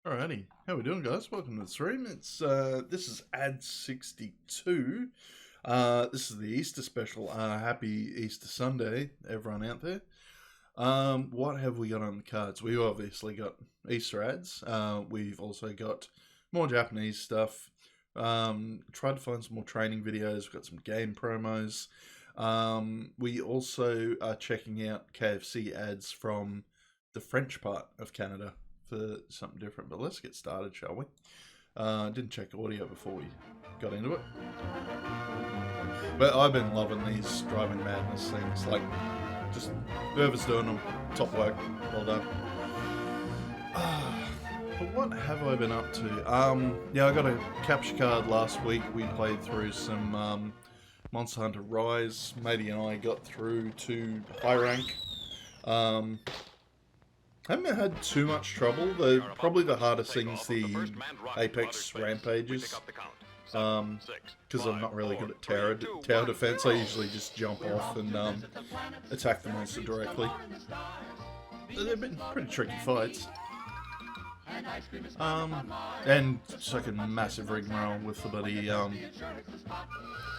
Alrighty, how we doing, guys? Welcome to the stream. It's this is ad 62. This is the Easter special. Happy Easter Sunday, everyone out there. What have we got on the cards? We've obviously got Easter ads. We've also got more Japanese stuff. Tried to find some more training videos. We've got some game promos. We also are checking out KFC ads from the French part of Canada for something different, but let's get started, shall we? Didn't check audio before we got into it, but I've been loving these driving madness things. Like, just whoever's doing them, top work, well done. But what have I been up to? Yeah, I got a capture card last week. We played through some Monster Hunter Rise. Matey and I got through to high rank. Haven't had too much trouble. Probably the hardest thing's the Apex rampages, because I'm not really good at tower defense. I usually just jump off and attack the monster directly. They've been pretty tricky fights. And it's like a massive rigmarole with the bloody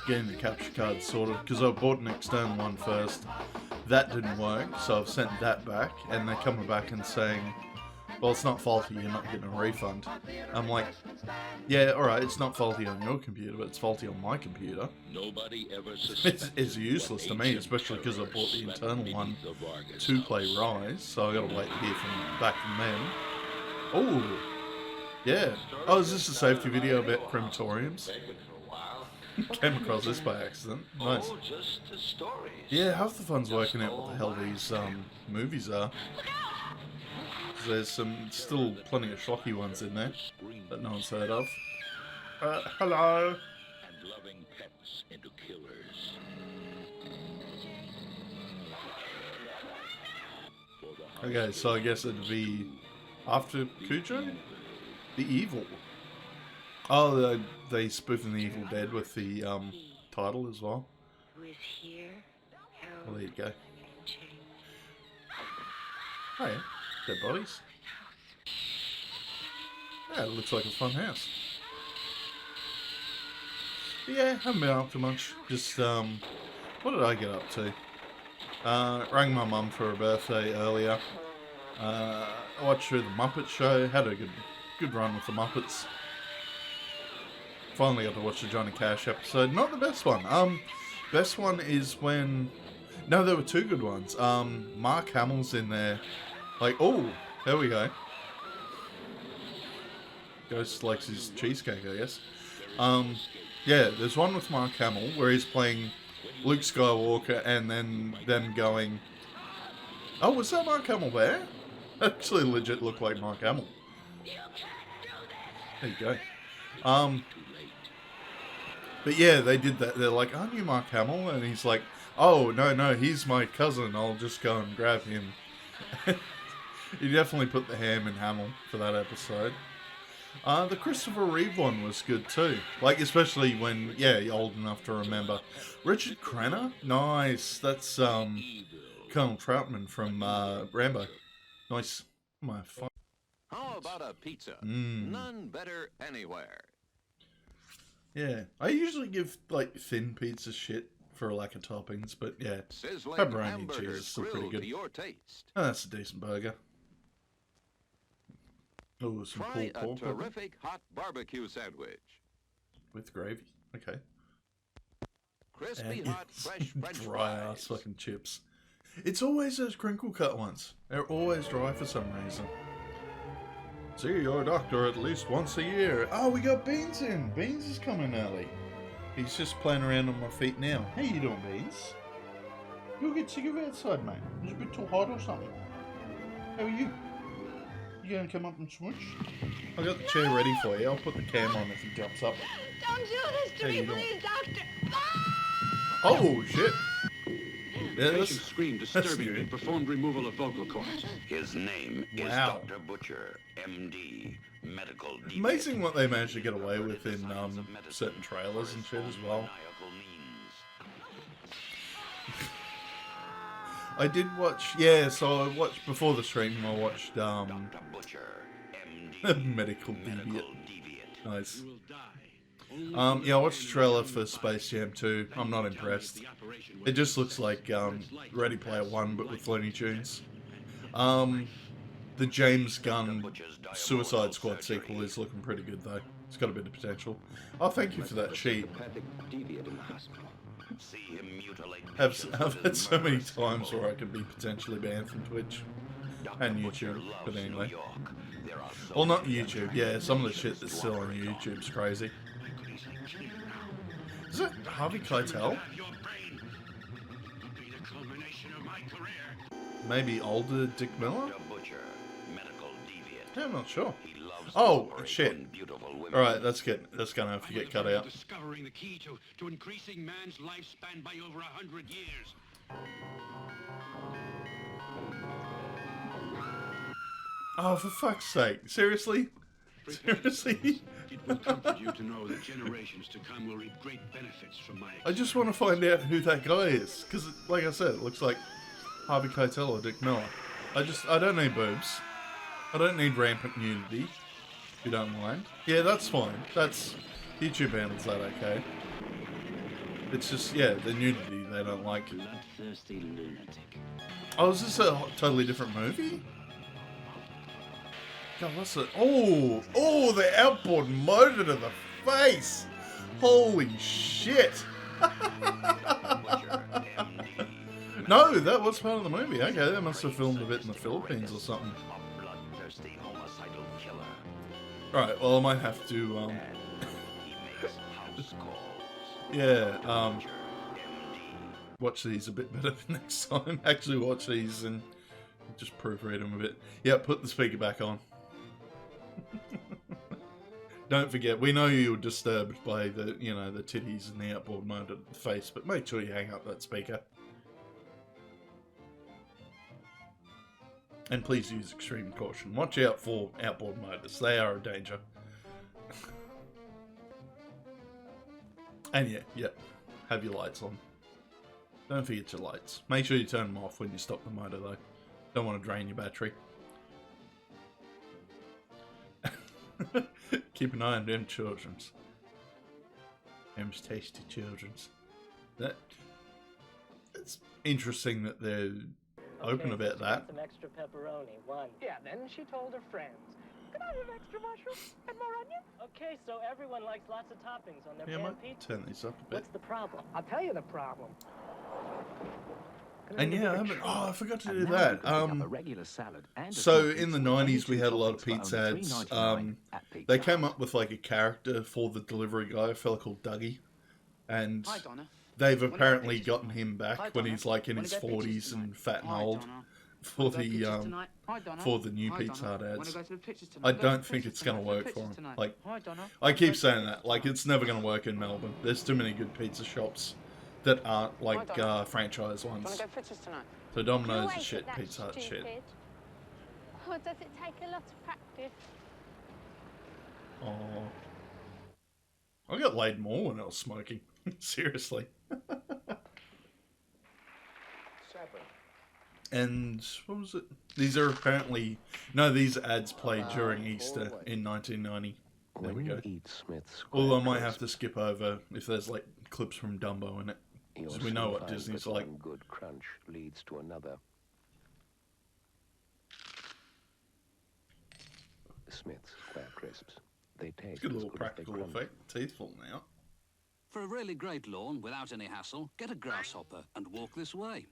getting the capture card sorted, because I bought an external one first. That didn't work, so I've sent that back, and they're coming back and saying, well, it's not faulty, you're not getting a refund. I'm like, yeah, alright, it's not faulty on your computer, but it's faulty on my computer. Nobody ever it's useless to me, especially because I bought the internal one to play Rise, so I gotta wait to hear back from them. Oh, yeah. Oh, is this a safety video about crematoriums? Came across this by accident. Nice. Yeah, half the fun's working out what the hell these movies are. There's still plenty of schlocky ones in there that no one's heard of. Hello. And loving pets into killers. Okay, so I guess it'd be after Cujo? The Evil. Oh, they spoofing the Evil Dead with the title as well. Well, there you go. Oh yeah, dead bodies. Yeah, it looks like a fun house. But yeah, haven't been up to much. Just, what did I get up to? Rang my mum for her birthday earlier. I watched her The Muppet Show. Had a good run with the Muppets. Finally got to watch the Johnny Cash episode. Not the best one. Best one is when... No, there were two good ones. Mark Hamill's in there. Like, oh, there we go. Ghost likes his cheesecake, I guess. Yeah, there's one with Mark Hamill where he's playing Luke Skywalker and then them going... Oh, was that Mark Hamill there? Actually legit looked like Mark Hamill. There you go. But yeah, they did that. They're like, aren't you Mark Hamill? And he's like, oh, no, he's my cousin. I'll just go and grab him. He definitely put the ham in Hamill for that episode. The Christopher Reeve one was good too. Like, especially when, yeah, you're old enough to remember. Richard Crenna? Nice. That's Colonel Troutman from Rambo. Nice. My fun. How about a pizza? None better anywhere. Yeah, I usually give, like, thin pizza shit for a lack of toppings, but yeah, pepperoni and cheese is still pretty good. Oh, that's a decent burger. Oh, some pulled pork. Try a terrific hot barbecue sandwich. With gravy, okay. Crispy hot fresh French dry ass fucking chips. It's always those crinkle cut ones. They're always dry for some reason. See your doctor at least once a year. Oh, we got Beans in. Beans is coming early. He's just playing around on my feet now. How you doing, Beans? You'll get sick of outside, mate. It's a bit too hot or something. How are you? You gonna come up and smooch? I got the chair ready for you. I'll put the cam on if he jumps up. Don't do this to me, please, doctor. Oh, shit. Yeah, Patient screamed disturbingly and performed removal of vocal cords. His name is Dr. Butcher, MD, medical. Amazing what they managed to get away with in certain trailers and shit as well. I did watch, yeah, so I watched, before the stream, I watched, Dr. Butcher, MD, Medical deviant. Nice. Yeah, I watched the trailer for Space Jam 2. I'm not impressed. It just looks like Ready Player One, but with Looney Tunes. The James Gunn Suicide Squad sequel is looking pretty good, though. It's got a bit of potential. Oh, thank you for that sheet. I've had so many times where I could be potentially banned from Twitch and YouTube, but anyway. Well, not YouTube, yeah, some of the shit that's still on YouTube's crazy. Is it Harvey Keitel? Maybe older Dick Miller? Yeah, I'm not sure. Oh, shit. Alright, that's gonna have to get cut out. Discovering the key to increasing man's lifespan by over 100 years. Oh, for fuck's sake. Seriously? Seriously? It will comfort you to know that generations to come will reap great benefits from my... I just want to find out who that guy is. Because, like I said, it looks like Harvey Keitel or Dick Miller. I don't need boobs. I don't need rampant nudity. If you don't mind. Yeah, that's fine. That's... YouTube handles that okay. It's just, yeah, the nudity they don't like. Bloodthirsty lunatic. Oh, is this a totally different movie? God, what's it? Oh, the outboard motor to the face! Holy shit! No, that was part of the movie. Okay, they must have filmed a bit in the Philippines or something. Right, well, I might have to, yeah, watch these a bit better next time. Actually watch these and just proofread them a bit. Yeah, put the speaker back on. Don't forget, we know you were disturbed by the, you know, the titties and the outboard motor at the face, but make sure you hang up that speaker. And please use extreme caution. Watch out for outboard motors. They are a danger. And yeah, have your lights on. Don't forget your lights. Make sure you turn them off when you stop the motor though. Don't want to drain your battery. Keep an eye on them children's. Them's tasty children's. It's interesting that they're open about that. Some extra pepperoni, one. Yeah, then she told her friends. Can I have extra mushroom and more onion? Okay, so everyone likes lots of toppings on their Yeah, I pan might pizza. turn these up a bit. What's the problem? I'll tell you the problem. And yeah, I forgot to do that. So in the 90s we had a lot of pizza ads. They came up with like a character for the delivery guy, a fella called Dougie. And they've apparently gotten him back when he's like in his 40s and fat and old for the new Pizza Hut ads. I don't think it's going to work for him. Like, I keep saying that. Like, it's never going to work in Melbourne. There's too many good pizza shops that aren't like franchise ones. So Domino's is shit, Pizza Hut shit. Or does it take a lot of practice? Oh, I got laid more when I was smoking. Seriously. And what was it? These are apparently these ads played during Easter in 1990. There we go. Although I might have to skip over if there's like clips from Dumbo in it. Because we know what Disney's like. One good crunch leads to another. Smith's Square Crisps. They taste Good as little good as they practical crunch. effect. Teeth falling out. For a really great lawn without any hassle, get a grasshopper and walk this way.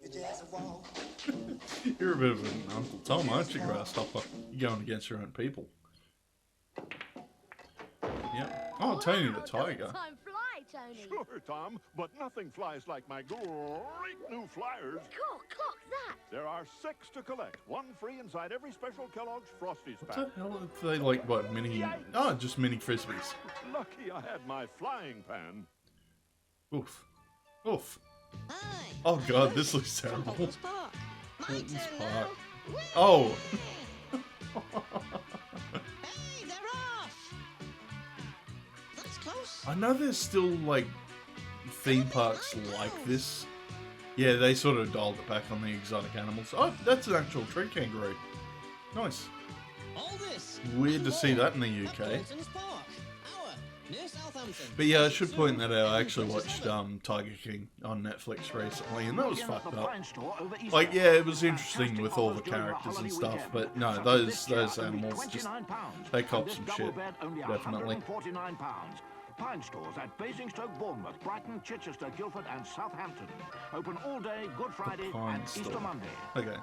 You're a bit of an Uncle Tom, aren't you, Grasshopper? You're going against your own people. Yep. Oh, Tony the Tiger. Time fly, Tony. Sure, Tom, but nothing flies like my great new flyers. Clock that. There are 6 to collect, 1 free inside every special Kellogg's Frosties pack. What the hell are they like, what, mini... Oh, just mini Frisbees. Lucky I had my flying pan. Oof. Oof. Oh god, this looks terrible. Fulton's Park. Oh! Hey, they're off! That's close. I know there's still, like, theme parks like this. Yeah, they sort of dialed it back on the exotic animals. Oh, that's an actual tree kangaroo. Nice. All this Weird to see that in the UK. But yeah, I should point that out. I actually watched Tiger King on Netflix recently, and that was fucked up. Like, yeah, it was interesting with all the characters and stuff, but no, those animals just, they cop some shit, definitely. Pine stores at Basingstoke, Bournemouth, Brighton, Chichester, Guildford and Southampton. Open all day, Good Friday and Easter Monday. Okay.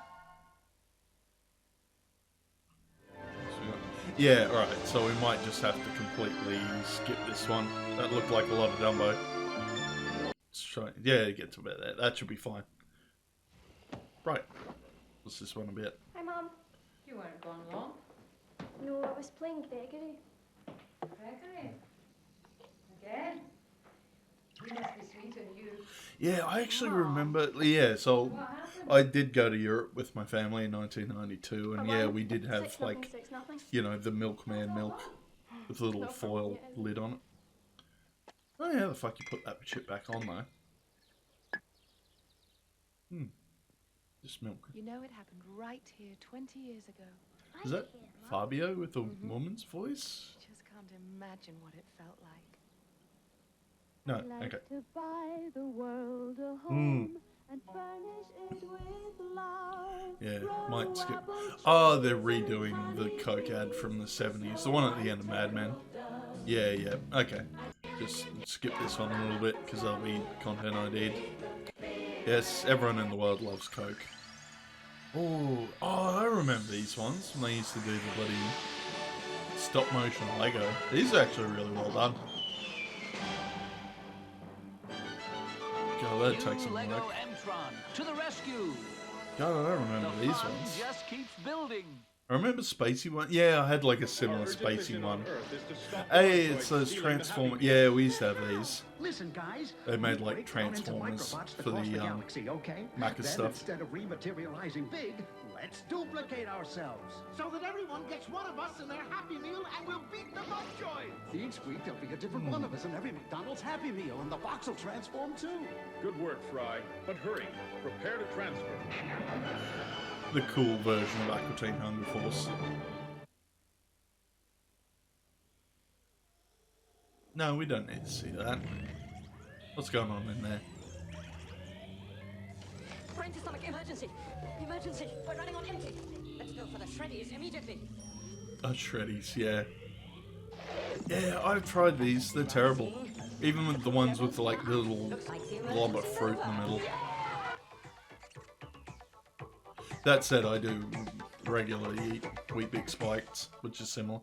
Yeah, right, so we might just have to completely skip this one. That looked like a lot of Dumbo. Yeah, get to about that. That should be fine. Right. What's this one about? Hi, Mum. You weren't gone long. No, I was playing Gregory. Gregory? Again? He must be sweet on you. Yeah, I actually remember, yeah, so I did go to Europe with my family in 1992, and yeah, we did have, like, you know, the milkman milk with a little foil lid on it. Oh yeah, how the fuck you put that shit back on, though? Just milk. You know, it happened right here 20 years ago. Is that Fabio with a woman's voice? Just can't imagine what it felt like. No, okay. To buy the world a home and furnish it with love. Yeah, might skip. Oh, they're redoing the Coke ad from the 70s. The one at the end of Mad Men. Yeah, yeah, okay. Just skip this one a little bit, because that'll be content ID'd. Yes, everyone in the world loves Coke. Oh, I remember these ones when they used to do the bloody stop motion Lego. These are actually really well done. God, that takes some work. To the rescue. God, I don't remember these ones. Just keeps building. I remember Spacey one. Yeah, I had like a similar Spacey one. Hey, it's those Transformers. Yeah, we used to have these. Listen, guys. They made like Transformers for the galaxy, okay? Mecha stuff. Instead of rematerializing big, let's duplicate ourselves. So that everyone gets one of us in their Happy Meal and we'll beat the Lovejoy. Each week there'll be a different one of us in every McDonald's Happy Meal, and the box will transform too. Good work, Fry. But hurry. Prepare to transfer. The cool version of Aqua Teen Hunger Force. No, we don't need to see that. What's going on in there? Brain to stomach emergency! Emergency! We're running on empty! Let's go for the shreddies immediately! Oh, shreddies, yeah. Yeah, I've tried these. They're terrible. Even with the ones with like the little blob of fruit in the middle. That said, I do regularly eat Wheat Bix Spikes, which is similar.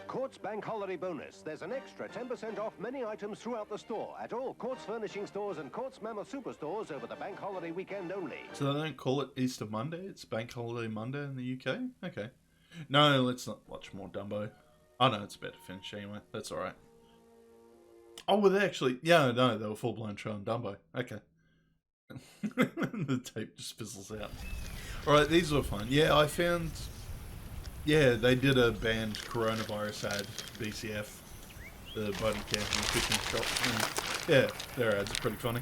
Courts Bank Holiday Bonus. There's an extra 10% off many items throughout the store at all Courts Furnishing stores and Courts Mammoth Superstores over the Bank Holiday weekend only. So they don't call it Easter Monday, it's Bank Holiday Monday in the UK? Okay. No, let's not watch more Dumbo. Oh no, it's better finish anyway. That's alright. Oh, were they actually... Yeah, no, they were full-blown showing Dumbo. Okay. The tape just fizzles out. Alright, these were fun. Yeah, I found... Yeah, they did a banned coronavirus ad, BCF. The body camp and the fishing shop. And yeah, their ads are pretty funny.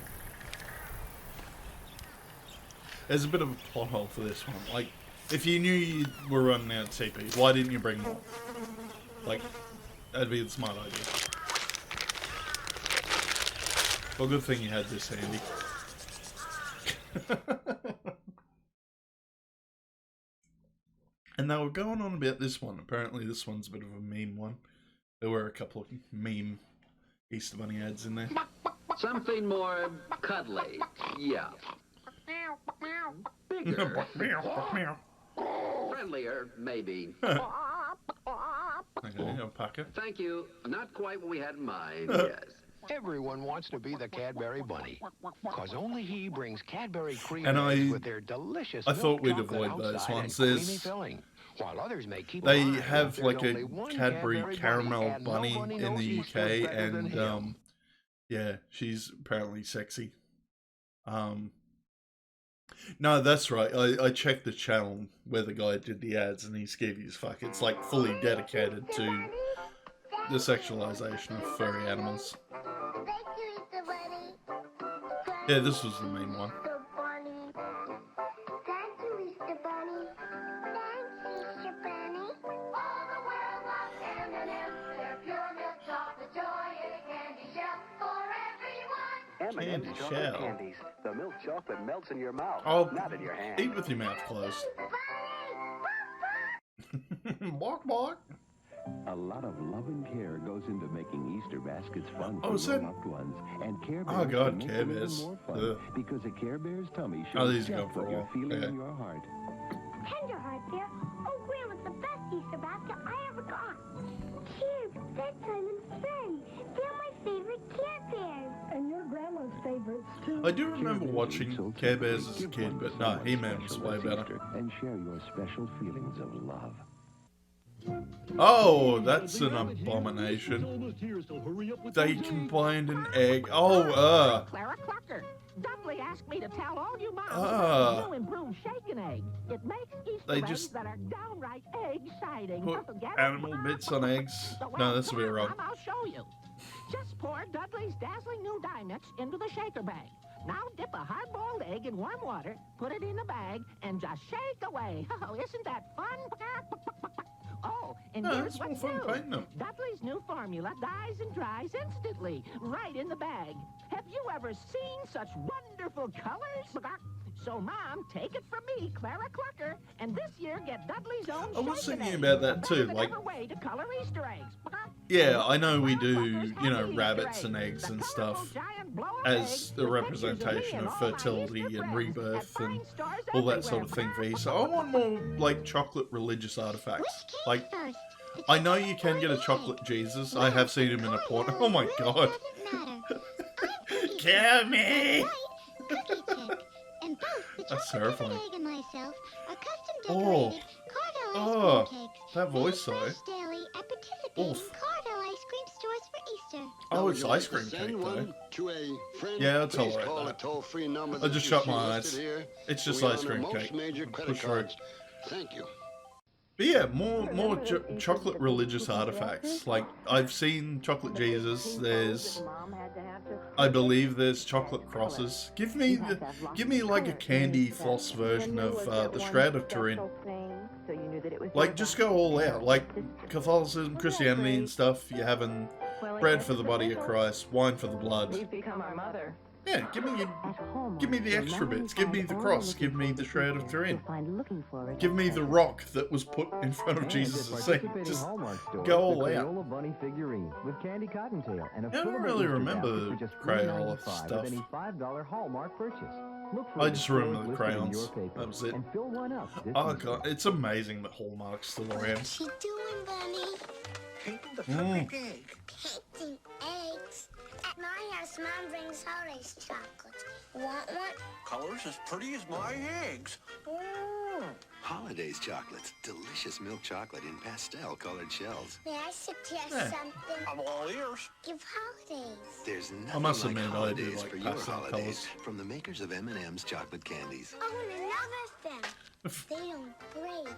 There's a bit of a plot hole for this one. Like, if you knew you were running out of TP, why didn't you bring more? Like, that'd be the smart idea. Well, good thing you had this handy. And they were going on about this one. Apparently this one's a bit of a meme one. There were a couple of meme Easter Bunny ads in there. Something more cuddly, yeah. Bigger. Friendlier, maybe. Okay, alpaca. Thank you. Not quite what we had in mind, yes. Everyone wants to be the Cadbury Bunny, because only he brings Cadbury cream And with their delicious I thought we'd milk chocolate avoid those outside ones. and creamy There's, filling, while others may keep they in mind have there's like a only one Cadbury caramel and bunny nobody in knows the Easter UK, better than and him. yeah, she's apparently sexy. No, that's right. I checked the channel where the guy did the ads, and he's skeevy as fuck. It's like fully dedicated to the sexualization of furry animals. Yeah, this was the main one. M&M's Candy chocolate shell. candies. The milk chocolate melts in your mouth, Oh, not in your hand. eat with your mouth closed. Bark, bark. A lot of love and care goes into making Easter baskets fun Oh, for is your that- loved ones. And Care Oh, Bears God, can make Care them even Bears. more fun Ugh. because a Care Bear's tummy Oh, shows these just go for what a you're while. feeling Okay. in your heart. Tender heart there. Oh, Grandma's the best Easter basket I ever got. Cheers, bedtime and friends. They're my favorite Care Bears. And your grandma's favorites, too. I do remember watching Care Bears as a kid, but no, He-Man was way better. And share your special feelings of love. Oh, that's an abomination. They combined an egg. Oh, Clara Clucker. Dudley asked me to tell all you moms Ah. about the new improved shaken egg. It makes Easter They eggs just that are downright exciting. put Get it? animal bits on eggs. No, that's a bit wrong. I'll show you. Just pour Dudley's dazzling new dye mix into the shaker bag. Now dip a hard-boiled egg in warm water, put it in a bag, and just shake away. Oh, isn't that fun? Oh, and Yeah, here's it's more what's fun new. painting them. Dudley's new formula dyes and dries instantly, right in the bag. Have you ever seen such wonderful colors? So, Mom, take it from me, Clara Clucker, and this year get Dudley's own I was shaken thinking egg, about that the too, best like- ever way to color Easter eggs. Yeah, I know we do, you know, rabbits and eggs and stuff as a representation of fertility and rebirth and all that sort of thing for Easter. I want more, like, chocolate religious artifacts. Like, I know you can get a chocolate Jesus. I have seen him in a porn. Oh my god. Kill me! And both the That's chocolate terrifying. egg and myself are custom Oh. decorated Cardo Oh, ice cream cakes. that voice made though. fresh daily at participating Oof. Cardo ice cream stores for Easter. Oh, it's ice cream cake though. Yeah, I'll tolerate that. I just shut my eyes. It's just ice cream cake. Push through. Thank you. But yeah, more chocolate religious artifacts. Like, I've seen chocolate Jesus. There's, I believe there's chocolate crosses. Give me like a candy floss version of the Shroud of Turin. Like, just go all out. Like Catholicism, Christianity and stuff. You're having bread for the body of Christ, wine for the blood. You've become our mother. Yeah, give me the extra bits. Give me the cross. Give me the Shroud of Turin. Give me the rock that was put in front of Jesus. Just go all out. Bunny figurine with candy cottontail and a I don't really remember the Crayola stuff. Any $5 Hallmark purchase. Look for I the just remember stores the listed in crayons. your paper That was it. And fill one up this Oh Easter. god, it's amazing that Hallmark's still around. She doing, Bunny? Painting the Mm. perfect egg. Painting eggs. At my house, Mom brings holidays chocolates. Want one? Colors as pretty as my eggs. Holidays chocolates. Delicious milk chocolate in pastel-colored shells. May I suggest Yeah. something? I'm all ears. Give holidays. There's I nothing must like admit, I do holidays like for your pastel holidays colours. from the makers of M&M's chocolate candies. Oh, and another thing. They don't break.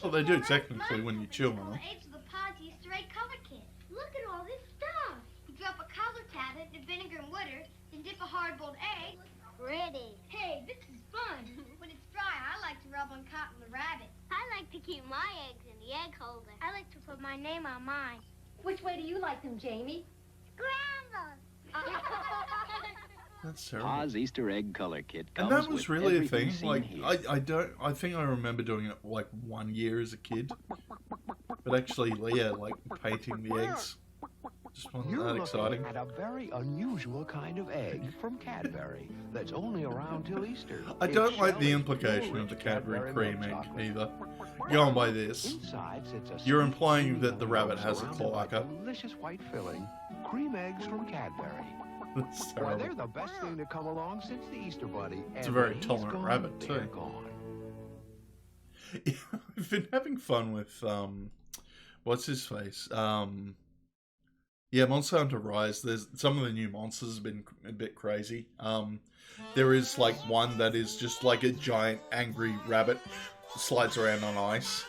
Well, they do technically when you chew on them. Eggs with a Pod's Easter egg color kit. Look at all this stuff. You drop a color tablet in vinegar and water, then dip a hard-boiled egg. Pretty. Hey, this is fun. When it's dry, I like to rub on cotton the rabbit. I like to keep my eggs in the egg holder. I like to put my name on mine. Which way do you like them, Jamie? Scrambled. That's terrible. Oz Easter egg color kit And comes that was with really a everything thing. seen Like, here. I think I remember doing it like 1 year as a kid. But actually, yeah, like painting the eggs. Just wasn't You're that looking exciting. at a very unusual kind of egg from Cadbury that's only around till Easter. I don't It's like the shelley, implication of the rich Cadbury cream milk egg chocolate. either. Going by this, Inside sits a you're sweet implying cream that the rabbit has a surrounded by cloaca. Delicious white filling, cream eggs from Cadbury. That's Why, terrible. they're the best thing to come along since the Easter Bunny. It's a and very when he's tolerant gone, rabbit, they're too. gone. I've been having fun with what's his face? Yeah, Monster Hunter Rise. There's some of the new monsters have been a bit crazy. There is like one that is just like a giant angry rabbit slides around on ice,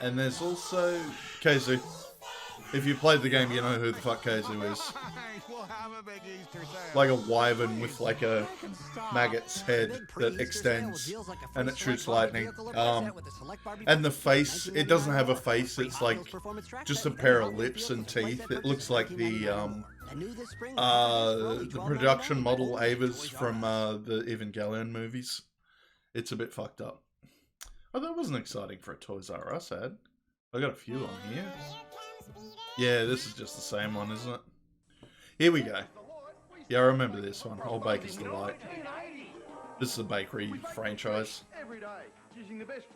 and there's also Kazu. If you played the game, you know who the fuck Kazu is. Like a wyvern with like a maggot's head that extends and it shoots lightning. And the face, it doesn't have a face, it's like just a pair of lips and teeth. It looks like the the production model Avas from the Evangelion movies. It's a bit fucked up. Oh, that wasn't exciting for a Toys R Us ad. I got a few on here. Yeah, this is just the same one, isn't it? Here we go. Yeah, I remember this one. Old Baker's Delight. This is a bakery franchise.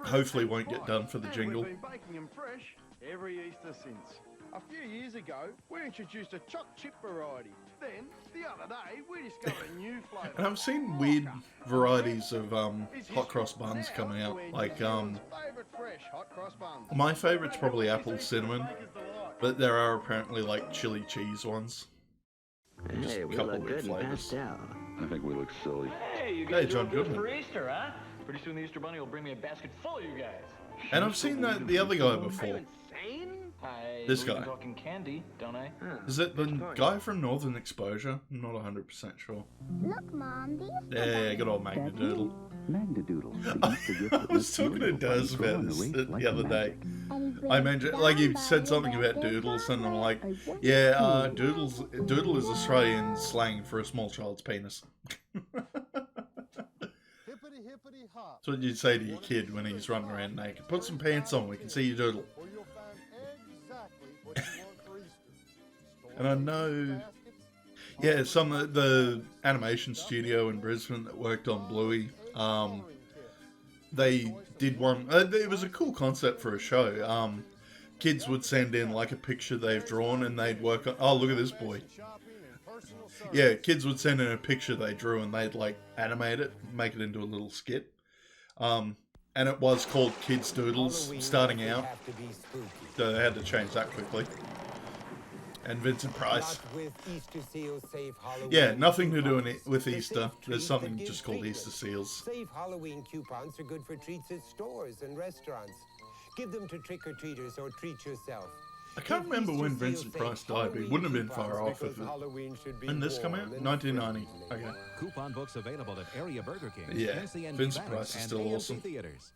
Hopefully won't get done for the jingle. We've been baking them fresh every Easter since. A few years ago, we introduced a choc chip variety. Then, the other day, we discovered a new flavour. And I've seen weird varieties of hot cross buns coming out. Like, my favourite's probably apple cinnamon, but there are apparently like chili cheese ones. Just Hey, a we couple look weird good in flavours. pastel. I think we look silly. Hey, you Hey, guys John doing good Goodman. for Easter, huh? Pretty soon the Easter Bunny will bring me a basket full of you guys. And I've seen the other guy before. I This believe guy. I'm talking candy, don't I? Is it the guy from Northern Exposure? I'm not 100% sure. Look, Mom, these Yeah, good old Magnadoodle. Magnadoodle. I was talking to Daz about this the other day. I mentioned, like, he said something about doodles, and I'm like, yeah, doodle is Australian slang for a small child's penis. That's what you'd say to your kid when he's running around naked. Put some pants on, we can see your doodle. And I know, yeah, some of the animation studio in Brisbane that worked on Bluey, they did one, it was a cool concept for a show. Kids would send in like a picture they've drawn and they'd work on, oh, look at this boy. Yeah, kids would send in a picture they drew and they'd like animate it, make it into a little skit. And it was called Kids Doodles starting out. So they had to change that quickly. And Vincent Price. Yeah, nothing to do with Easter. There's something just called Easter Seals. Save Halloween coupons are good for treats at stores and restaurants. Give them to trick-or-treaters or treat yourself. I can't remember when Vincent Price died, but he wouldn't have been far off if it... When this come out? 1990. Okay. Coupon books available at area Burger King. Yeah, KFC, Vincent Price is still and AMC awesome. Theaters.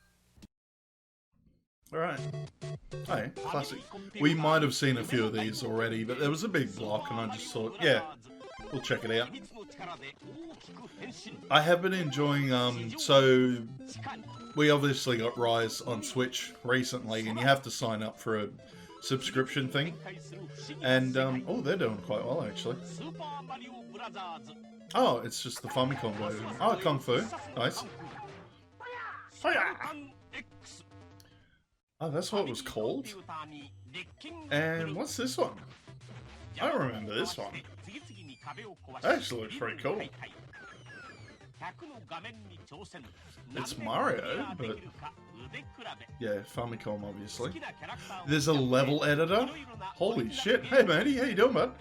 Alright. Hey, classic. We might have seen a few of these already, but there was a big block and I just thought, yeah, we'll check it out. I have been enjoying, so we obviously got Rise on Switch recently and you have to sign up for a subscription thing. And, oh, they're doing quite well actually. Oh, it's just the Famicom version. Oh, Kung Fu. Nice. Oh, that's what it was called? And what's this one? I don't remember this one. That actually looks pretty cool. It's Mario, but... yeah, Famicom, obviously. There's a level editor? Holy shit. Hey, matey, how you doing, bud?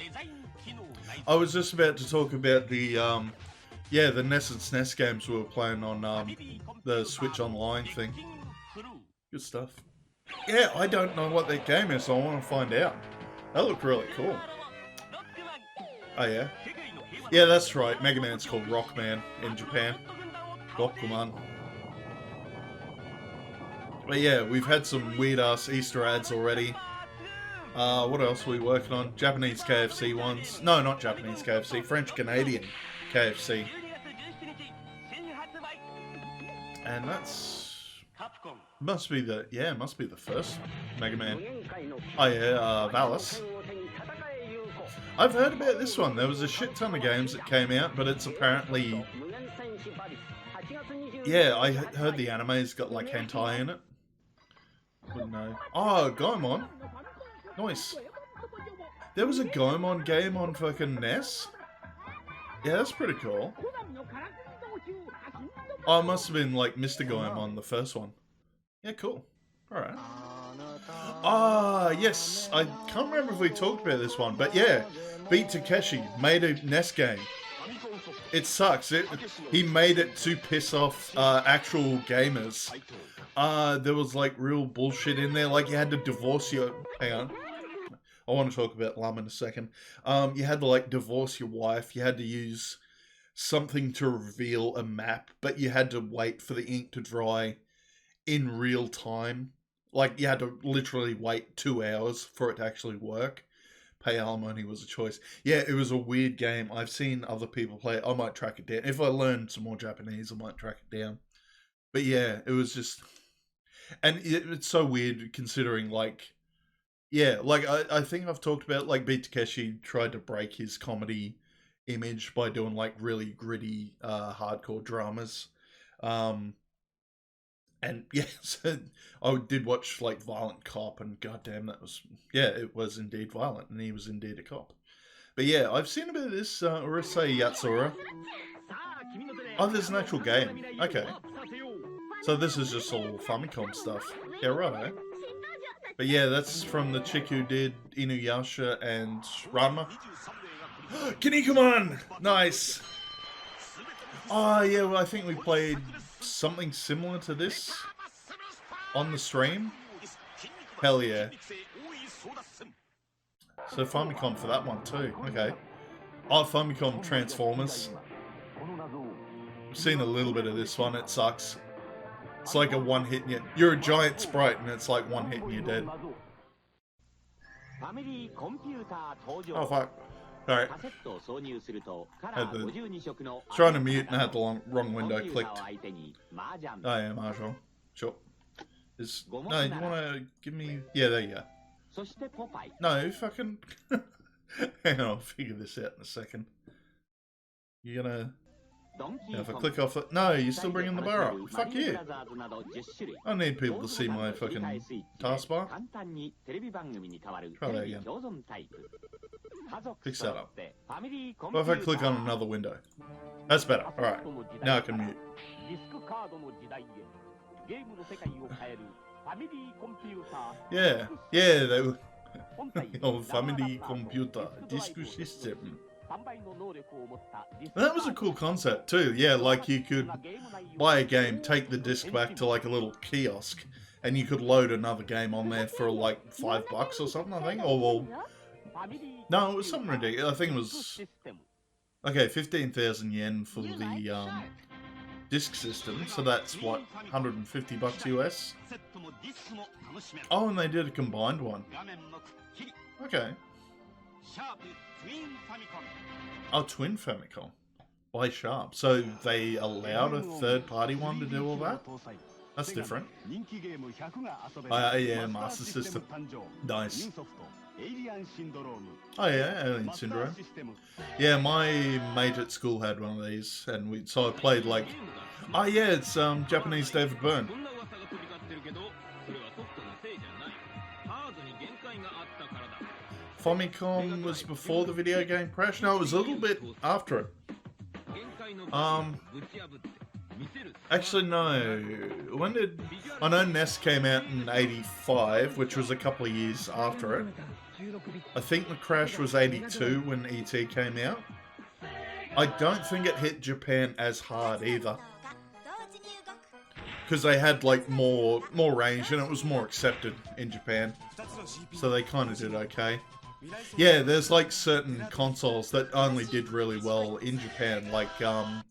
I was just about to talk about the, yeah, the NES and SNES games we were playing on, the Switch Online thing. Good stuff. Yeah, I don't know what that game is, so I want to find out. That looked really cool. Oh, yeah? Yeah, that's right. Mega Man's called Rockman in Japan. Rockman. But yeah, we've had some weird-ass Easter ads already. What else are we working on? Japanese KFC ones. No, not Japanese KFC. French-Canadian KFC. And that's... must be the... yeah, must be the first Mega Man. Oh yeah, Valis. I've heard about this one. There was a shit ton of games that came out, but it's apparently... yeah, I heard the anime's got like hentai in it. Wouldn't know. Oh, Goemon. Nice. There was a Goemon game on fucking NES? Yeah, that's pretty cool. Oh, it must have been like Mr. Goemon, the first one. Yeah, cool. Alright. Ah, yes. I can't remember if we talked about this one, but yeah. Beat Takeshi made a NES game. It sucks. He made it to piss off actual gamers. There was like real bullshit in there. Like you had to divorce your... hang on. I want to talk about Lum in a second. You had to like divorce your wife. You had to use something to reveal a map, but you had to wait for the ink to dry in real time. Like you had to literally wait 2 hours for it to actually work. pay alimony was a choice. Yeah, it was a weird game. I've seen other people play it. I might track it down. If I learn some more Japanese, I might track it down. But yeah, it was just... And it's so weird considering, like... Yeah, like, I think I've talked about, like, Beat Takeshi tried to break his comedy image by doing, like, really gritty, hardcore dramas. And, yeah, so I did watch, like, Violent Cop, and goddamn, that was... Yeah, it was indeed violent, and he was indeed a cop. But yeah, I've seen a bit of this, Urusei Yatsura. Oh, there's an actual game. Okay. So this is just all Famicom stuff. Yeah, right. But yeah, that's from the chick who did Inuyasha and Ranma. Kinnikuman! Nice! Oh yeah, well, I think we played something similar to this on the stream. Hell yeah. So Famicom for that one too, okay. Oh, Famicom Transformers. I've seen a little bit of this one, it sucks. It's like a one hit and you're a giant sprite and it's like one hit and you're dead. Oh fuck. Alright. Trying to mute and I had the wrong window clicked. Oh yeah, Marshall. Sure. No, you wanna give me... Yeah, there you go. No, fucking... Hang on, I'll figure this out in a second. You're gonna... Yeah, if I click off it... No, you're still bringing the bar up. Fuck you. I need people to see my fucking taskbar. Try that again. Fix that up. What if I click on another window? That's better. Alright. Now I can mute. Yeah. Yeah, they were... Oh, family computer. Disk system. That was a cool concept too. Yeah, like you could buy a game, take the disc back to like a little kiosk, and you could load another game on there for like $5 or something, I think. Or well, no, it was something ridiculous. I think it was okay, 15,000 yen for the disc system. So that's what, $150 US. Oh, and they did a combined one. Okay. Oh, Twin Famicom. By Sharp. So they allowed a third-party one to do all that? That's different. Yeah, Master System. Nice. Oh yeah, Alien Syndrome. Yeah, my mate at school had one of these, and so I played like... Oh yeah, it's Japanese David Byrne. Famicom was before the video game crash? No, it was a little bit after it. Actually, no. When did... I know NES came out in 85, which was a couple of years after it. I think the crash was 82 when ET came out. I don't think it hit Japan as hard either. Because they had like more range and it was more accepted in Japan. So they kind of did okay. Yeah, there's like certain consoles that only did really well in Japan, like yeah,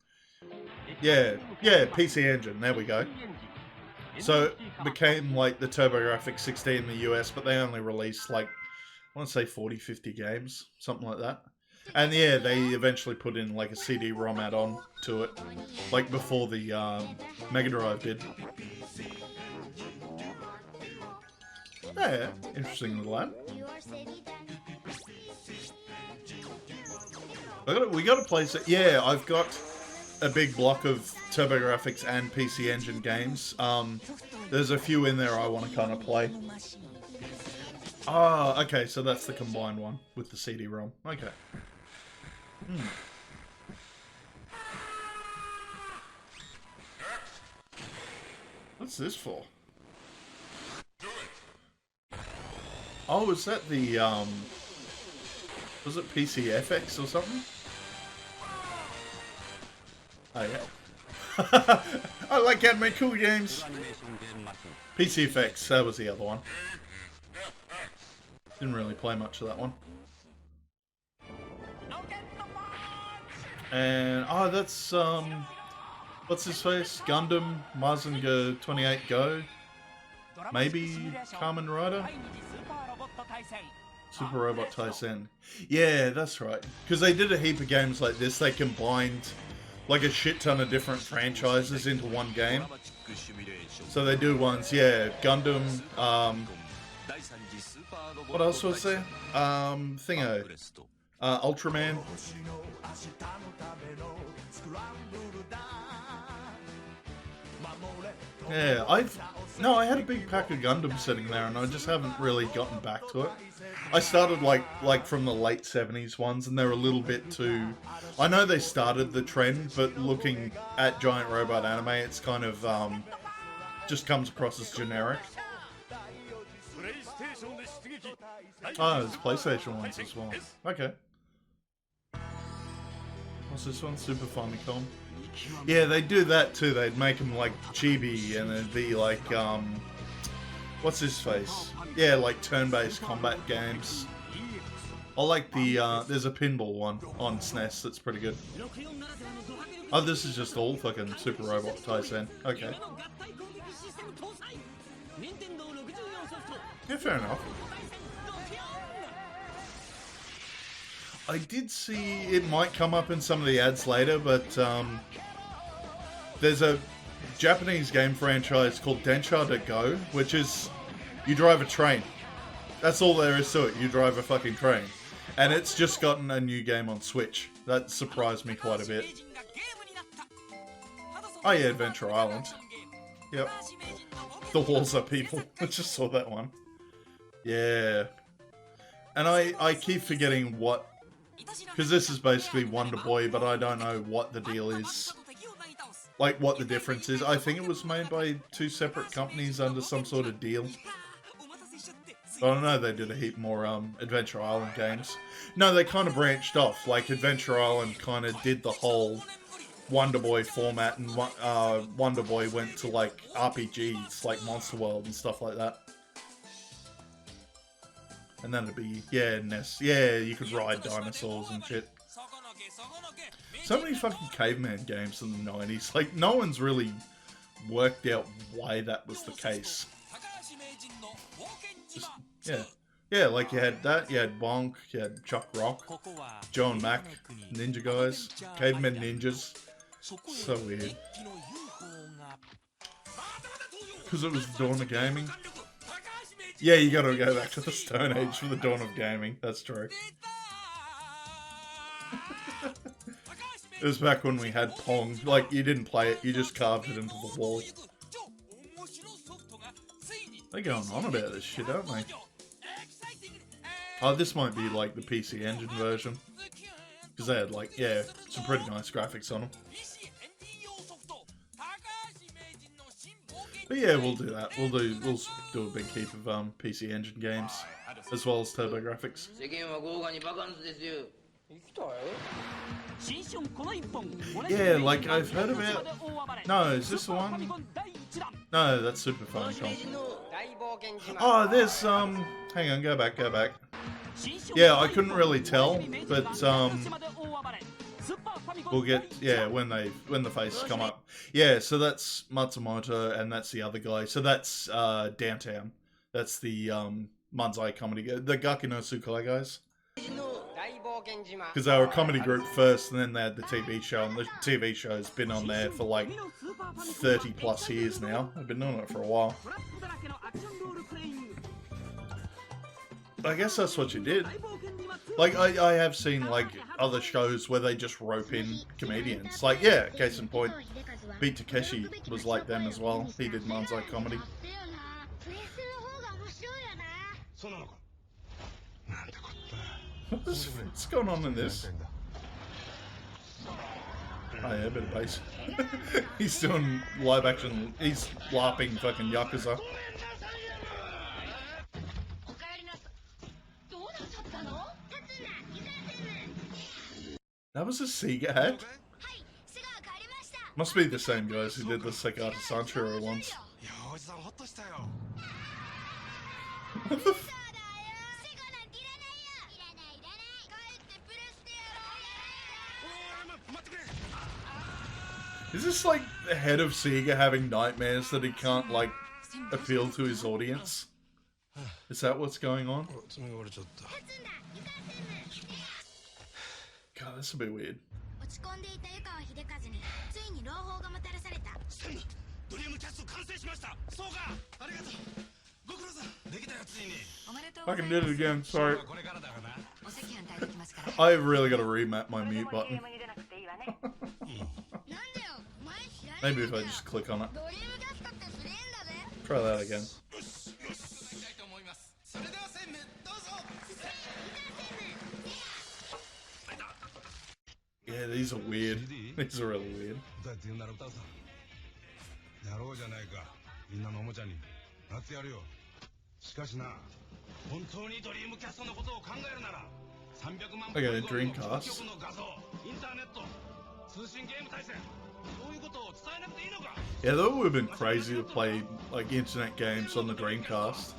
PC Engine, there we go. So it became like the TurboGrafx 16 in the US, but they only released like, I want to say 40-50 games, something like that. And yeah, they eventually put in like a CD-ROM add-on to it, like before the Mega Drive did. Yeah, interesting little ad. We got to place it. Yeah, I've got a big block of TurboGrafx and PC Engine games. There's a few in there I want to kind of play. Ah, okay, so that's the combined one with the CD-ROM. Okay. What's this for? Oh, is that the, was it PCFX or something? Oh, yeah. I like anime cool games. PCFX, that was the other one. Didn't really play much of that one. And, oh, that's, what's his face? Gundam, Mazinger 28 Go? Maybe Kamen Rider? Super Robot Tyson. Yeah, that's right. Because they did a heap of games like this. They combined like a shit ton of different franchises into one game. So they do ones, yeah, Gundam, what else was there? Thingo. Ultraman. Yeah, I had a big pack of Gundam sitting there and I just haven't really gotten back to it. I started like from the late 70s ones and they're a little bit too... I know they started the trend, but looking at giant robot anime, it's kind of, just comes across as generic. Oh, there's PlayStation ones as well. Okay. What's this one? Super Famicom. Yeah, they do that too. They'd make them like chibi and it'd be like, what's his face? Yeah, like turn-based combat games. I like the, there's a pinball one on SNES that's pretty good. Oh, this is just all fucking Super Robot Tyson. Okay. Yeah, fair enough. I did see it might come up in some of the ads later, but there's a Japanese game franchise called Densha to Go, which is you drive a train. That's all there is to it. You drive a fucking train. And it's just gotten a new game on Switch. That surprised me quite a bit. Oh yeah, Adventure Island. Yep. The walls are people. I just saw that one. Yeah. And I keep forgetting what... Because this is basically Wonder Boy, but I don't know what the deal is. Like, what the difference is. I think it was made by two separate companies under some sort of deal. But I don't know, they did a heap more Adventure Island games. No, they kind of branched off. Like, Adventure Island kind of did the whole Wonder Boy format, and Wonder Boy went to, like, RPGs, like Monster World and stuff like that. And then it'd be, yeah, NES. Yeah, you could ride dinosaurs and shit. So many fucking caveman games in the 90s. Like, no one's really worked out why that was the case. Just, yeah. Yeah, like you had that, you had Bonk, you had Chuck Rock, Joe and Mac, Ninja Guys, Caveman Ninjas. So weird. Because it was the dawn of gaming. Yeah, you gotta go back to the Stone Age for the dawn of gaming. That's true. It was back when we had Pong. Like, you didn't play it, you just carved it into the wall. They're going on about this shit, aren't they? Oh, this might be like the PC Engine version. Because they had, like, yeah, some pretty nice graphics on them. But yeah, we'll do that. We'll do a big heap of PC Engine games, as well as TurboGrafx. Yeah, like I've heard about. No, is this the one? No, that's Super Famicom. Oh, there's hang on, go back. Yeah, I couldn't really tell, but we'll get, yeah, when the faces come up. Yeah, so that's Matsumoto and that's the other guy. So that's Downtown. That's the Manzai comedy, the Gaki no Tsukai guys. Because they were a comedy group first and then they had the TV show, and the TV show's been on there for like 30 plus years now. I've been doing it for a while. I guess that's what you did. Like, I have seen, like, other shows where they just rope in comedians. Like, yeah, case in point, Beat Takeshi was like them as well. He did Manzai comedy. What's going on in this? Oh yeah, a bit of bass. He's doing live action, he's LARPing fucking Yakuza. That was a Sega hat? Must be the same guys who did the Sekata Sanchiro ones. What the f- Is this like the head of Sega having nightmares that he can't, like, appeal to his audience? Is that what's going on? God, that's a bit weird. I can do it again, sorry. I really got to remap my mute button. Maybe if I just click on it. Try that again. Yeah, these are weird. These are really weird. Okay, Dreamcast. Yeah, that would have been crazy to play like internet games on the Dreamcast.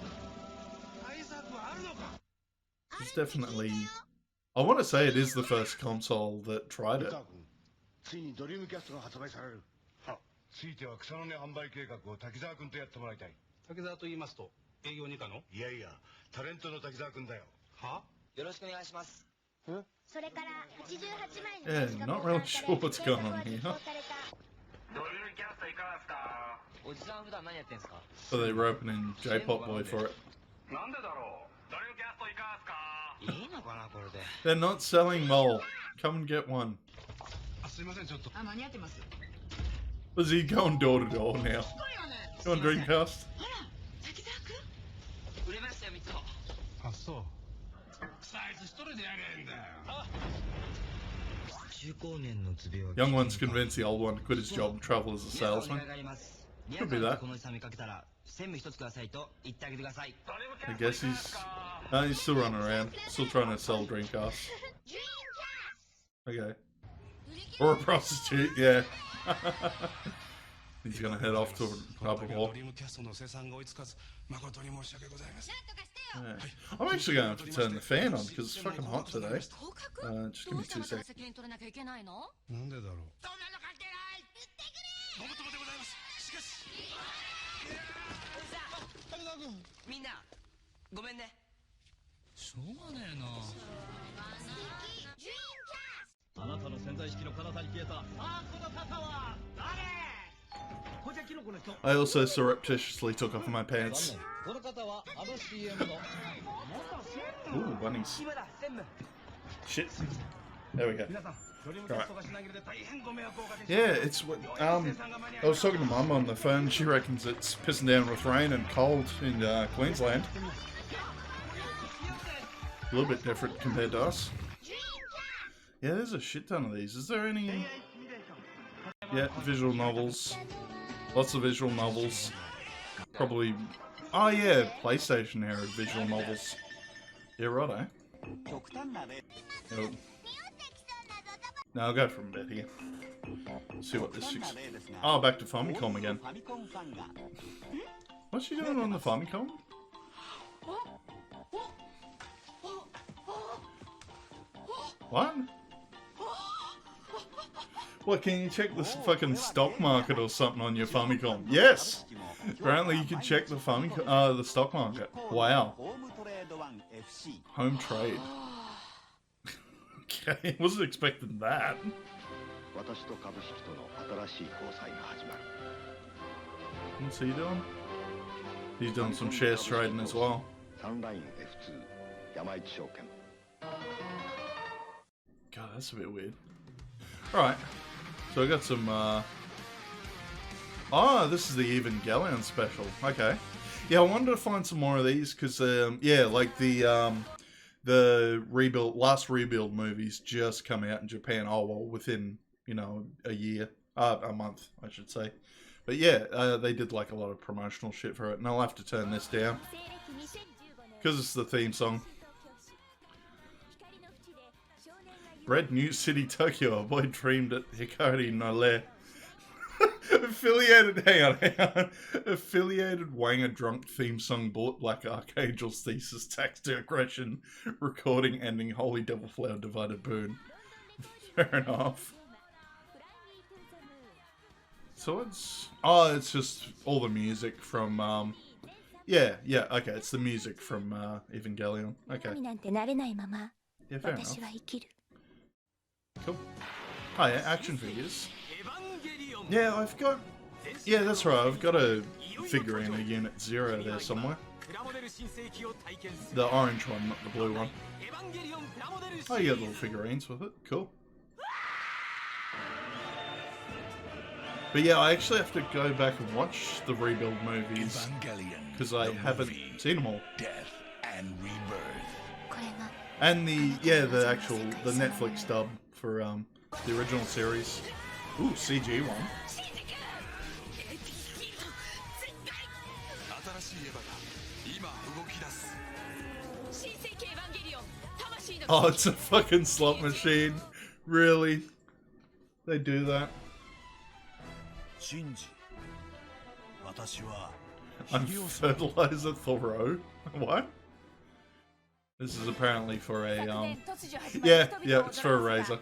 It's definitely... I want to say it is the first console that tried it. Yeah, not really sure what's going on here. So they were opening J-Pop Boy for it. They're not selling Mole. Come and get one. Was he going door to door now? Go on, Dreamcast. Young one's convinced the old one to quit his job and travel as a salesman. Could be that. I guess he's still running around, still trying to sell Dreamcast. Okay. Or a prostitute, yeah. He's gonna head off to another hall. Yeah. I'm actually gonna have to turn the fan on because it's fucking hot today. Just give me 2 seconds. I also surreptitiously took off my pants. Ooh, bunnies. Shit. There we go. Right. Yeah, it's what I was talking to Mum on the phone. She reckons it's pissing down with rain and cold in Queensland. A little bit different compared to us. Yeah, there's a shit ton of these. Is there any... Yeah, visual novels. Lots of visual novels. Probably... Oh yeah, PlayStation era visual novels. Yeah, righto. Now I'll go from bed here. See what this is. Oh, back to Famicom again. What's she doing on the Famicom? What? What, can you check the fucking stock market or something on your Famicom? Yes! Apparently you can check the the stock market. Wow. Home trade. Okay, wasn't expecting that. What's he doing? He's doing some shares trading as well. God, that's a bit weird. Alright, so I got some, oh, this is the Evangelion special. Okay. Yeah, I wanted to find some more of these, because, yeah, like the last Rebuild movies just come out in Japan, oh, well, within, you know, a month, I should say. But yeah, they did, like, a lot of promotional shit for it, and I'll have to turn this down, because it's the theme song. Red New City, Tokyo. A boy dreamed at Hikari no Le. Hang on. Affiliated Wanger drunk theme song bought Black Archangel's thesis tax to aggression. Recording ending Holy Devil Flower divided boon. Fair enough. So it's... Oh, it's just all the music from Yeah, yeah, okay, it's the music from Evangelion. Okay. Yeah, fair enough. Cool. Oh yeah, action figures. Yeah, I've got... Yeah, that's right, I've got a figurine of Unit 0 there somewhere. The orange one, not the blue one. Oh, you got little figurines with it. Cool. But yeah, I actually have to go back and watch the Rebuild movies because I haven't seen them all. Death and rebirth. And the Netflix dub for the original series. Ooh, CG one. Oh, it's a fucking slot machine. Really? They do that? I'm Fertilizer Thoreau. What? This is apparently for a, yeah, it's for a razor.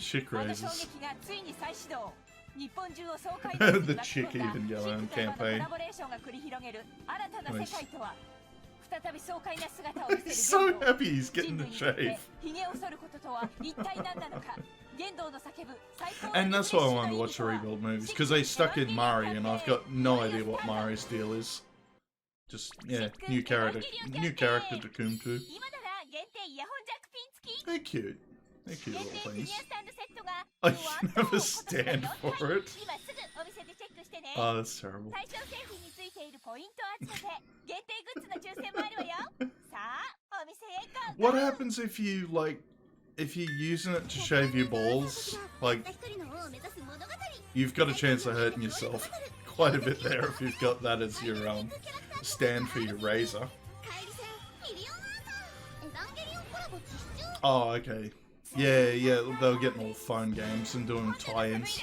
Chick razors. The Chick Evangelion campaign. Nice. He's so happy he's getting to shave. And that's why I wanted to watch the Rebuild movies, because they stuck in Mari, and I've got no idea what Mari's deal is. Just, yeah, new character to Kumtu. They're cute. They're cute little things. I can never stand for it. Oh, that's terrible. What happens if you, like, if you're using it to shave your balls? Like, you've got a chance of hurting yourself quite a bit there if you've got that as your, stand for your razor. Oh, okay. Yeah, they'll get all phone games and doing tie-ins.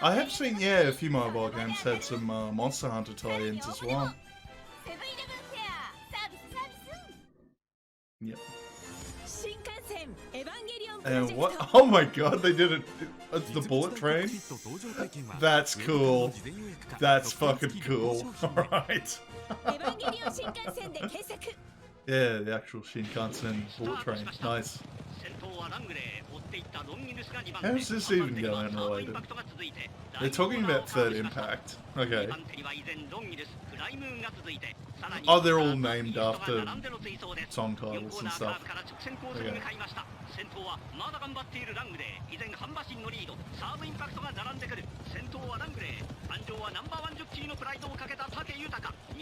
I have seen, yeah, a few mobile games had some Monster Hunter tie-ins as well. Yep. And what? Oh my god, they did it! The bullet train? That's cool. That's fucking cool. Alright. Yeah, the actual Shinkansen bullet train. Nice. How's this even going related? They're talking about Third Impact. Okay. Oh, they're all named after song titles and stuff. Okay.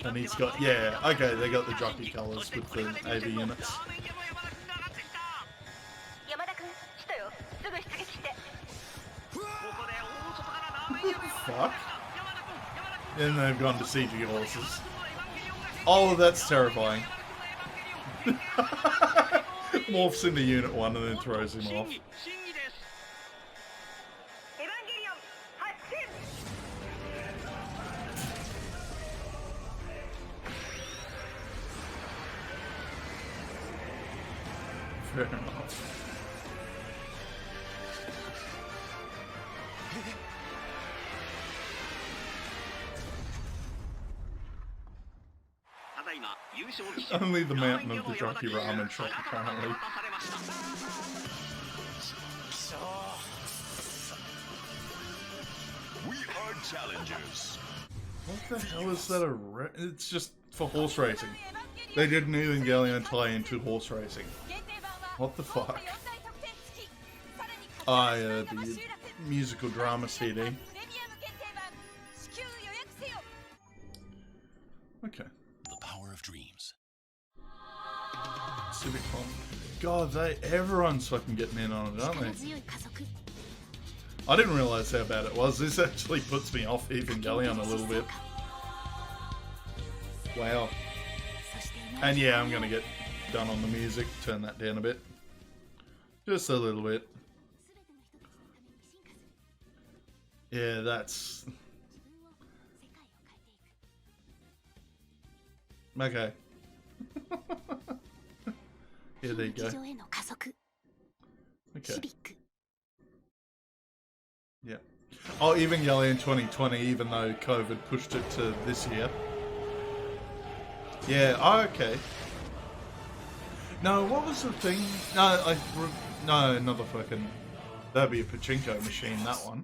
And he's got, yeah, okay, they got the jockey colours with the AV units. Fuck. And they've gone to CG horses. Oh, that's terrifying. Morphs into Unit 1 and then throws him off. Fair enough. Only the mountain of the jockey ramen shop, apparently. We are challengers. What the hell is that? It's just for horse racing. They did an Evangelion tie into horse racing. What the fuck? Ah, yeah, the musical drama CD. Okay. The power of dreams. Civic Con. God, everyone's fucking getting in on it, aren't they? I didn't realise how bad it was. This actually puts me off Evangelion a little bit. Wow. And yeah, I'm gonna get done on the music. Turn that down a bit. Just a little bit. Yeah, that's... Okay. Yeah, there you go. Okay. Yeah. Oh, Evangelion 2020, even though COVID pushed it to this year. Yeah, oh, okay. No, what was the thing? No, another fucking... That'd be a pachinko machine, that one.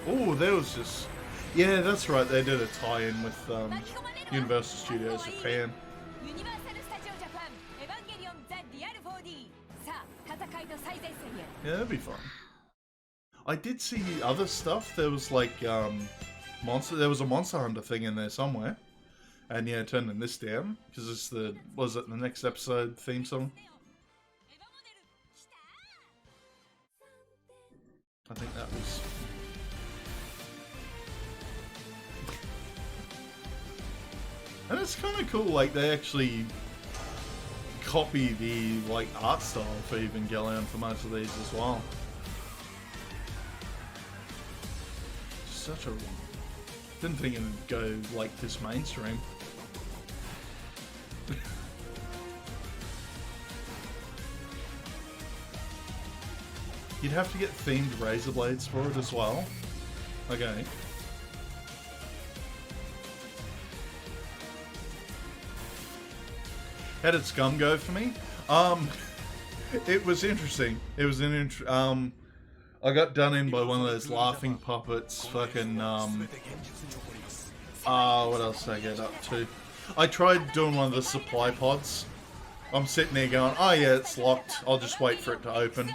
Oh, there was just... Yeah, that's right, they did a tie-in with Universal Studios Japan. Yeah, that'd be fun. I did see other stuff. There was like there was a Monster Hunter thing in there somewhere. And yeah, turning this down because it's the the next episode theme song. I think that was. And it's kind of cool. Like they actually copy the like art style for Evangelion for most of these as well. Such a didn't think it would go like this mainstream. You'd have to get themed razor blades for it as well. Okay. How did Scum go for me? It was interesting. It was an I got done in by one of those laughing puppets. Fucking what else did I get up to? I tried doing one of the supply pods. I'm sitting there going, oh yeah, it's locked. I'll just wait for it to open.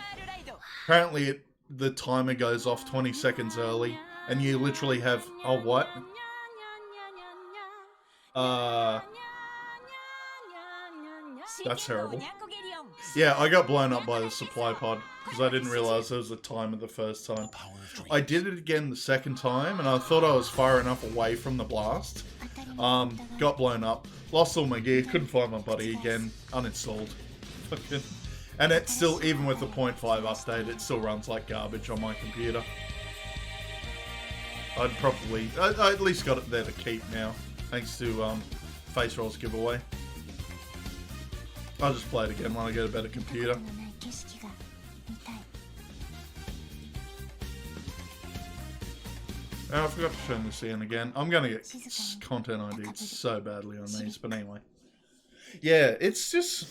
Apparently the timer goes off 20 seconds early, and you literally have, oh what? That's terrible. Yeah, I got blown up by the supply pod because I didn't realize there was a timer the first time. I did it again the second time, and I thought I was far enough away from the blast. Got blown up, lost all my gear, couldn't find my buddy again, uninstalled. And it still, even with the 0.5 update, it still runs like garbage on my computer. I at least got it there to keep now, thanks to Face Roll's giveaway. I'll just play it again when I get a better computer. Oh, I forgot to turn this in again. I'm gonna get content ID'd so badly on these, but anyway. Yeah, it's just...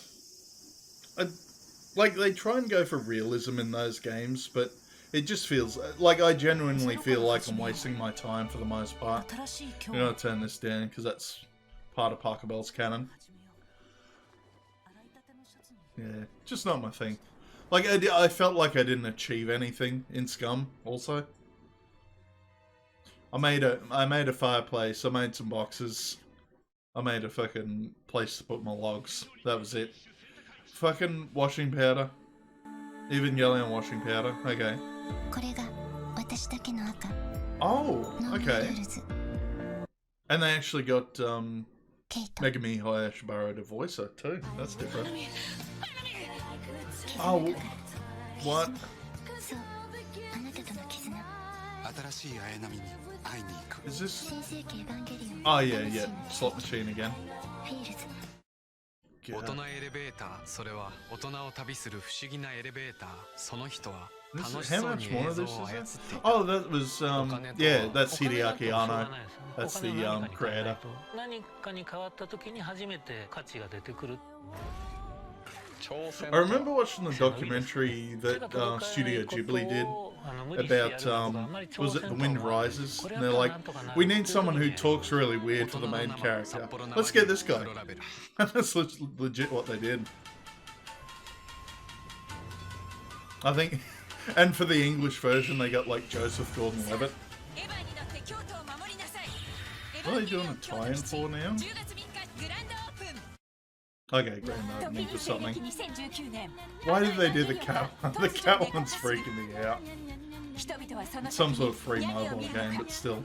like, they try and go for realism in those games, but it just feels... Like, I genuinely feel like I'm wasting my time for the most part. I'm gonna turn this down, because that's part of Parker Bell's canon. Yeah, just not my thing. Like, I felt like I didn't achieve anything in Scum, also. I made a fireplace, I made some boxes, I made a fucking place to put my logs. That was it. Fucking washing powder. Evangelion washing powder, okay. Oh, okay. And they actually got Megami Hayashibara to voice her too. That's different. Oh, what? Is this? Oh yeah, slot machine again. How much more of this is there? Oh, that was, yeah, that's Hideaki Anno. That's the, creator. I remember watching the documentary that Studio Ghibli did about, was it The Wind Rises? And they're like, we need someone who talks really weird for the main character. Let's get this guy. And that's legit what they did. I think, and for the English version, they got like Joseph Gordon-Levitt. What are they doing a tie-in for now? Okay, Grand Opening for something. Why did they do the cat one? The cat one's freaking me out. It's some sort of free mobile game, but still.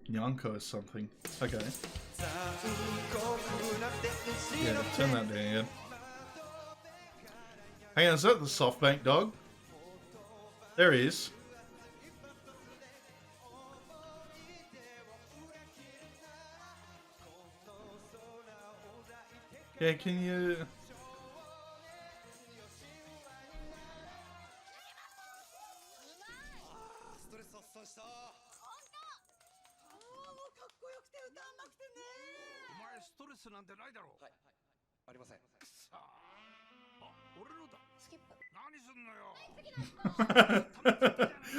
Nyanko is something. Okay. Yeah, turn that down. Hang on, is that the SoftBank dog? There he is. Yeah, can you...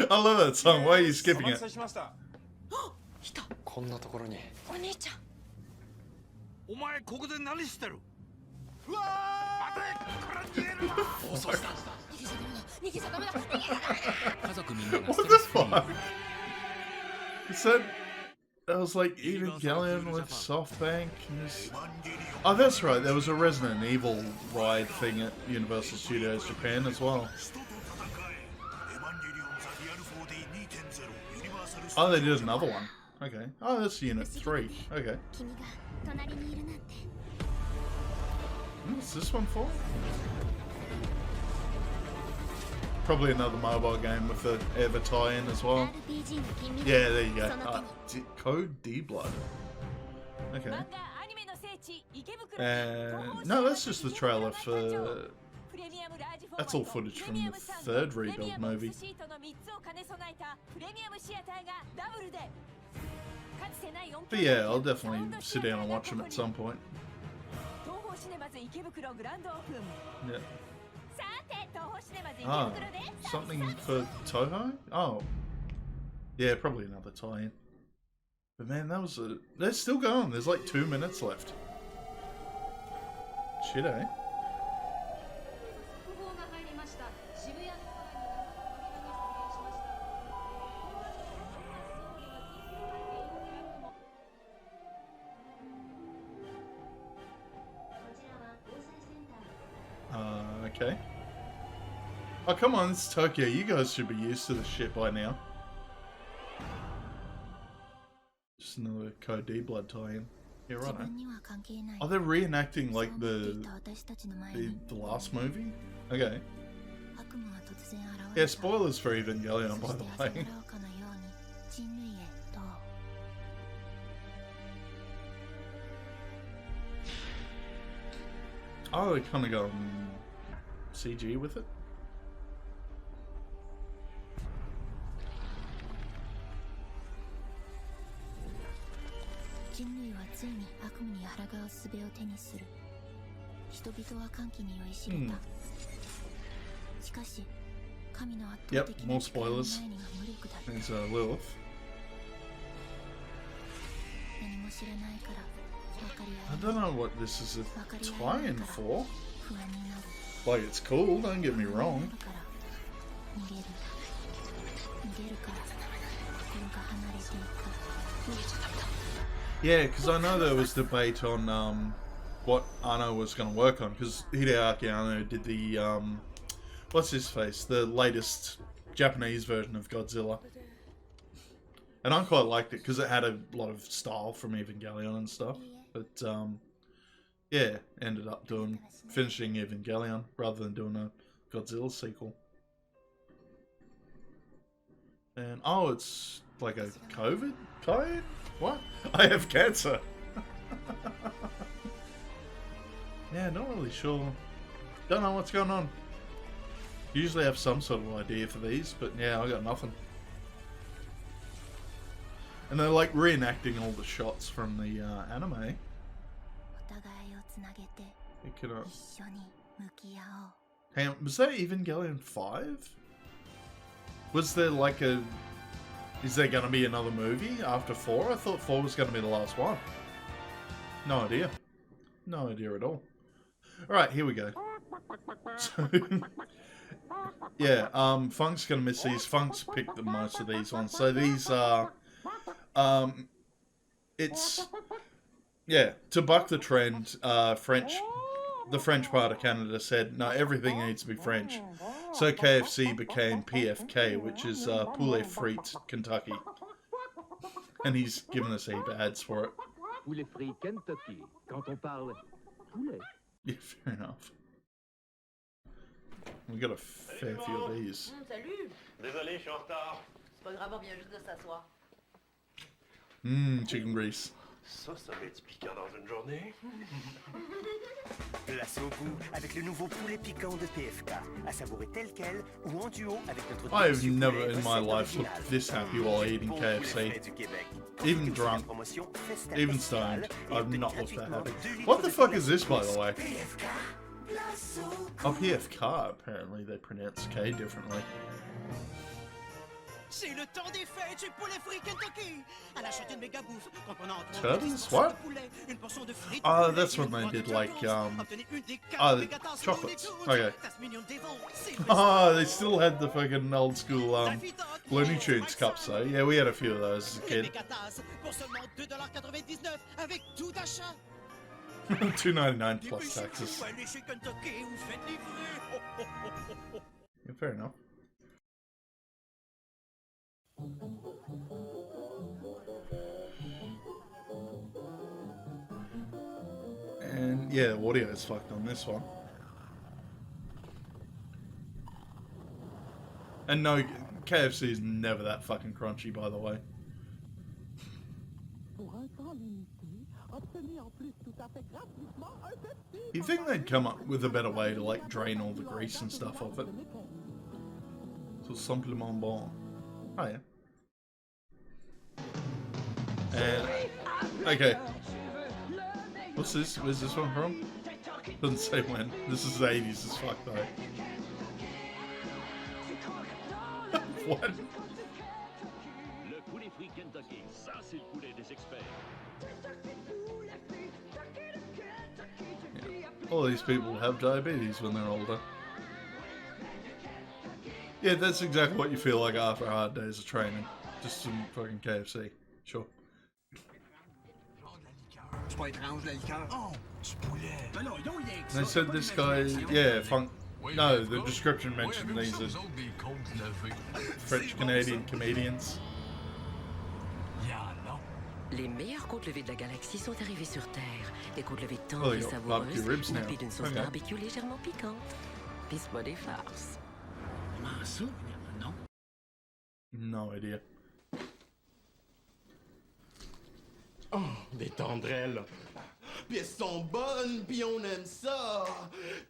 I love that song. Why are you skipping it? こんなところに。お兄ちゃん。お前ここで何してる？うわー！待て！これ逃げるわ！逃げちゃダメだ！逃げちゃダメだ！逃げちゃダメだ！ What the fuck? Is that was like Evangelion with SoftBank? Oh, that's right. There was a Resident Evil ride thing at Universal Studios Japan as well. Oh, they did another one. Okay. Oh, that's Unit 3. Okay. What's this one for? Probably another mobile game with the Eva tie-in as well. Yeah, there you go. Code D Blood. Okay. No, that's just the trailer for... That's all footage from the third rebuild movie. But yeah, I'll definitely sit down and watch them at some point. Yeah. Oh, something for Toho? Oh. Yeah, probably another tie-in. But man, that was a... They're still going. There's like 2 minutes left. Shit, eh? Okay. Oh, come on, it's Tokyo. You guys should be used to this shit by now. Just another Code D Blood tie-in. Yeah, right. Oh, they're reenacting like the last movie? Okay. Yeah, spoilers for Evangelion, by the way. Oh, they kind of go CG with it. Yep, more spoilers. There's Lilith. I don't know what this is a tie-in for. Like, it's cool, don't get me wrong. Yeah, because I know there was debate on what Anno was going to work on, because Hideaki Anno did the, what's his face, the latest Japanese version of Godzilla. And I quite liked it, because it had a lot of style from Evangelion and stuff. But, yeah, ended up finishing Evangelion, rather than doing a Godzilla sequel. And, oh, it's like a COVID tie-in? What? I have cancer. Yeah, not really sure. Don't know what's going on. Usually have some sort of idea for these, but yeah, I got nothing. And they're like reenacting all the shots from the anime. Pick it up. Hang on, was that Evangelion 5? Was there like a... Is there going to be another movie after 4? I thought 4 was going to be the last one. No idea. No idea at all. Alright, here we go. So, yeah, Funk's going to miss these. Funk's picked the most of these ones. So these are... it's... Yeah, to buck the trend, the French part of Canada said, no, everything needs to be French. So KFC became PFK, which is Poulet Frites Kentucky. And he's given us heap of ads for it. Poulet Frites Kentucky. Quand on parle poulet. Yeah, fair enough. We got a fair few of these. Salut. Désolé, je suis en retard. C'est pas grave, on vient juste de s'asseoir. Chicken grease. Ça va être piquant dans une journée. Place au goût avec le nouveau poulet piquant de PFK, à savourer tel quel ou en duo avec notre I've never in my life looked this happy while eating KFC. Even drunk, even stoned, I've not looked that happy. What the fuck is this, by the way? Oh, PFK, apparently they pronounce K differently. C'est le temps des fêtes chez Poulet Free Kentucky. À l'achat d'une méga bouffe, comprenant Turtles? What? une portion de frites. Oh, that's when they did like the chocolates. Okay. Oh, they still had the fucking old school Looney Tunes cups though. Yeah, we had a few of those as a kid. $2.99 plus taxes. Yeah, fair enough. And yeah, the audio is fucked on this one. And no, KFC is never that fucking crunchy, by the way. You'd think they'd come up with a better way to like drain all the grease and stuff off it. So simplement bon. Oh yeah. And okay. What's this? Where's this one from? Doesn't say when. This is the 80s as fuck though. What? Yeah. All these people have diabetes when they're older. Yeah, that's exactly what you feel like after hard days of training. Just some fucking KFC. Sure. They said this guy, yeah, no, the description mentioned these are French-Canadian comedians. Les meilleures côtes levées de la galaxie sont arrivées sur Terre. Des côtes levées tendres et savoreuses, nappées d'une sauce barbecue légèrement piquante. Pis c'est pas des farces. No idea. Oh, des tendrelles. Puis elles sont bonnes, puis on aime ça.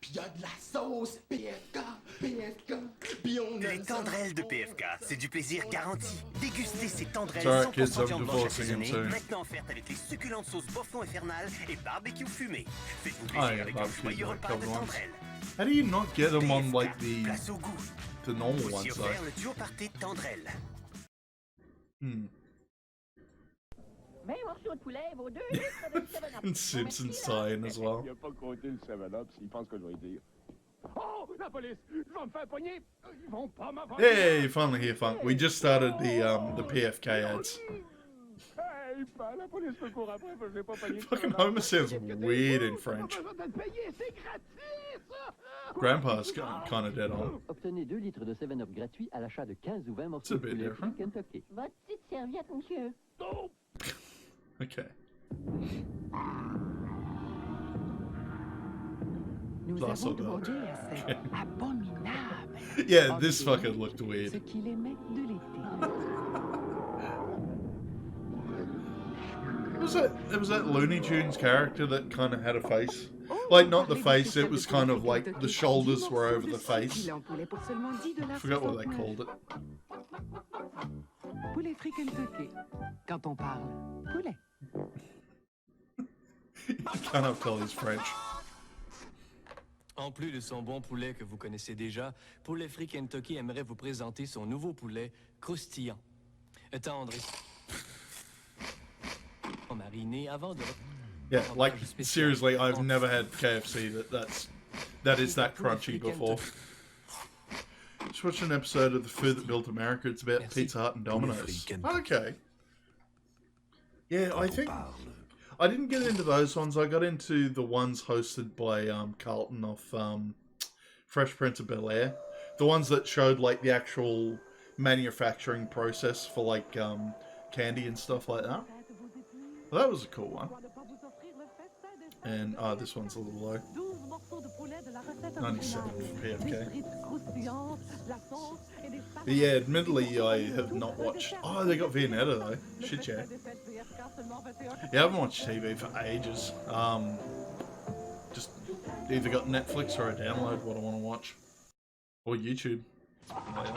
Puis y a de la sauce, PFK, puis on aime ça. Les tendrelles de PFK, c'est du plaisir garanti. Dégustez ces tendrelles Sorry, 100% kids, I'm viande blanche divorcing him assaisonnée, soon. maintenant offertes avec les succulentes sauces boflon infernales et barbecue fumé. Faites-vous Oh, plaisir yeah, avec un barbecue, joyeux like repas de covered ones. tendrelles. How do you not get them on like Place au goût. the normal Aussi ones though? offert le duo party tendrelles. And Simpsons sign as well. Il a pas compté le 7-Up s'il pense que je vais dire. Oh, la police! Je vais me faire pogner! Ils vont pas m'avoir. Hey, finally here, fun. We just started the PFK ads. Hey, pas la police me court après, je vais pas pogner. Fucking Homer sounds weird in French. Grandpa's kind of dead on. Obtenez 2 litres de 7-Up gratuit à l'achat de 15 ou 20 It's morceaux a de bit poulet different. frit Kentucky. Votre petite serviette, monsieur. Okay. Nous That's avons all done. demandé à cet abominable Yeah, this fucking looked weird. ce qu'il aimait de l'été. It was that Looney Tunes character that kind of had a face. Like, not the face, it was kind of like the shoulders were over the face. I forgot what they called it. Poulet frit Kentucky. Quand on parle poulet. You cannot tell he's French. En plus de son bon poulet que vous connaissez déjà, Poulet Frit Kentucky aimerait vous présenter son nouveau poulet croustillant. Tendre et mariné avant de... Yeah, like, seriously, I've never had KFC that is that crunchy before. Just watched an episode of The Food That Built America. It's about Pizza Hut and Domino's. Okay. Yeah, I think... I didn't get into those ones. I got into the ones hosted by Carlton off Fresh Prince of Bel-Air. The ones that showed, like, the actual manufacturing process for, like, candy and stuff like that. Well, that was a cool one. And, this one's a little low. 97 for PFK. But yeah, admittedly, I have not watched... Oh, they got Viennetta, though. Shit, yeah. Yeah, I haven't watched TV for ages. Just either got Netflix or I download what I want to watch. Or YouTube.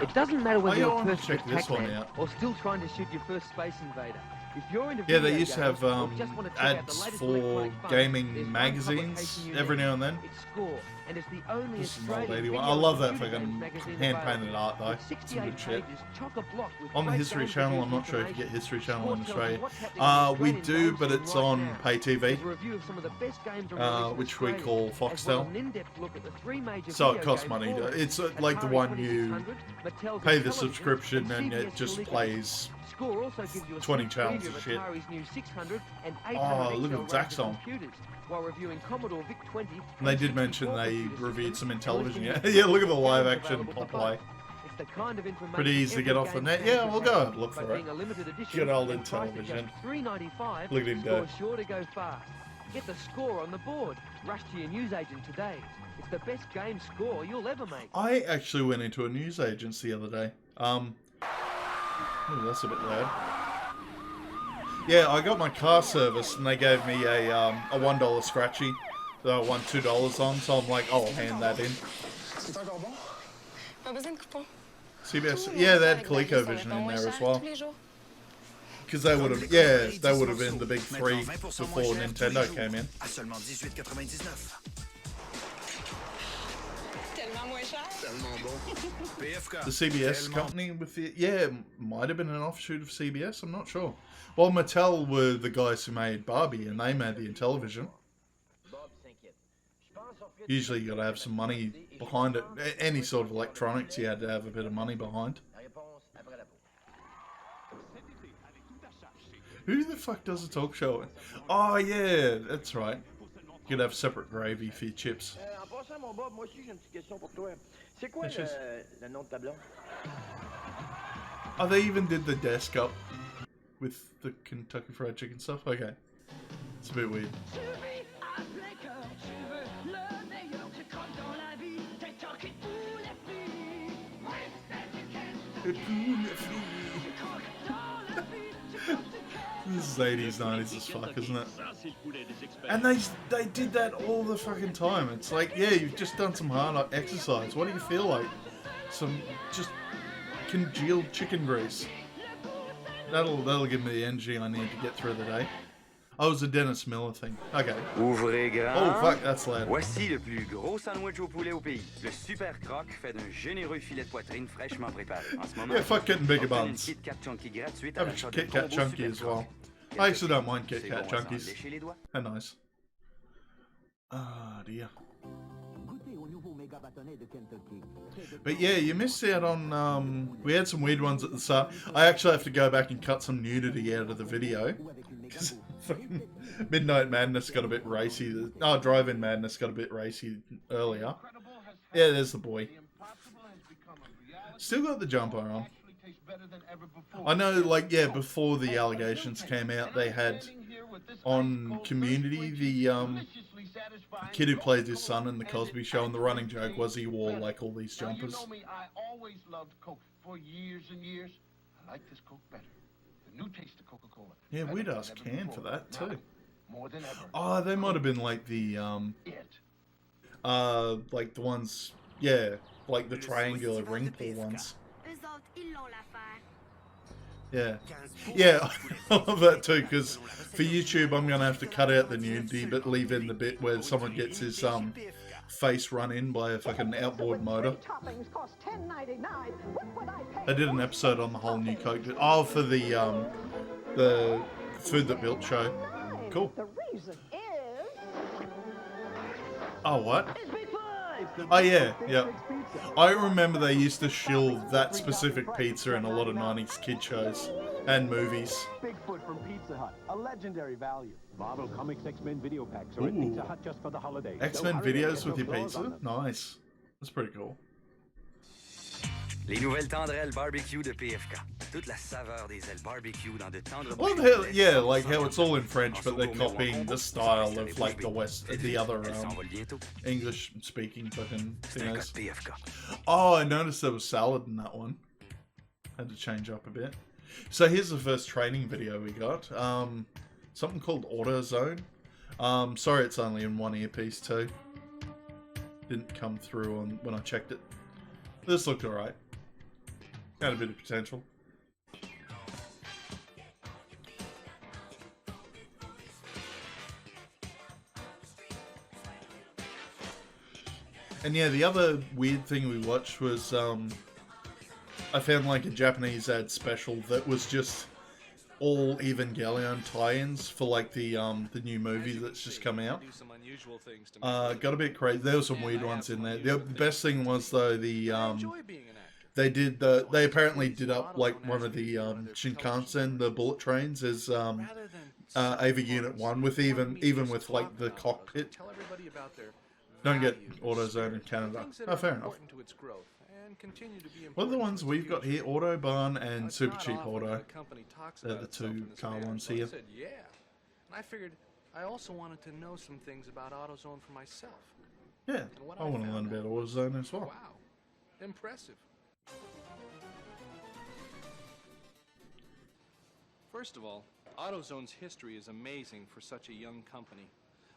It doesn't matter whether I you're want to perfect check this one Pac-Man out. or still trying to shoot your first Space Invader. If you're into Yeah, they video used to games have or just want to check out the ads latest for electronic fun, gaming there's one magazines publication you every need. now and then. It's Score, and it's the only This is an old Australian lady video one. I love that and computer fucking games magazine hand-painted available. art though. With It's 68 good shit. pages, chock-a-block with On the great History games Channel, I'm reviews not sure if you information. get History Channel Score in tells you Australia. what's happening in We Australian do, games but it's right on now. pay TV, There's a review of some of the best games on release in which we Australia, call as well Foxtel. as an in-depth look at the 3 major So it video costs game money. formats. It's like the Atari one you 2600, Mattel's pay the Intellivision, subscription and CBS it just Delivery. plays Score also gives you a 20 sneak channels preview of of shit. Atari's new 600 and 800 Oh, look XL at Zach's range of on. computers, while reviewing Commodore VIC-20 And they did mention they reviewed some Intellivision. Yeah, yeah, look at the live action Popeye. It's the kind of information Pretty easy to every get off the game net. stands Yeah, to we'll have. go have a look By for it. being a limited edition Good old and priced at Intellivision. just $3.95, Look at him Score's go. sure to go fast. Get the Score on the board. Rush to your newsagent today. It's the best game Score you'll ever make. I actually went into a newsagent's the other day. Ooh, that's a bit loud. Yeah, I got my car serviced and they gave me a $1 scratchy that I won $2 on, so I'm like, I'll hand that in. CBS, yeah, they had ColecoVision in there as well. Because they would have, yeah, they would have been the big three before Nintendo came in. The CBS company with the, yeah, might have been an offshoot of CBS, I'm not sure. Well, Mattel were the guys who made Barbie and they made the Intellivision. Usually you gotta have some money behind it. Any sort of electronics you had to have a bit of money behind. Who the fuck does a talk show? Oh yeah, that's right. You could have separate gravy for your chips. En passant, mon Bob, moi aussi j'ai une petite question pour toi. C'est quoi le nom de ta blonde? Oh, they even did the desk up with the Kentucky Fried Chicken stuff? Okay. It's a bit weird. This is 80s, 90s as fuck, isn't it? And they did that all the fucking time. It's like, yeah, you've just done some hard exercise. What do you feel like? Some just congealed chicken grease. That'll give me the energy I need to get through the day. Oh, it was a Dennis Miller thing. Okay. Ouvrez grand. Oh, fuck, that's loud. Voici le plus gros sandwich au poulet au pays. Le Super Croc fait d'un généreux filet de poitrine fraîchement préparé. En ce moment, Yeah, fuck getting bigger obtenez une buns. Kit Kat Chunky gratuite à Have a l'achat Kit de Kat combo Chunky Super as well. Croc. I actually don't mind Kit C'est Kat bon à s'en Chunkies. lécher les doigts. They're nice. Ah, dear. But yeah, you missed out on, we had some weird ones at the start. I actually have to go back and cut some nudity out of the video. Because Midnight Madness got a bit racy. Oh, Drive-In Madness got a bit racy earlier. Yeah, there's the boy. Still got the jumper on. I know, like, yeah, before the allegations came out, they had on Community the kid who played his son in the Cosby Show, and the running joke was he wore like all these jumpers. You know me, I always loved Coke for years and years. I like this Coke better. The new taste of Coca-Cola. Yeah, weird ass can for that too. More than ever. Oh, they might have been like the like the ones, yeah, like the triangular ring pull ones. Yeah, yeah, I love that too, because for YouTube I'm gonna have to cut out the nudity but leave in the bit where someone gets his face run in by a fucking outboard motor. I did an episode on the whole new Coke. Oh, for the Food That Built show. Cool. Oh, what? Oh yeah, yeah. I remember they used to shill that specific pizza in a lot of 90s kid shows and movies. Bigfoot from Pizza Hut, a legendary value. Marvel Comics X-Men video packs are at Pizza Hut just for the holidays. X-Men videos with your pizza? Nice. That's pretty cool. Les nouvelles tendrelles barbecue de PFK. Toute la saveur des ailes barbecue dans de tendres Well, hell, yeah, like how it's all in French, but they're copying the style of like the other English-speaking fucking things. Oh, I noticed there was salad in that one. Had to change up a bit. So here's the first training video we got. Something called AutoZone. Sorry, it's only in one earpiece too. Didn't come through on when I checked it. This looked alright. Had a bit of potential. And yeah, the other weird thing we watched was I found like a Japanese ad special that was just all Evangelion tie-ins for like the new movie that's just come out. Got a bit crazy. There were some weird ones in there. The best thing was though they apparently did up like one of the Shinkansen, the bullet trains, as AV Unit 1 with even with like the cockpit. Don't get AutoZone in Canada. Oh, fair enough. What are the ones we've got here? Autobahn and Super Cheap Auto. They're the two car ones here. Yeah. And I figured I also wanted to know some things about AutoZone for myself. Yeah, I want to learn about AutoZone as well. Wow. Impressive. First of all, AutoZone's history is amazing for such a young company.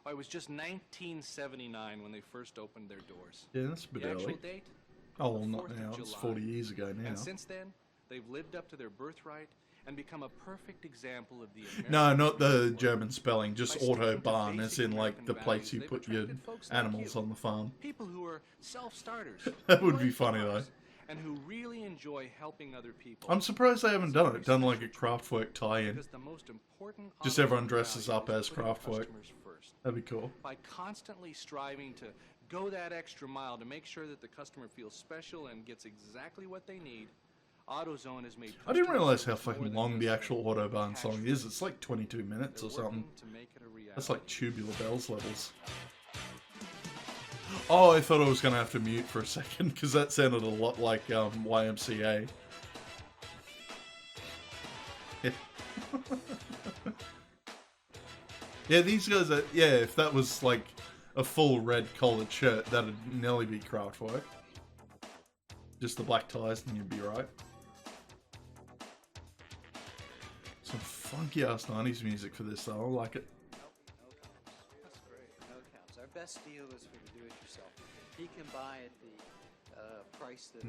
It was just 1979 when they first opened their doors. Yeah, that's a bit early. Actual date? Oh, well, not now. It's 40 years ago now. And since then, they've lived up to their birthright and become a perfect example of the American No, not the German spelling. Just Autobahn, as in like the place you put your animals on the farm. People who are self-starters. That would be funny though. And who really enjoy helping other people. I'm surprised they haven't done it. Done like a Kraftwerk tie-in. Just everyone dresses up as Kraftwerk. That'd be cool. By constantly striving to go that extra mile to make sure that the customer feels special and gets exactly what they need, AutoZone has made. I didn't realize how fucking long the actual Autobahn song is. It's like 22 minutes or something. That's like Tubular Bells levels. Oh, I thought I was going to have to mute for a second, because that sounded a lot like YMCA. Yeah. Yeah, these guys are... Yeah, if that was like a full red collared shirt, that'd nearly be Kraftwerk. Just the black ties and you'd be right. Some funky ass 90s music for this though, I like it. That's great. No counts. Our best deal is for the do-it-yourself. He can buy at the price that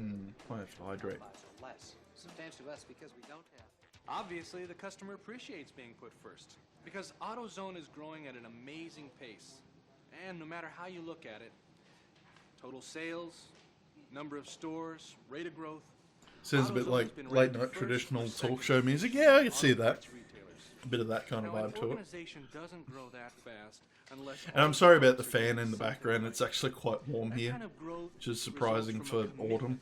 I have to hydrate. less, substantially less, because we don't have. Obviously, the customer appreciates being put first, because AutoZone is growing at an amazing pace. And no matter how you look at it, total sales, number of stores, rate of growth. Sounds a bit like late night traditional talk show music. Yeah, I can see that. A bit of that kind of vibe to it. And I'm sorry about the fan in the background. It's actually quite warm here, which is surprising for autumn.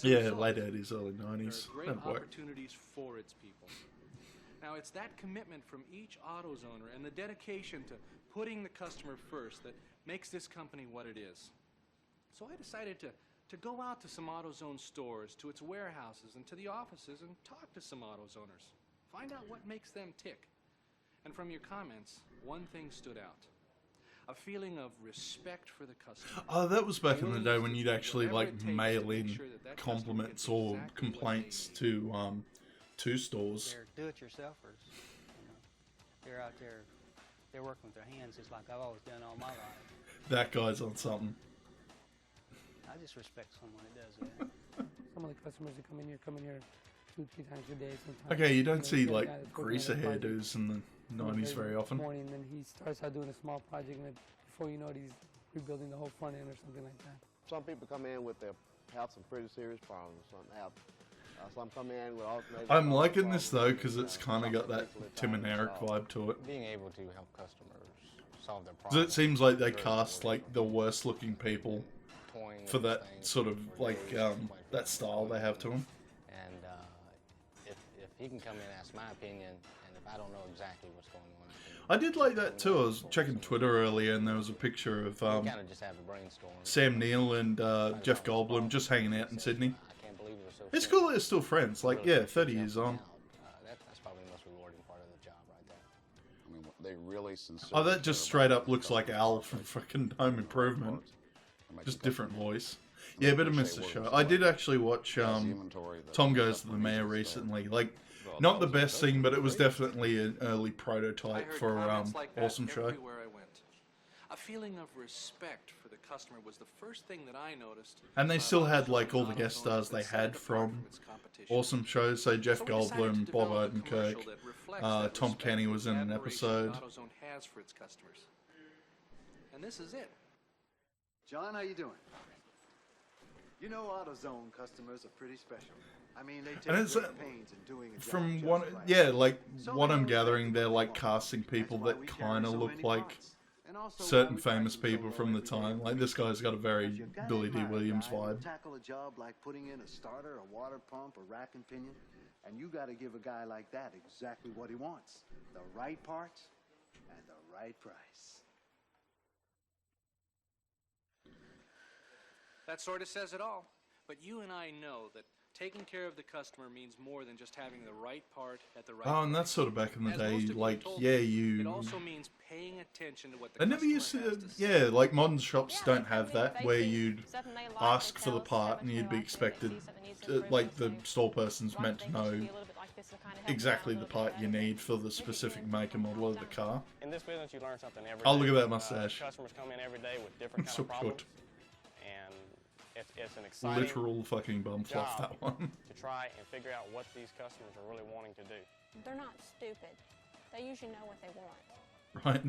Yeah, late 80s, early 90s. That'd work. Opportunities for its people. Now, it's that commitment from each AutoZoner and the dedication to putting the customer first that makes this company what it is. So I decided to go out to some AutoZone stores, to its warehouses, and to the offices and talk to some AutoZoners. Find out what makes them tick. And from your comments, one thing stood out. A feeling of respect for the customer. Oh, that was back in the day when you'd actually like mail in compliments or complaints to stores. They're do-it-yourselfers. They're out there, they're working with their hands just like I've always done all my life. That guy's on something. I just respect someone that does that. Some of the customers that come in here 2-3 times a day sometimes. Okay, you don't see like greaser hairdos in the 90s very often. Morning, and then he starts out doing a small project, and then before you know it, he's rebuilding the whole front end or something like that. Some people come in with have some pretty serious problems. Some come in with alternating. I'm liking this though because it's kind of got that Tim and Eric vibe to it. Being able to help customers solve their Because problems. it seems like they cast like the worst looking people for that sort of like that style they have to them. And if he can come in and ask my opinion, and if I don't know exactly what's going on, I did like that too. I was checking Twitter earlier and there was a picture of kind of just have a brainstorm. Sam Neill and Jeff Goldblum just hanging out in Sydney. I can't believe they're so It's cool that they're still friends. Like, yeah, 30 years on. That's probably the most rewarding part of the job right there. I mean, they really sincerely. Oh, that just straight up looks like Al from fucking Home Improvement. Just different voice. Yeah, but I missed the show. I did actually watch Tom Goes to the Mayor recently. Like, Not the best thing, but it was definitely an early prototype for Awesome Show. Everywhere I went. A feeling of respect for the customer was the first thing that I noticed. And they still had like all the guest stars they had from Awesome Shows. So Jeff Goldblum, Bob Odenkirk, Tom Kenny was in an episode. AutoZone has for its customers. And this is it. John, how you doing? You know AutoZone customers are pretty special. I mean, they take great pains in doing a from job what, just right. yeah, like what I'm gathering, they're like casting people that kind of look like certain famous people from the time. Like this guy's got a very Billy D. Williams vibe. Tackle a job like putting in a starter, a water pump, a rack and pinion, and you got to give a guy like that exactly what he wants: the right parts and the right price. That sort of says it all. But you and I know that taking care of the customer means more than just having the right part at the right Oh, and price. that's sort of back in the As day, most of you like, told yeah, me, you... It also means paying attention to what the I never used to, yeah, like modern shops don't have that, where you'd ask for the part and you'd be expected, like the store person's meant to know exactly the part you need for the specific make and model of the car. In this business, you learn something every day. Oh, look at that mustache. Customers come in every day with different kind So of problems. good. And it's an exciting Literal fucking bum fluff, job that one. to try and figure out what these customers are really wanting to do. They're not stupid. They usually know what they want. Right?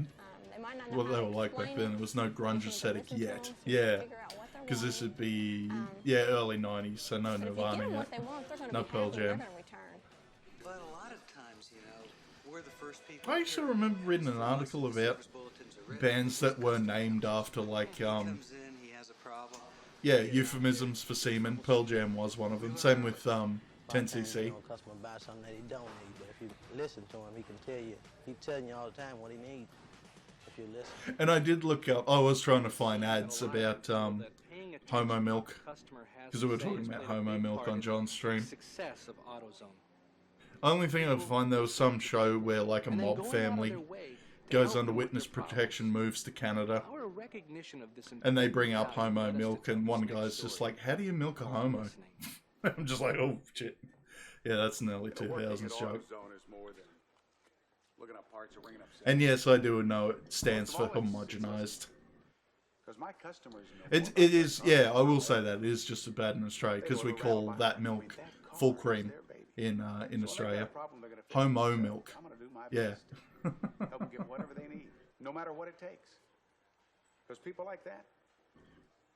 They might not know What how they to were like back explain then, it. there was no grunge aesthetic listen to yet. them so Yeah. you can figure out what they're Because this would be, Um, yeah, early 90s, so no But if you give Nirvana them yet. what they want, they're gonna No be Pearl happy, they're Jam. gonna return. But a lot of times, you know, we're the first people. I actually remember reading an article about bands that were named after, like, yeah, euphemisms for semen. Pearl Jam was one of them. Same with 10cc. Customer buy something that he don't need, but if you listen to him, he can tell you. He's telling you all the time what he needs. If you listen. And I did look up, I was trying to find ads about Homo Milk, because we were talking about Homo Milk on John's stream. Success of AutoZone. Only thing I could find, there was some show where like a mob family goes under witness protection, moves to Canada, Our recognition of this and they bring up Homo Milk, and one guy's just like, how do you milk a homo? I'm just like, oh shit. Yeah, that's an early 2000s joke. And yes, I do know it stands for homogenized. My customers It is, yeah, I will say that it is just as bad in Australia, because we call that milk full cream in Australia. Homo milk. Yeah. help them get whatever they need, no matter what it takes. Because people like that,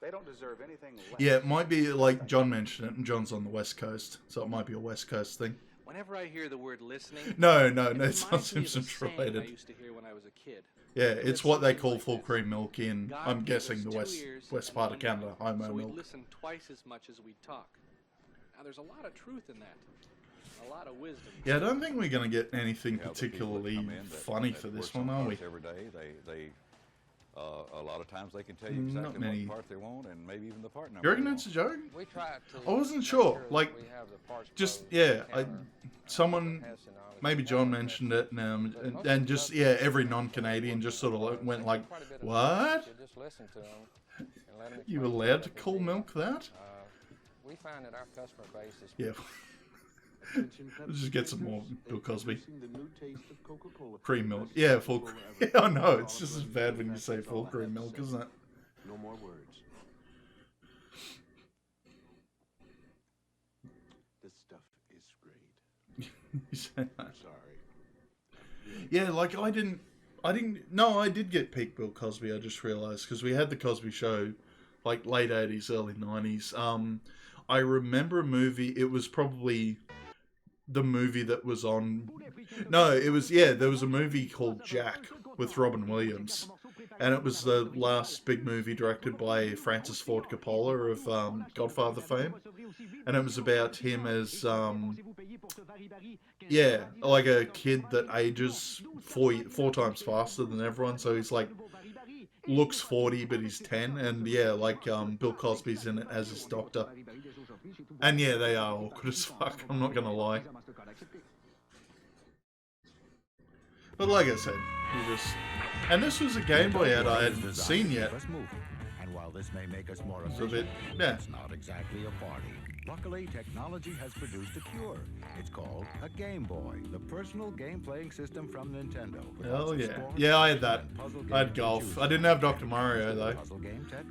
they don't deserve anything less. Yeah, it might be like John mentioned it, and John's on the West Coast, so it might be a West Coast thing. Whenever I hear the word listening, No, it it's not reminds me of a Simpsons saying related. I used to hear when I was a kid. Yeah, it's what they call full cream milk in, I'm guessing, the west part of Canada, Homo So we'd milk. listen twice as much as we talk. Now there's a lot of truth in that. A lot of wisdom. Yeah, I don't think we're going to get anything particularly funny for this one, are we? Every day, they a lot of times they can tell you Not exactly many. what part they want and maybe even the part number. You reckon they it's a joke? We try to I wasn't sure. Like, we have the parts just, yeah, someone, maybe John mentioned it, and just, yeah, every non-Canadian just sort of went like, what? just listen to them and let them You explain allowed to what they call need. milk that? We find that our customer base is Yeah. Let's just get some more Bill Cosby. Cream milk. Yeah, full cream. Yeah, I know, it's just as bad when you say full cream milk, isn't it? No more words. This stuff is great. You say that. I'm sorry. Yeah, like I did get peak Bill Cosby, I just realised, because we had the Cosby Show, like late 80s, early 90s. I remember a movie, it was probably the movie that was on, no, it was, yeah, there was a movie called Jack with Robin Williams, and it was the last big movie directed by Francis Ford Coppola of Godfather fame, and it was about him as, yeah, like a kid that ages four times faster than everyone, so he's like, looks 40 but he's 10, and yeah, like Bill Cosby's in it as his doctor, and yeah, they are awkward as fuck, I'm not gonna lie. But like I said, and this was a Game Boy ad I hadn't seen yet. While this may make us more It's a efficient, bit, yeah. it's not exactly a party. Luckily, technology has produced a cure. It's called a Game Boy, the personal game-playing system from Nintendo. Hell yeah. Yeah, I had that. I had golf. I didn't have Dr. Mario, though.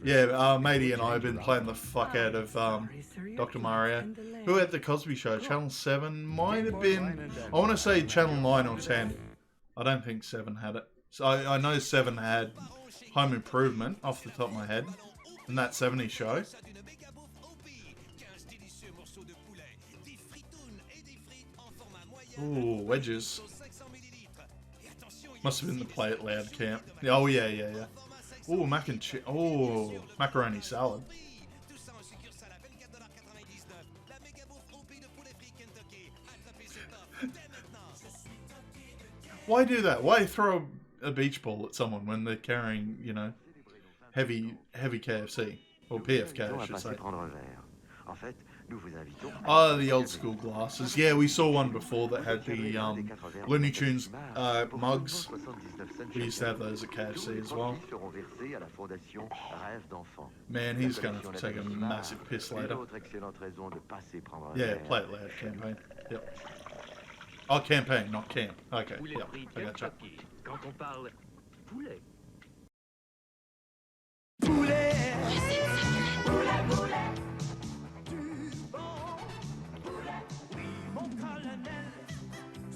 Yeah, matey and I have been playing the fuck out of Dr. Mario. Who had the Cosby Show? Channel 7? Might have been... I want to say Channel 9 or 10. I don't think 7 had it. So I know 7 had Home Improvement off the top of my head. And that 70s show. Ooh, wedges. Must have been the Play It Loud camp. Oh, yeah. Ooh, mac and cheese. Oh, macaroni salad. Why do that? Why throw a beach ball at someone when they're carrying, you know, heavy KFC? Or PFK, I should say. Oh, the old school glasses. Yeah, we saw one before that had the Looney Tunes mugs. We used to have those at KFC as well. Man, he's going to take a massive piss later. Yeah, Play It Loud campaign. Yep. Oh, campaign, not camp. Okay, yep. I gotcha.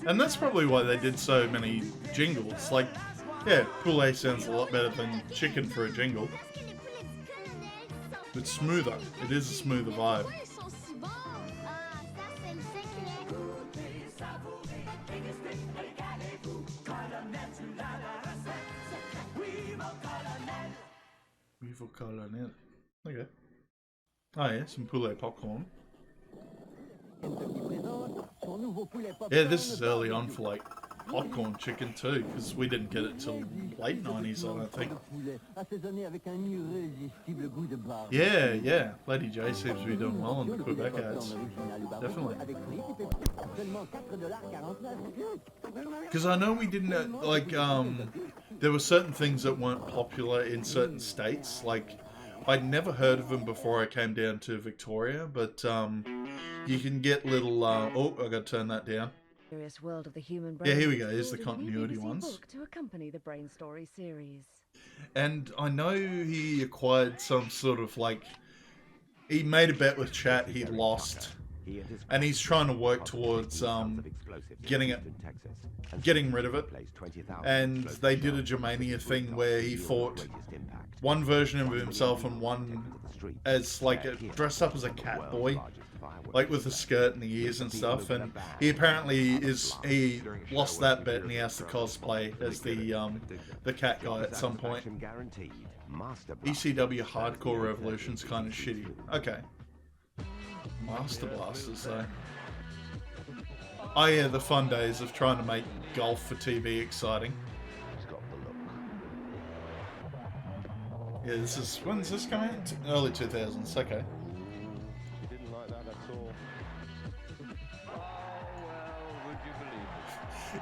And that's probably why they did so many jingles. Like, yeah, poulet sounds a lot better than chicken for a jingle. It's smoother. It is a smoother vibe. Vivo Colonel. Okay. Oh yeah, some poulet popcorn. Yeah, this is early on for like popcorn chicken too, because we didn't get it till late 90s, I don't think. Yeah. Lady J seems to be doing well on the Quebec ads. Definitely. Because I know we didn't, like, there were certain things that weren't popular in certain states. Like, I'd never heard of them before I came down to Victoria, but you can get little, oh, I gotta turn that down. World of the human brain. Yeah, here we go. Here's the continuity ones. To accompany the Brain Story series. And I know he acquired some sort of like, he made a bet with chat, he lost, and he's trying to work towards getting rid of it. And they did a Germania thing where he fought one version of himself and one as like dressed up as a cat boy. Like with the skirt and the ears and stuff, and he apparently he lost that bet and he has to cosplay as the cat guy at some point. ECW Hardcore Revolution's kind of shitty. Okay. Master Blasters though. Oh yeah, the fun days of trying to make golf for TV exciting. Yeah, this is, when's this coming out? Early 2000s, okay.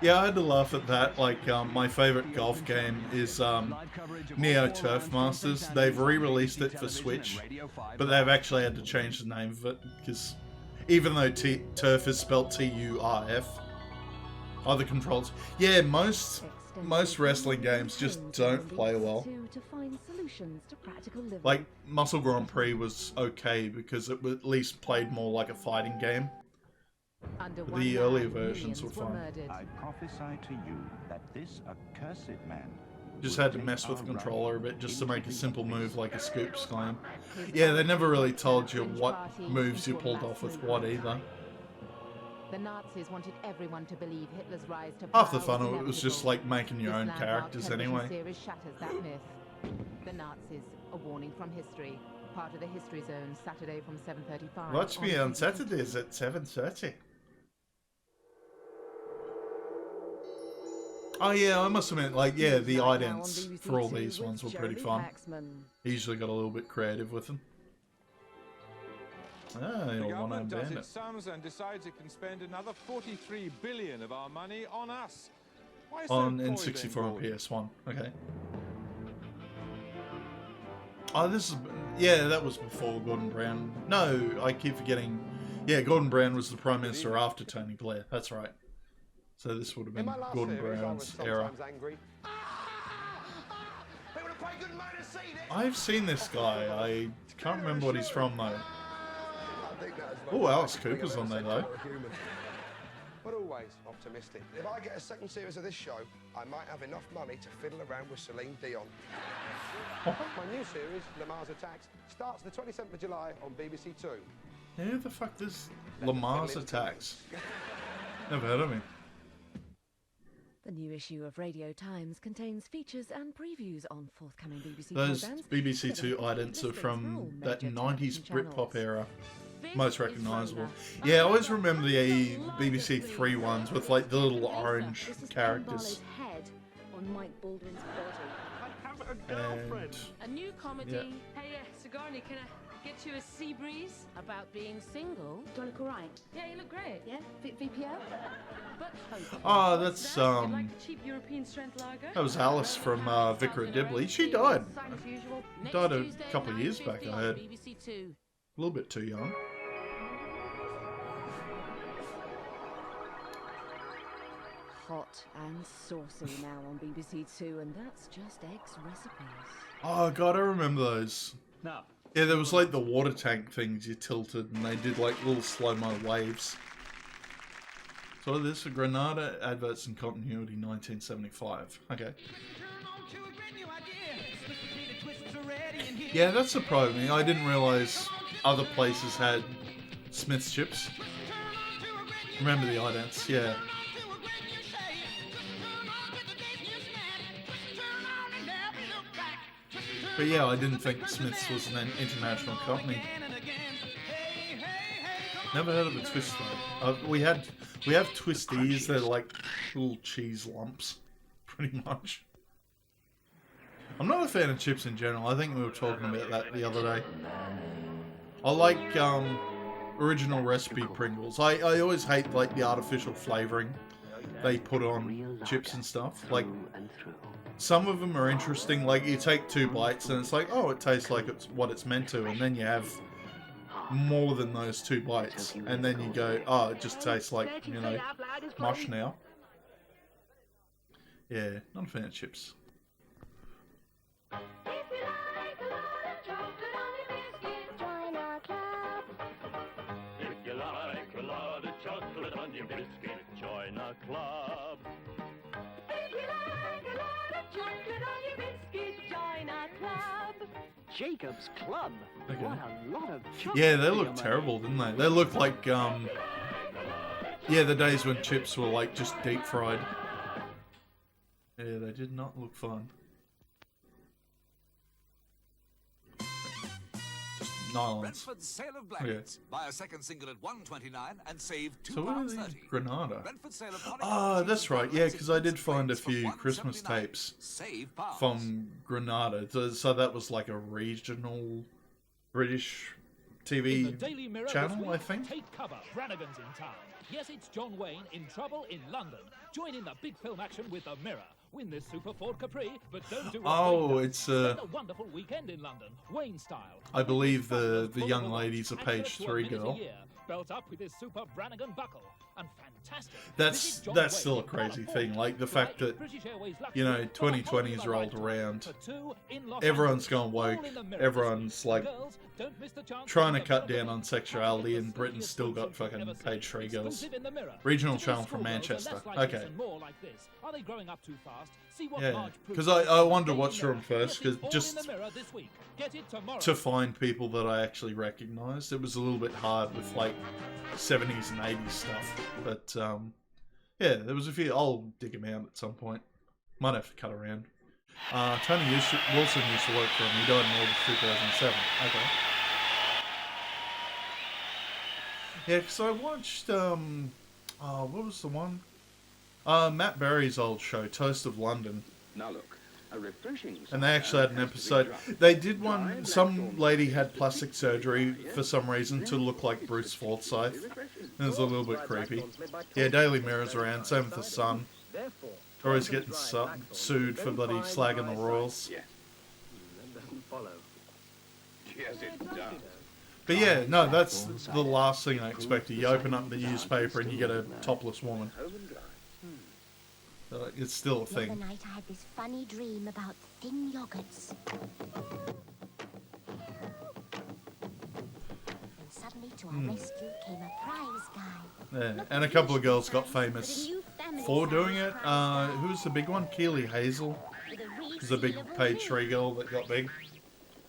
Yeah, I had to laugh at that. Like, my favourite golf game is Neo Turf Masters. They've re-released it for Switch, but they've actually had to change the name of it, because even though Turf is spelled T-U-R-F, other controls... Yeah, most wrestling games just don't play well. Like, Muscle Grand Prix was okay, because it at least played more like a fighting game. The earlier versions were fun. I prophesy to you that this accursed man Just had to mess with the controller a bit just to make a simple move like a scoop slam. Yeah, they never really told you what moves you pulled off with what either. The Nazis wanted everyone to believe Hitler's rise to Half the fun of it was just like making your own characters anyway. Series shatters that myth. The Nazis, a warning from history. Part of the History Zone, Saturday from 7:35. Watch me on Saturdays at 7:30. Oh yeah, I must admit, like, yeah, the idents for all these ones were pretty fun. He usually got a little bit creative with them. Ah, The you're government one-armed does bandit. its sums and decides it can spend another 43 billion of our money on us. Why so On coy, N64 and then, PS1. Okay. Oh, this is... Yeah, that was before Gordon Brown. No, I keep forgetting. Yeah, Gordon Brown was the Prime Minister after Tony Blair. That's right. So this would have been Gordon Brown's era. I've seen this guy. I can't remember what he's from, though. Oh, Alice Cooper's on there, though. But always optimistic. If I get a second series of this show, I might have enough money to fiddle around with Celine Dion. My new series, Lamar's Attacks, starts the 27th of July on BBC Two. Who the fuck is Lamar's Attacks? Never heard of him. The new issue of Radio Times contains features and previews on forthcoming BBC Those programs. BBC Two idents are from that 90s Britpop era. Most recognisable. Yeah, I always remember the BBC Three ones with like the little orange characters. Head on Mike Baldwin's body. And A new comedy. Yeah. Hey, Sigourney, can I get you a sea breeze? About being single. Do I look alright? Yeah, you look great. Yeah? VPO? But oh, that's You'd like a cheap European strength lager? that was Alice from Vicar of Dibley. She died. Died a couple of years back, I heard. BBC Two. A little bit too young. Hot and saucy now on BBC Two, and that's just eggs recipes. Oh god, I remember those. No. Yeah, there was like the water tank things you tilted, and they did like little slow-mo waves. So this for Granada Adverts and Continuity 1975. Okay. Yeah, that surprised me. I didn't realise other places had Smith's chips. Remember the idents, yeah. But yeah, I didn't think Smith's was an international company. Never heard of a Twister. We have Twisties. They're like little cheese lumps, pretty much. I'm not a fan of chips in general. I think we were talking about that the other day. I like original recipe Pringles. I always hate like the artificial flavouring they put on chips and stuff. Like some of them are interesting. Like you take 2 bites and it's like, oh, it tastes like it's what it's meant to, and then you have more than those 2 bites, and then you go, oh, it just tastes like, you know, mush now. Yeah, not a fan of chips. If you like a lot of chocolate on your biscuit, join our club. If you like a lot of chocolate on your biscuit, join our club. Jacob's Club. Okay. What a lot of chocolate. Yeah, they look terrible, didn't they? They look like, yeah, the days when chips were like just deep fried. Yeah, they did not look fun. Just nylons. Brentford's sale of blankets. Buy a second single at $1.29 and save So what are these? £2.30. Granada. Brentford's sale of Ah, that's right. Yeah, because I did find a few Christmas tapes Save pounds. from Granada. So that was like a regional British TV Daily Mirror channel, this I week, think. Take cover. Brannigan's in town. Yes, it's John Wayne in trouble in London. Join in the big film action with the Mirror. Win this Super Ford Capri, but don't do what Oh, Wayne does. it's Spend a wonderful weekend in London, Wayne style. I believe the young lady's a page 3 girl. Belt up with his Super Brannigan buckle. And fantastic. That's still a crazy thing. Like the fact that, you know, 2020s rolled around, everyone's gone woke, everyone's like trying to cut down on sexuality, and Britain's still got fucking page 3 girls. Regional channel from Manchester. Okay. Are they growing up too fast? See what Yeah, Marge because I wanted to watch them first, because just this week. Get it tomorrow. to find people that I actually recognised. It was a little bit hard with like 70s and 80s stuff, but yeah, there was a few. I'll dig them out at some point. Might have to cut around. Tony Wilson used to work for him. He died in August 2007. Okay. Yeah, because I watched what was the one? Matt Berry's old show, Toast of London. Now look, a refreshing. And they actually had an episode. They did one. Some lady had plastic surgery for some reason to look like Bruce Forsyth. It was a little bit creepy. Yeah, Daily Mirror's around. Same with the Sun. Always getting sued for bloody slagging the Royals. That doesn't follow. Yes, it does. But yeah, no, that's the last thing I expected. You open up the newspaper and you get a topless woman. It's still a The other thing. night I had this funny dream about thin yogurts. And suddenly to our rescue came a prize guy. Yeah, and a couple of girls got famous for doing it. Who was the big one? Keely Hazel. Was a big page 3 girl that got big.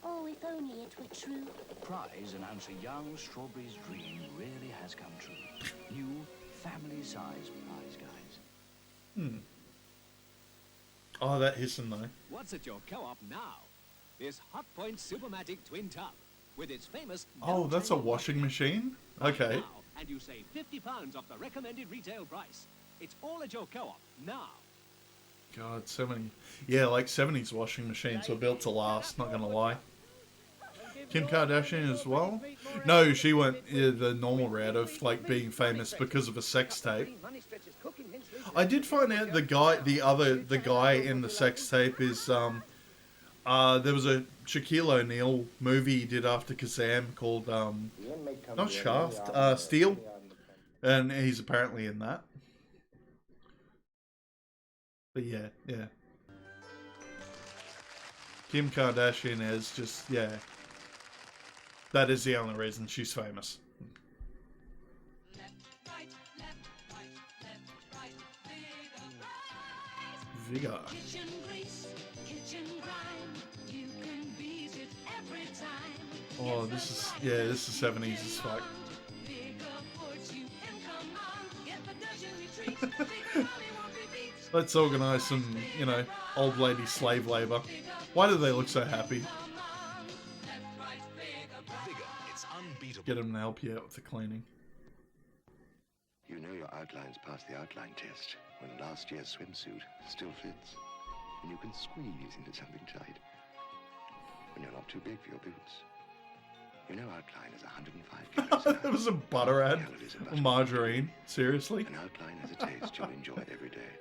Oh, if only it were true. Prize announcing young Strawberry's dream really has come true. New family-sized prize guys. Oh, that hissing though. What's at your co-op now? This Hot Point Supermatic twin tub with its famous. Oh, that's a washing machine? Okay. Now, and you save £50 off the recommended retail price. It's all at your co-op now. God, so many. Yeah, like 70s washing machines were built to last, not gonna lie. Kim Kardashian as well? No, she went the normal route of like being famous because of a sex tape. I did find out the guy in the sex tape is there was a Shaquille O'Neal movie he did after Kazam called not Shaft, Steel, and he's apparently in that. But yeah. Kim Kardashian is just, yeah. That is the only reason she's famous. Vigor. Oh, this is 70s as fuck. Let's organise some, old lady slave labour. Why do they look so happy? Get them to help you out with the cleaning. You know your outline's passed the outline test when last year's swimsuit still fits. And you can squeeze into something tight. When you're not too big for your boots. You know outline is 105 calories. That was a butter ad. Margarine. Seriously? An outline has a taste you'll enjoy every day.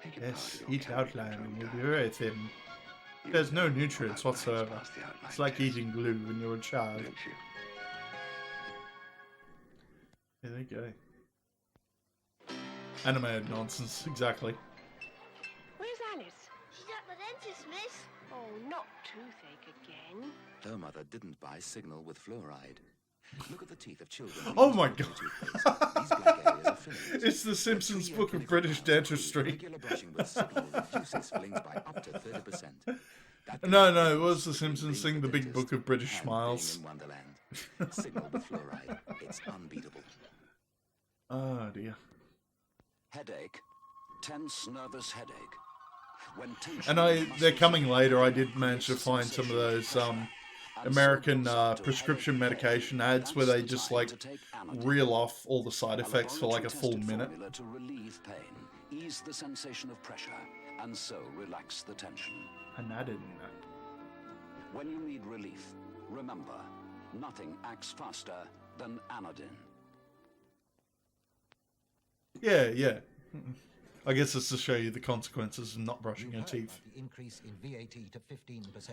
Make it Yes, part of your eat outline and you'll be very thin. There's no nutrients whatsoever. It's like eating glue when you're a child. There they go. Animated nonsense, exactly. Where's Alice? She's at the dentist, miss. Oh, not toothache again. Her mother didn't buy Signal with fluoride. Look at the teeth of children. Oh my god! It's the Simpsons Book of British Dentistry. Regular brushing with Signal reduces fillings by up to 30%. No, it was the Simpsons thing, the Big Book of British Smiles. In Wonderland. Signal with fluoride. It's unbeatable. Oh dear. Headache. Tense, nervous headache. When And they're coming later. I did manage to find some of those American prescription medication ads where they just like reel off all the side effects for like a full minute. To relieve pain, ease the sensation of pressure, and so relax the tension. Anadin. When you need relief, remember, nothing acts faster than Anadin. Yeah. I guess it's to show you the consequences of not brushing your teeth. The increase in VAT to 15%.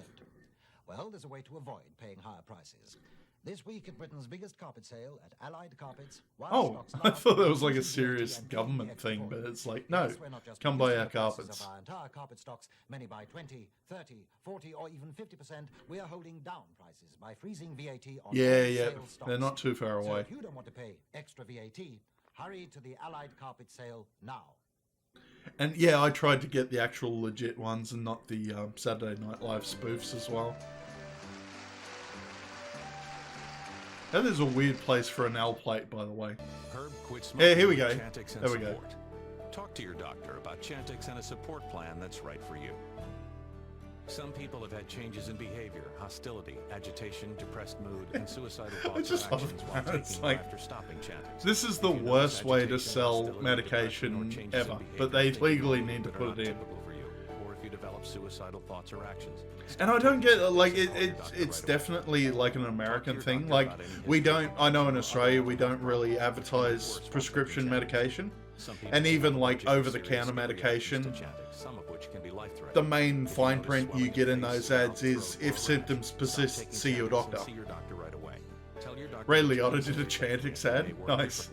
Well, there's a way to avoid paying higher prices. This week at Britain's biggest carpet sale at Allied Carpets. Oh, I thought that was like a serious government thing, but it's like, no, come buy our carpets. Of our entire carpet stocks, many by 20, 30, 40, or even 50%, we are holding down prices by freezing VAT on Yeah, they're not too far So away. if you don't want to pay extra VAT, hurry to the Allied Carpet Sale now. And yeah, I tried to get the actual legit ones and not the Saturday Night Live spoofs as well. That is a weird place for an L plate, by the way. Herb quit smoking. Yeah, here we go. with Chantix and There we go. support. Talk to your doctor about Chantix and a support plan that's right for you. Some people have had changes in behavior, hostility, agitation, depressed mood, and suicidal thoughts just or love actions that. while It's taking like, or after stopping Chantix. This is the If you notice worst way to agitation, sell hostility, medication depression, or changes in ever, behavior but they taking legally drugs need to that are put not it in. typical for you, or if you develop suicidal thoughts or actions. And I don't get, like, it's definitely like an American thing. Like, we don't, I know in Australia we don't really advertise prescription medication. and even like over-the-counter medication. The main fine print you get in those ads is, if symptoms persist, see your doctor. Ray Liotta did a Chantix ad. Nice.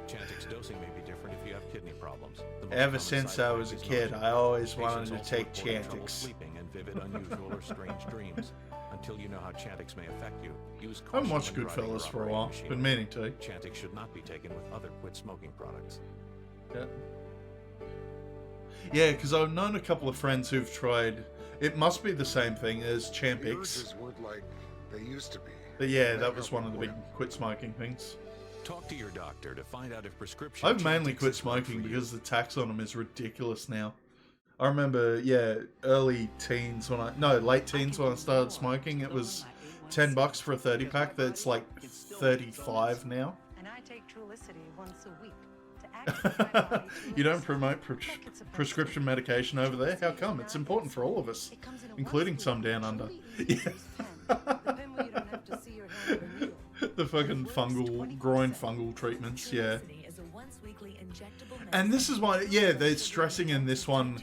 Chantix dosing may be different if you have kidney problems. Ever since I was a kid, I always wanted to take Chantix. Sleeping and vivid, unusual, or strange dreams. Until you know how Chantix may affect you, use I caution haven't watched when driving Goodfellas or for a operating while. machinery. Been meaning to. Chantix should not be taken with other quit smoking products. Yeah. Yeah, because I've known a couple of friends who've tried. It must be the same thing as Champix. Urges would like they used to be. But yeah, that was one of the big quit smoking things. Talk to your doctor to find out if prescription. I've mainly Chantix quit is right smoking for you. because the tax on them is ridiculous now. I remember, yeah, early teens when late teens when I started smoking, it was $10 for a 30-pack. That's like 35 now. And I take Trulicity once a week to activate my body. You don't promote prescription medication over there? How come? It's important for all of us, including some down under. Yeah. The fucking groin fungal treatments, yeah. And this is why, yeah, they're stressing in this one,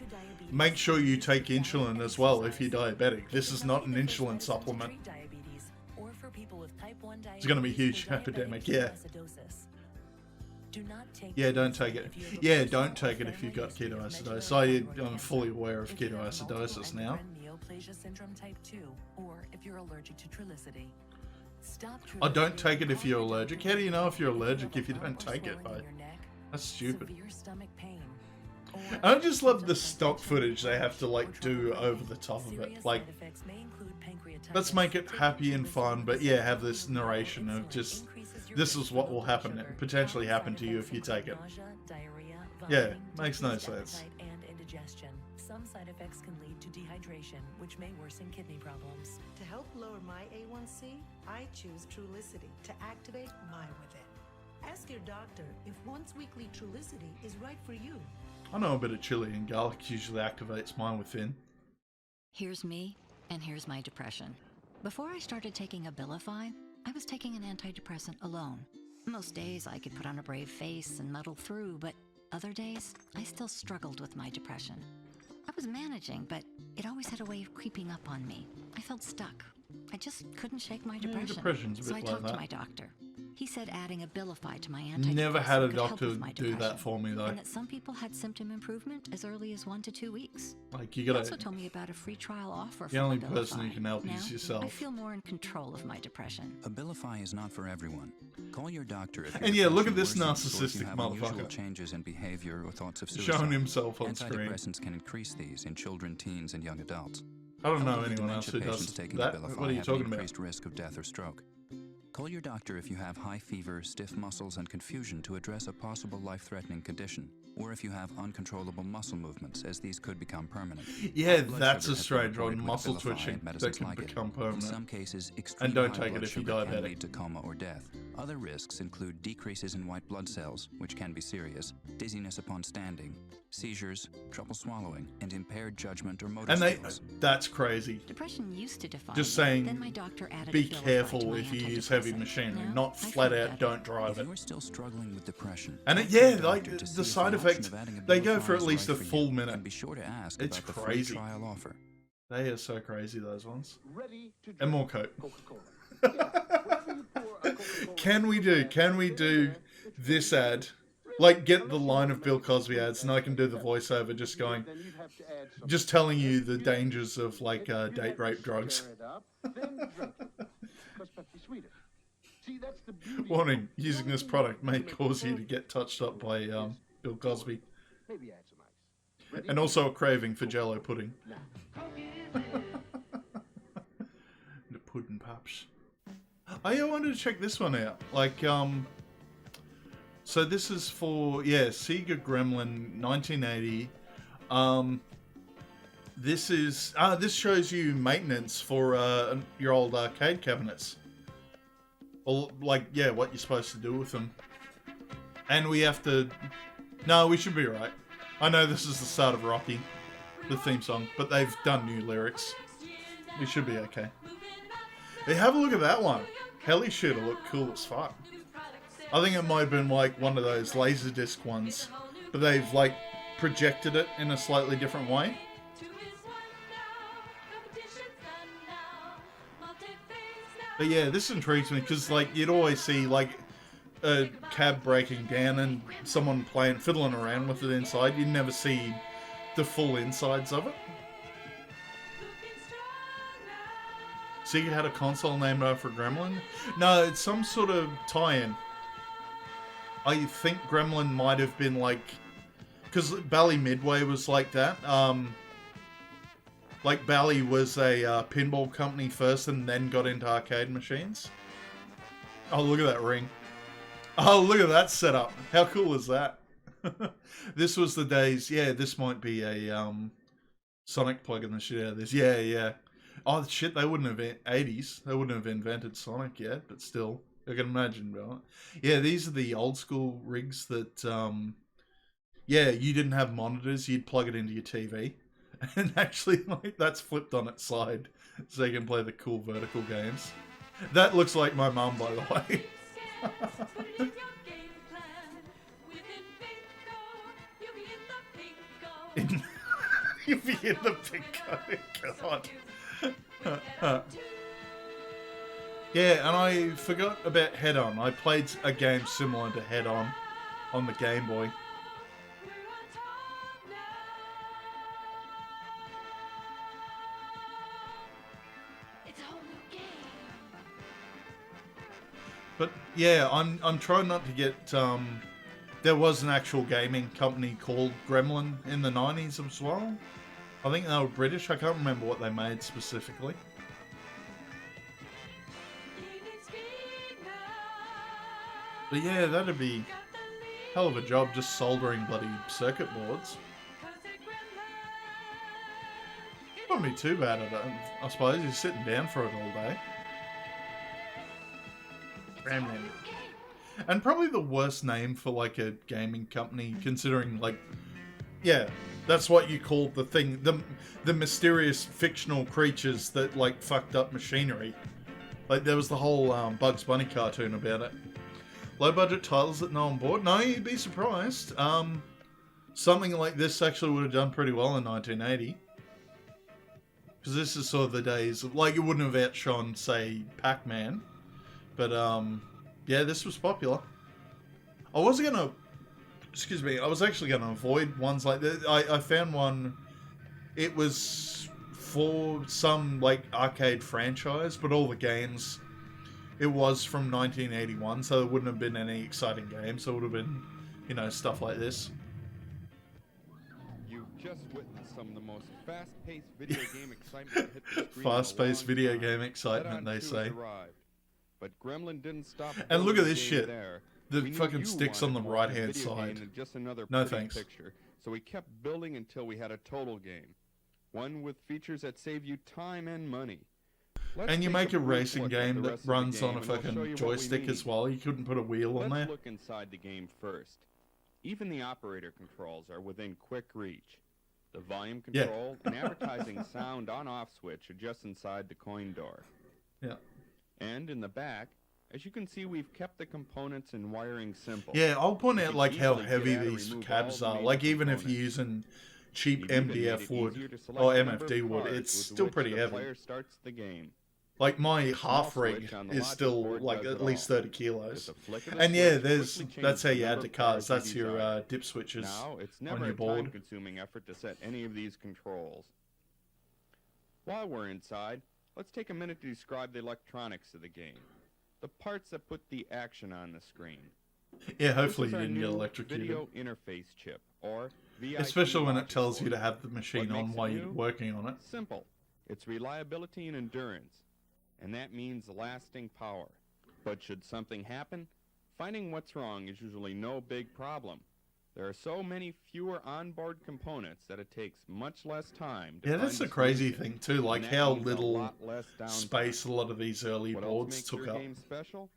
make sure you take insulin as well if you're diabetic. This is not an insulin supplement. It's going to be a huge epidemic, yeah. Yeah, don't take it. Yeah, don't take it if you've got ketoacidosis. I'm fully aware of ketoacidosis now. Oh, don't take it if you're allergic. How do you know if you're allergic if you don't take it, though? That's stupid. I just love the stock footage they have to, like, do over the top of it. Like, let's make it happy and fun, but yeah, have this narration of just, this is what will happen, potentially happen to you if you take it. Yeah, makes no sense. Some side effects can lead to dehydration, which may worsen kidney problems. To help lower my A1C, I choose Trulicity to activate my within. Ask your doctor if once weekly Trulicity is right for you. I know a bit of chili and garlic usually activates mine within. Here's me, and here's my depression. Before I started taking Abilify, I was taking an antidepressant alone. Most days I could put on a brave face and muddle through, but other days I still struggled with my depression. I was managing, but it always had a way of creeping up on me. I felt stuck. I just couldn't shake my depression. Depression's a bit So I like talked that. to my doctor. He said adding Abilify to my antidepressant Never had a could help doctor with my do that depression, for me, though. and that some people had symptom improvement as early as 1 to 2 weeks. Like, you He gotta. also told me about a free trial offer The for only Abilify. person who can help Now, is yourself. I feel more in control of my depression. Abilify is not for everyone. Call your doctor if And your yeah, look at depression this worsens or if you narcissistic have unusual motherfucker. changes in behavior or thoughts of suicide. Showing himself on screen. Antidepressants can increase these in children, teens, and young adults. I don't know Elderly anyone else dementia who does patients taking that. Abilify What are you have talking an about? increased risk of death or stroke. Call your doctor if you have high fever, stiff muscles, and confusion to address a possible life-threatening condition, or if you have uncontrollable muscle movements, as these could become permanent. Yeah, Blood that's sugar a has strange been reported one. with Muscle Abilify twitching and that medicines can like it. become permanent. In some cases, extreme And don't high take it blood if you're sugar can diabetic. lead to coma or death. Other risks include decreases in white blood cells, which can be serious, dizziness upon standing, seizures, trouble swallowing, and impaired judgment or motor And skills. that's crazy. Depression used to define Just me. saying, Then my doctor added be Abilify to careful my if you use heavy antidepressant. machinery, Now, not I flat feel out better. don't drive If it. you're still struggling with depression, And talk to yeah, your like doctor to see the if side the option effects, of adding they go Abilify for at is least right a for you. full minute. And be sure to ask It's about the crazy. free trial offer. They are so crazy, those ones. Ready to And more drink coke. Coca-Cola. Can we do this ad? Like, get the line of Bill Cosby ads, and I can do the voiceover just going, just telling you the dangers of, like, date rape drugs. Warning, using this product may cause you to get touched up by Bill Cosby. Maybe add some ice. And also a craving for Jello pudding. The pudding pops. Oh yeah, I wanted to check this one out. Like, so this is for, yeah, Sega Gremlin 1980. This is, this shows you maintenance for your old arcade cabinets. Or, like, yeah, what you're supposed to do with them. And we have to, no, we should be right. I know this is the start of Rocky, the theme song, but they've done new lyrics. We should be okay. Hey, have a look at that one. Heli shooter look cool as fuck. I think it might have been like one of those Laserdisc ones, but they've like projected it in a slightly different way. But yeah, this intrigues me because like you'd always see like a cab breaking down and someone fiddling around with it inside. You'd never see the full insides of it. So you had a console named after Gremlin? No, it's some sort of tie-in. I think Gremlin might have been like... Because Bally Midway was like that. Like Bally was a pinball company first and then got into arcade machines. Oh, look at that ring. Oh, look at that setup. How cool is that? This was the days... Yeah, this might be a Sonic plugging the shit out of this. Yeah, yeah. Oh, shit, they wouldn't have... 80s. They wouldn't have invented Sonic yet, but still. I can imagine, right? Yeah, these are the old school rigs that... yeah, you didn't have monitors. You'd plug it into your TV. And actually, like, that's flipped on its side. So you can play the cool vertical games. That looks like my mum, by the way. You'll be in the Pico. God. Yeah, and I forgot about Head On. I played a game similar to Head On the Game Boy. But yeah, I'm trying not to get. There was an actual gaming company called Gremlin in the 90s as well. I think they were British. I can't remember what they made specifically. But yeah, that'd be a hell of a job just soldering bloody circuit boards. Wouldn't be too bad at it, I suppose. You're sitting down for it all day. Gremlin. And probably the worst name for like a gaming company, considering like, yeah, that's what you call the thing, the mysterious fictional creatures that like fucked up machinery. Like there was the whole Bugs Bunny cartoon about it. Low budget titles that no one bought? No, you'd be surprised. Something like this actually would have done pretty well in 1980. Because this is sort of the days, like it wouldn't have outshone, say, Pac-Man. But, yeah, this was popular. I was actually going to avoid ones like this. I found one, it was for some, like, arcade franchise, but all the games, it was from 1981, so there wouldn't have been any exciting games. So it would have been, you know, stuff like this. You've just witnessed some of the most fast-paced video game excitement hit the screen. Fast-paced video game excitement, they say. But Gremlin didn't stop. And look at this shit. The fucking sticks on the right-hand side. Just another no thanks. Picture. So we kept building until we had a total game. One with features that save you time and money. And you make a racing game that runs on a fucking joystick as well. You couldn't put a wheel on there. Let's look inside the game first. Even the operator controls are within quick reach. The volume control and advertising sound on-off switch are just inside the coin door. Yeah. And in the back, as you can see, we've kept the components and wiring simple. Yeah, I'll point out like how heavy these cabs are. Like even if you're using cheap MDF wood or MFD wood, it's still pretty heavy. Starts the game. Like my half rig is still like at least 30 kilos. And yeah, that's how you add to cars. That's your dip switches now, it's on never your a board. time-consuming effort to set any of these controls. While we're inside, let's take a minute to describe the electronics of the game. The parts that put the action on the screen. Yeah, hopefully you didn't get electrocuted. Video interface chip, or VIP especially when it tells you to have the machine on while you're working on it. Simple. It's reliability and endurance. And that means lasting power. But should something happen, finding what's wrong is usually no big problem. There are so many fewer onboard components that it takes much less time to yeah, that's find the crazy solution. thing too, like And how that means a little lot less space a lot of these early What else boards makes took your up. game special?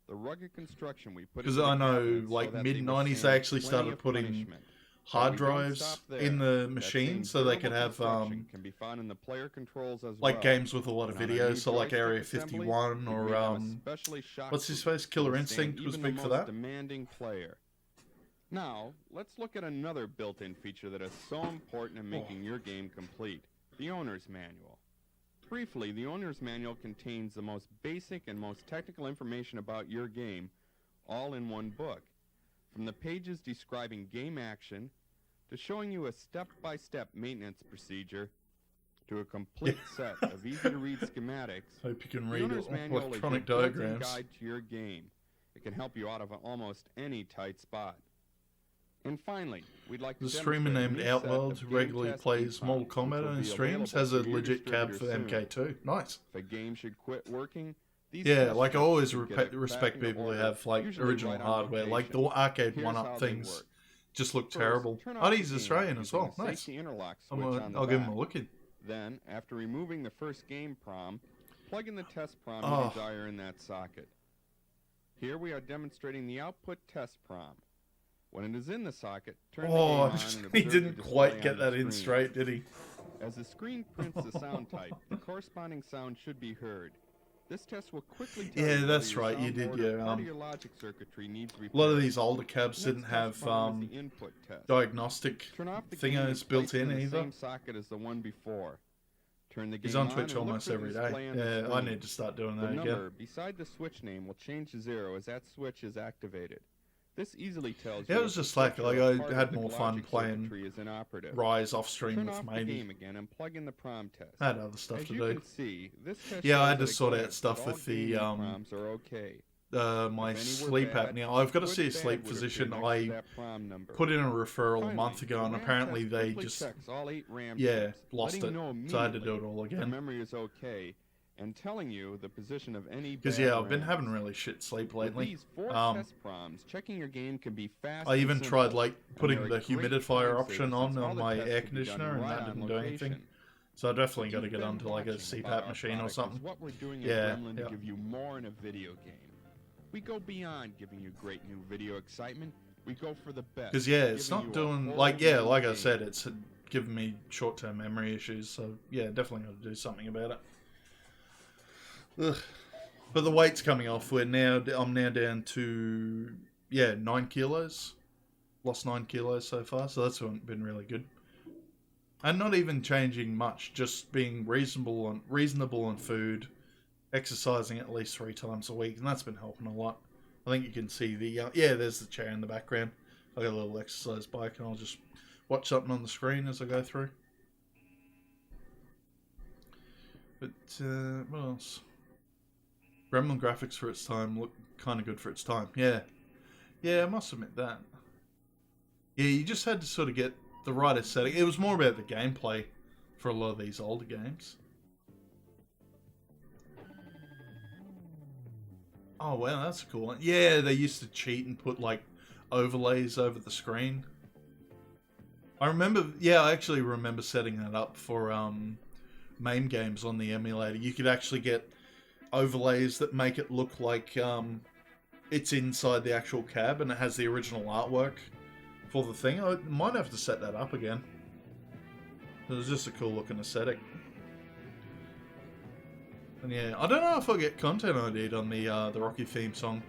The rugged construction we put Because into the I know, cabinets so like that mid they 90s, withstand they actually plenty started of putting punishment. hard drives in the machine, so they could have can be found in the player controls as like well. games with a lot of And on our new videos, so like joystick Area assembly, 51 we or made them especially what's his shock-proof face? Killer to withstand Instinct was even the big for most that. demanding player. Now, let's look at another built-in feature that is so important in making your game complete: the owner's manual. Briefly, the owner's manual contains the most basic and most technical information about your game, all in one book. From the pages describing game action, to showing you a step-by-step maintenance procedure, to a complete set of easy-to-read schematics, Hope you can the read owner's manual electronic is your built-in diagrams. guide to your game. It can help you out of almost any tight spot. And finally, we'd like to The streamer demonstrate a named new set Outworld of game regularly test plays key Mortal prompts, which Kombat will on his be streams, available has a for your legit cab for distributor soon. MK2. Nice. If a game should quit working, these Yeah, test like I kits always can get it respect back in people who order, have like usually original right on hardware. Like the location. arcade Here's one-up how they things work. just look First, terrible. turn Oh, off the he's game Australian as using well. the Nice. safety interlock switch on the I'll give him back. a look in. Then, after removing the first game prom, plug in the test prom Oh. you desire in that socket. Here we are demonstrating the output test prom. When it is in the socket, turn the game on and observe He the didn't display quite on get the that in screen. straight, did he? As the screen prints the sound type, the corresponding sound should be heard. This test will quickly tell Yeah, you that's whether right, you did, soundboard or yeah, part of your logic circuitry needs A lot of repaired. these older cabs Next didn't test have problem is the input test. diagnostic Turn off the game thingos and built place it in the either. same socket as the one before. Turn the game He's on on Twitch and look almost for the every day. display on the Yeah, I screen. need to start doing The that number again. beside the switch name will change to 0 as that switch is activated. This easily tells Yeah, you it was if the just like switch or a part I had of the more fun logic playing circuitry is inoperative. Rise off stream Turn with off the Matey. game again and plug in the prom test. I had other stuff As to you do. can see, this test Yeah, I shows had to at a sort out glance stuff that all with the gaming proms are okay. my If any were sleep bad, apnea. I've got to good see a bad sleep would appear physician. next to I that prom number. put in a referral a Finally, month ago, the and RAM apparently test they quickly just checks all 8 RAM yeah chips, lost letting it. you know So I had to do it immediately all the again. memory is okay, and telling you the position of any Because bad yeah, I've been RAMs. having really shit sleep With lately. these 4 test proms, checking your game can be fast I and even simple, tried like and putting they're the a great humidifier time option saver on since all the my tests air can be done conditioner, and right that on didn't do anything. location. So I definitely What got to you've get been onto like a watching CPAP about our machine or product something. is what we're doing Yeah, at Gremlin yeah. to give you more in a video game. We go beyond giving you great new video excitement. We go for the best. Because yeah, it's giving not you a doing whole like yeah, new like I game. said, it's giving me short-term memory issues. So yeah, definitely got to do something about it. Ugh. But the weight's coming off. I'm now down to 9 kilos. Lost 9 kilos so far, so that's been really good. And not even changing much, just being reasonable on food, exercising at least 3 times a week, and that's been helping a lot. I think you can see the there's the chair in the background. I got a little exercise bike, and I'll just watch something on the screen as I go through. But what else? Gremlin graphics for its time look kind of good for its time. Yeah, I must admit that. Yeah, you just had to sort of get the right aesthetic. It was more about the gameplay for a lot of these older games. Oh wow, that's a cool one. Yeah, they used to cheat and put like overlays over the screen. I actually remember setting that up for MAME games on the emulator. You could actually get overlays that make it look like it's inside the actual cab and it has the original artwork for the thing. I might have to set that up again. It was just a cool looking aesthetic. And yeah, I don't know if I'll get content ID'd on the Rocky theme song.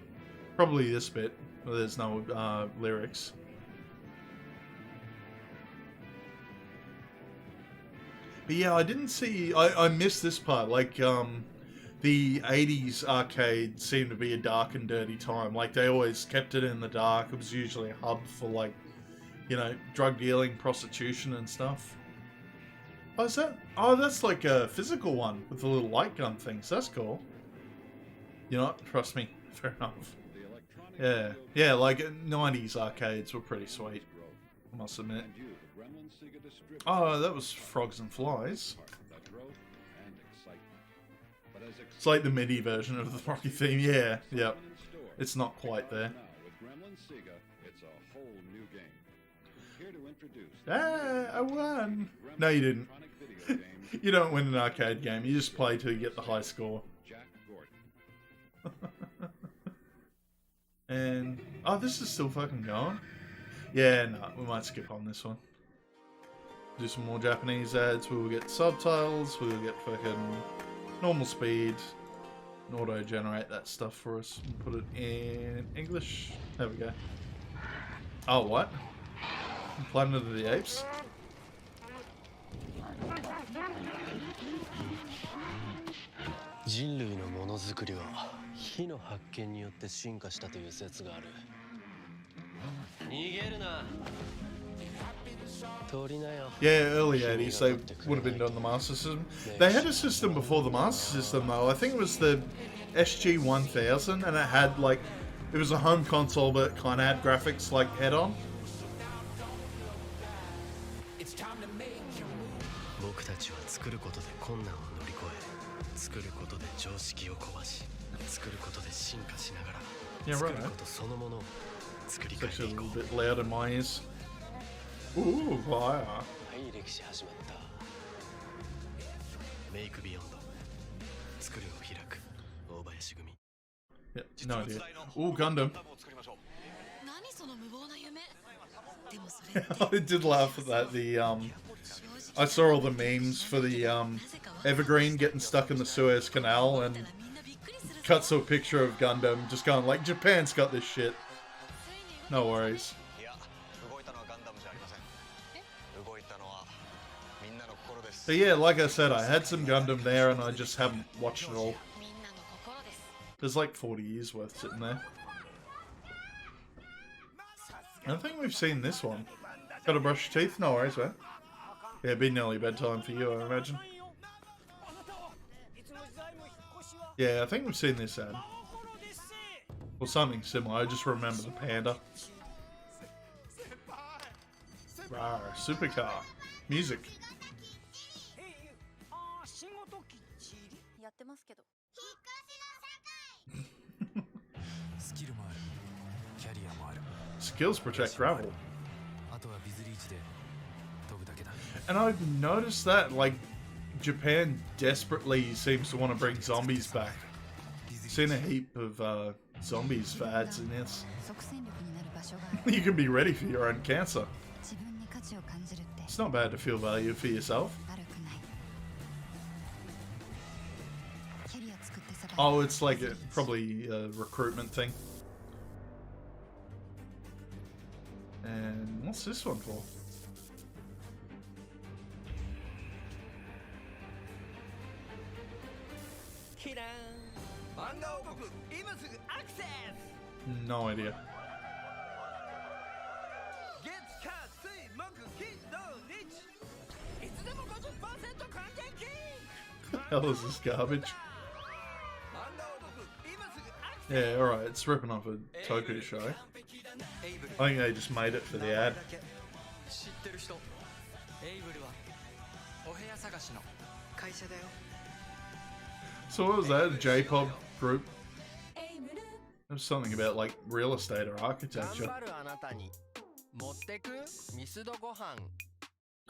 Probably this bit, where there's no lyrics. But yeah, I didn't see... I missed this part. Like, the 80s arcade seemed to be a dark and dirty time. Like, they always kept it in the dark. It was usually a hub for, like, you know, drug dealing, prostitution and stuff. Oh, is that... Oh, that's like a physical one with the little light gun things. That's cool. You know what? Trust me. Fair enough. Yeah, like 90s arcades were pretty sweet. I must admit. Oh, that was Frogs and Flies. It's like the MIDI version of the Rocky theme. Yeah, yep. It's not quite there. Ah, I won! No, you didn't. You don't win an arcade game. You just play till you get the high score. And... Oh, this is still fucking going. Yeah, no, we might skip on this one. Do some more Japanese ads. We will get subtitles. We will get fucking normal speed. And auto-generate that stuff for us. And put it in English. There we go. Oh, what? Planet of the Apes? Yeah, early 80s, they would have been doing the Master System. They had a system before the Master System, though. I think it was the SG-1000, and it had, like, it was a home console, but it kind of had graphics, like, head-on. Yeah, right. It's actually a little bit loud in my ears. Ooh, fire. Yep, no idea. Ooh, Gundam. I did laugh at that. I saw all the memes for the Evergreen getting stuck in the Suez Canal, and cuts to a picture of Gundam just going like, Japan's got this shit. No worries. But yeah, like I said, I had some Gundam there and I just haven't watched it all. There's like 40 years worth sitting there. I think we've seen this one. Gotta brush your teeth? No worries, man. Yeah, it'd be nearly bedtime for you, I imagine. Yeah, I think we've seen this ad. Or something similar, I just remember the panda. Rawr, supercar. Music. Skills protect gravel. And I've noticed that, like, Japan desperately seems to want to bring zombies back. Seen a heap of zombies for ads in this. You can be ready for your own cancer. It's not bad to feel value for yourself. Oh, it's like probably a recruitment thing. And what's this one for? No idea. What the hell is this garbage? Yeah, alright, it's ripping off a Toku show. I think they just made it for the ad. So what was that? A J-pop group? There's something about like real estate or architecture.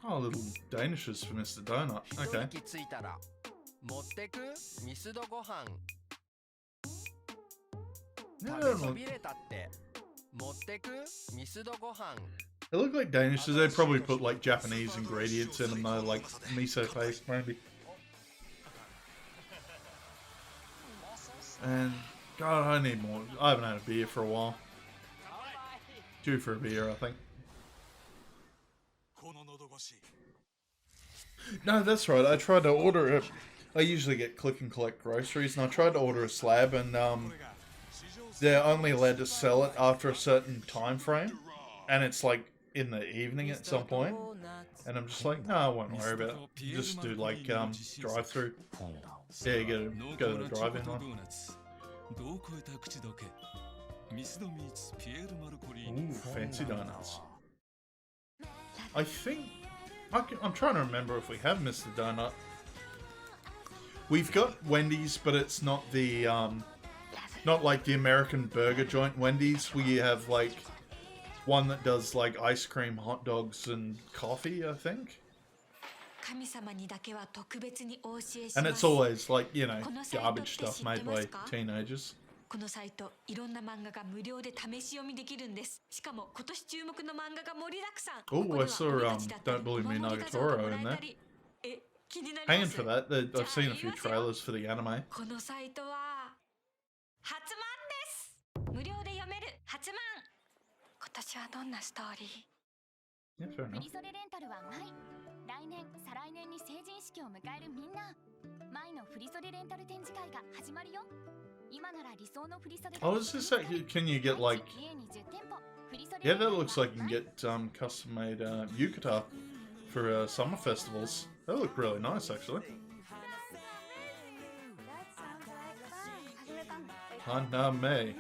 Oh, little Danishes for Mr. Donut. Okay. They look like Danishes. They probably put like Japanese ingredients in them though, like miso paste maybe. And God, I need more. I haven't had a beer for a while. Due for a beer, I think. No, that's right. I tried to order it. I usually get click and collect groceries, and I tried to order a slab, and they're only allowed to sell it after a certain time frame, and it's like in the evening at some point. And I'm just like, no, I won't worry about it. Just do like drive-through. Yeah, you go to the drive-in one. Ooh, fancy donuts. I think I'm trying to remember if we have Mr. Donut. We've got Wendy's, but it's not the not like the American burger joint Wendy's. We have like one that does like ice cream, hot dogs, and coffee, I think. And it's always like, you know, garbage stuff made by teenagers. このサイト、いろんな漫画が無料で試し読みできるんです。しかも今年注目の漫画が盛りだくさん。 Oh, I saw Don't Bully Me Nagatoro in there. Hanging for that. I've seen a few trailers for the anime. このサイトは初漫です。無料で読める初漫。今年はどんなストーリー？ Yeah, fair 振 enough. り袖レンタルはマイ。来年、再来年に成人式を迎えるみんな。マイの振り袖レンタル展示会が始まるよ。今なら理想の振り袖。 Oh, is this like, can you get like... Yeah, that looks like you can get custom-made yukata for summer festivals. That look really nice, actually. Haname.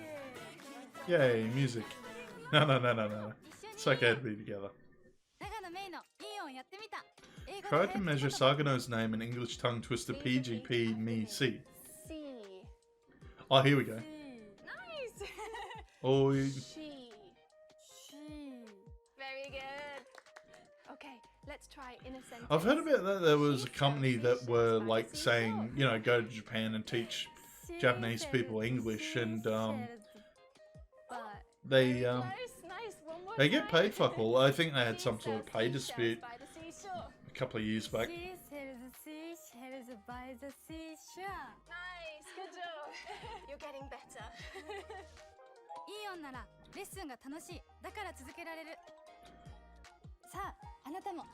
Yay, music. No. It's okay to be together. Try to measure Sagano's name in English tongue twister PGP me C. Oh, here we go. Nice. Oh, She. Very good. Okay, let's try in a sentence. I've heard about that. There was a company that were like saying, you know, go to Japan and teach Japanese people English, and they get paid fuck all. I think they had some sort of pay dispute a couple of years back. Nice, good job. You're getting better. いい女らレッスンが楽しい。だから続けられる。さあ、あなたも。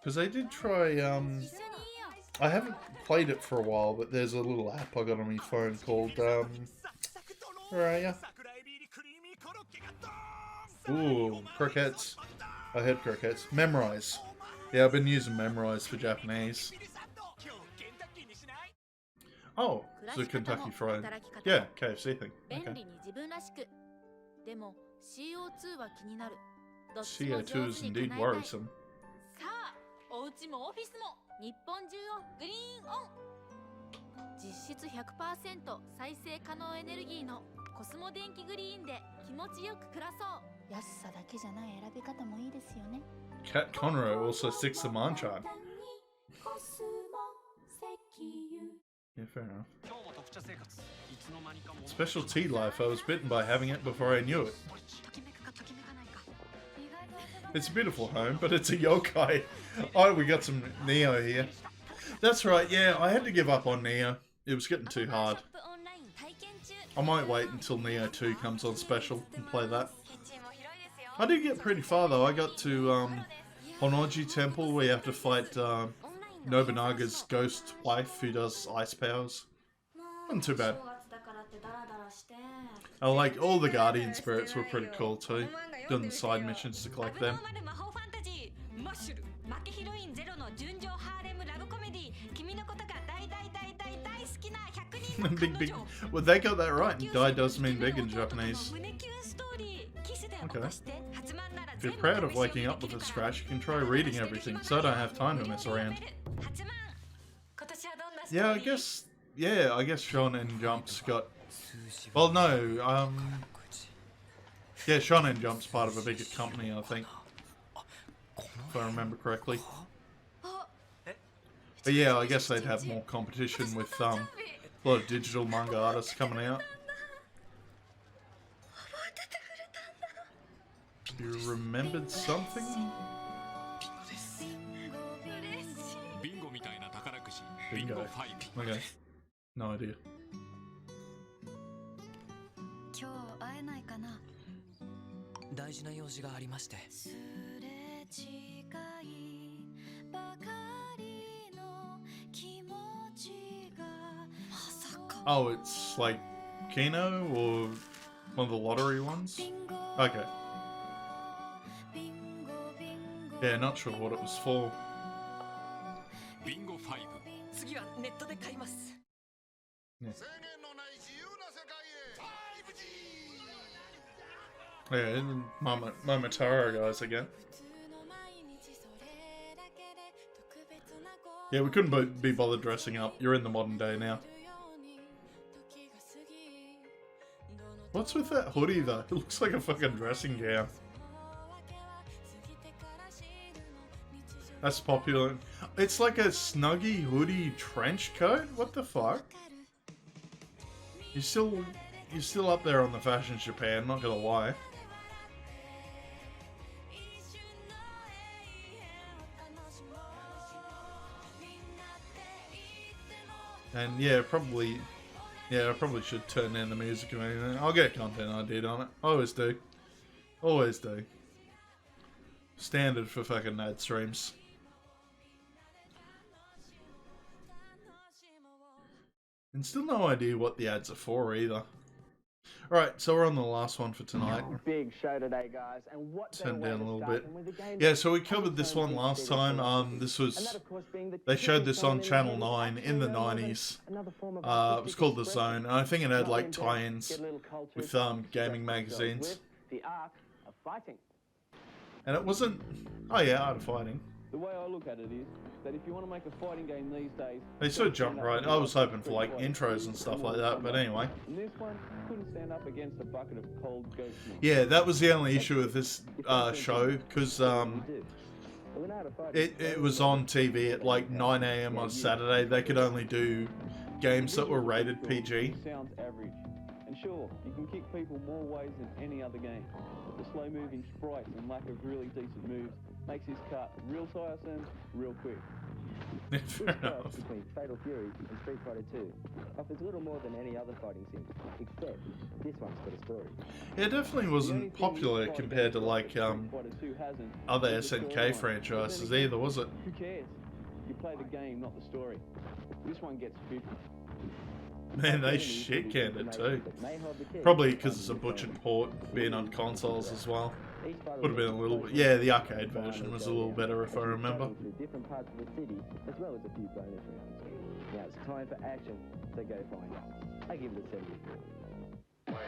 Because they did try, I haven't played it for a while, but there's a little app I got on my phone called, where are ya? Ooh, croquettes. I heard croquettes. Memrise. Yeah, I've been using Memrise for Japanese. Oh, it's a Kentucky Fried. Yeah, KFC thing. Okay. CO2 is indeed worrisome. お家もオフィスも日本中をグリーンオン。実質 100% 再生可能エネルギーのコスモ電気グリーンで気持ちよく暮らそう。安さだけじゃない選び方もいいですよね。Cat Conroe also sticks the Manchan. Yeah, fair enough. Special tea life. I was bitten by having it before I knew it. It's a beautiful home, but it's a yokai. Oh, we got some Neo here. That's right, yeah, I had to give up on Neo. It was getting too hard. I might wait until Neo 2 comes on special and play that. I did get pretty far though. I got to Honoji Temple where you have to fight Nobunaga's ghost wife who does ice powers. Wasn't too bad. I like all the guardian spirits were pretty cool too. Doing the side missions to collect them. Big. Well, they got that right. Dai does mean big in Japanese. Okay. If you're proud of waking up with a scratch, you can try reading everything, so I don't have time to mess around. Yeah, I guess Shonen Jump's got... Well, no, yeah, Shonen Jump's part of a bigger company, I think. If I remember correctly. But yeah, I guess they'd have more competition with a lot of digital manga artists coming out. You remembered something? Bingo. Okay. No idea. 今日会えないかな。大事な用事がありまして。 Oh, it's like Kino or one of the lottery ones? Okay. Yeah, not sure what it was for. Bingo 5. 次はネットで買います。 Yeah, Momotaro guys again. Yeah, we couldn't be bothered dressing up. You're in the modern day now. What's with that hoodie though? It looks like a fucking dressing gown. That's popular. It's like a snuggy hoodie trench coat? What the fuck? You still you're still up there on the fashion Japan, not gonna lie. And yeah, probably, I probably should turn down the music or anything. I'll get content ID on it. Always do. Always do. Standard for fucking ad streams. And still no idea what the ads are for either. Alright, so we're on the last one for tonight. Big show today, guys. And what turn down a little bit. Yeah, so we covered this one last time. This was, they showed this on Channel 9 in the 90s. It was called The Zone, and I think it had like tie-ins with gaming magazines. The art of fighting. And it wasn't, oh yeah, Art of Fighting. The way I look at it is that if you want to make a fighting game these days, they sort of jumped right. I was hoping for like intros and stuff like that, but anyway. And this one couldn't stand up against a bucket of cold goat milk. Yeah, that was the only issue with this show, because it was on TV at like 9 AM on Saturday. They could only do games that were rated PG. Sounds average. And sure, you can kick people more ways than any other game. But the slow-moving sprites and lack of really decent moves makes this cut real tiresome, real quick. Fair enough. Between Fatal Fury and Street Fighter 2 offers little more than any other fighting sim, except this one's got a story. It definitely wasn't popular compared to like other SNK franchises either, was it? Who cares? You play the game, not the story. This one gets 50. Man, they shit canned it too. Probably because it's a butchered port, being on consoles as well. Would have been a little bit. Yeah, the arcade version was a little better if I remember. Different parts of the city, as well as a few bonus rounds. Now it's time for action, so go find out. I give it a 74.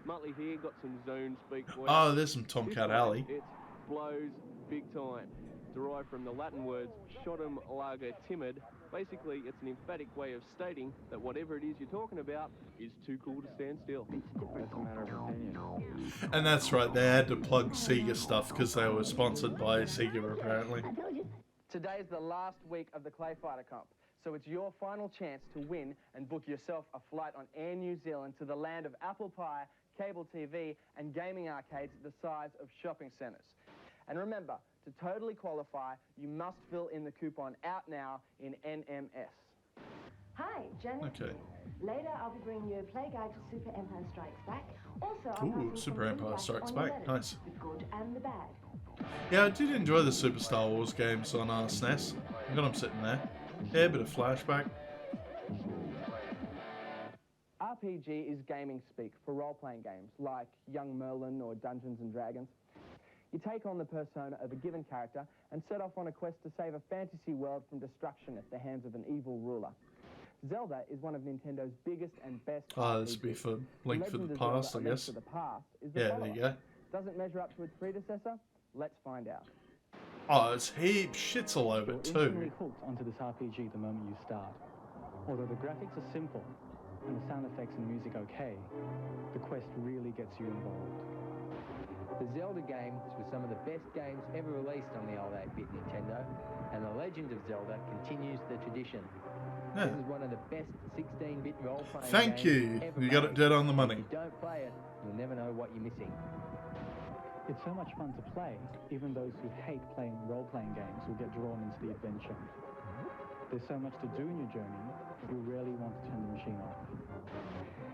Muttley here got some zone speak for you. Oh, there's some Tomcat Alley. It blows big time. Derived from the Latin words "shotum lager timid." Basically, it's an emphatic way of stating that whatever it is you're talking about is too cool to stand still. That's a matter of opinion. And that's right, they had to plug Sega stuff because they were sponsored by Sega apparently. Today is the last week of the Clay Fighter Comp, so it's your final chance to win and book yourself a flight on Air New Zealand to the land of apple pie, cable TV, and gaming arcades the size of shopping centres. And remember, to totally qualify, you must fill in the coupon out now in NMS. Hi, Janet. Okay. Later, I'll be bringing you a play guide to Super Empire Strikes Back. Also, Ooh, Super Empire Strikes Back. Nice. The good and the bad. Yeah, I did enjoy the Super Star Wars games on SNES. I got them sitting there. Yeah, a bit of flashback. RPG is gaming speak for role-playing games like Young Merlin or Dungeons & Dragons. You take on the persona of a given character and set off on a quest to save a fantasy world from destruction at the hands of an evil ruler. Zelda is one of Nintendo's biggest and best Oh, this would be for Link for the Past, I guess. Yeah, there you go. Does it measure up to its predecessor? Let's find out. Oh, it's heaps shits all over it You're too. instantly hooked onto this RPG the moment you start. Although the graphics are simple and the sound effects and music okay, the quest really gets you involved. The Zelda games were some of the best games ever released on the old 8-bit Nintendo, and The Legend of Zelda continues the tradition. Yeah. This is one of the best 16-bit role-playing Thank games you. ever You got it made. dead on the money. If you don't play it, you'll never know what you're missing. It's so much fun to play, even those who hate playing role-playing games will get drawn into the adventure. There's so much to do in your journey, you'll rarely want to turn the machine off.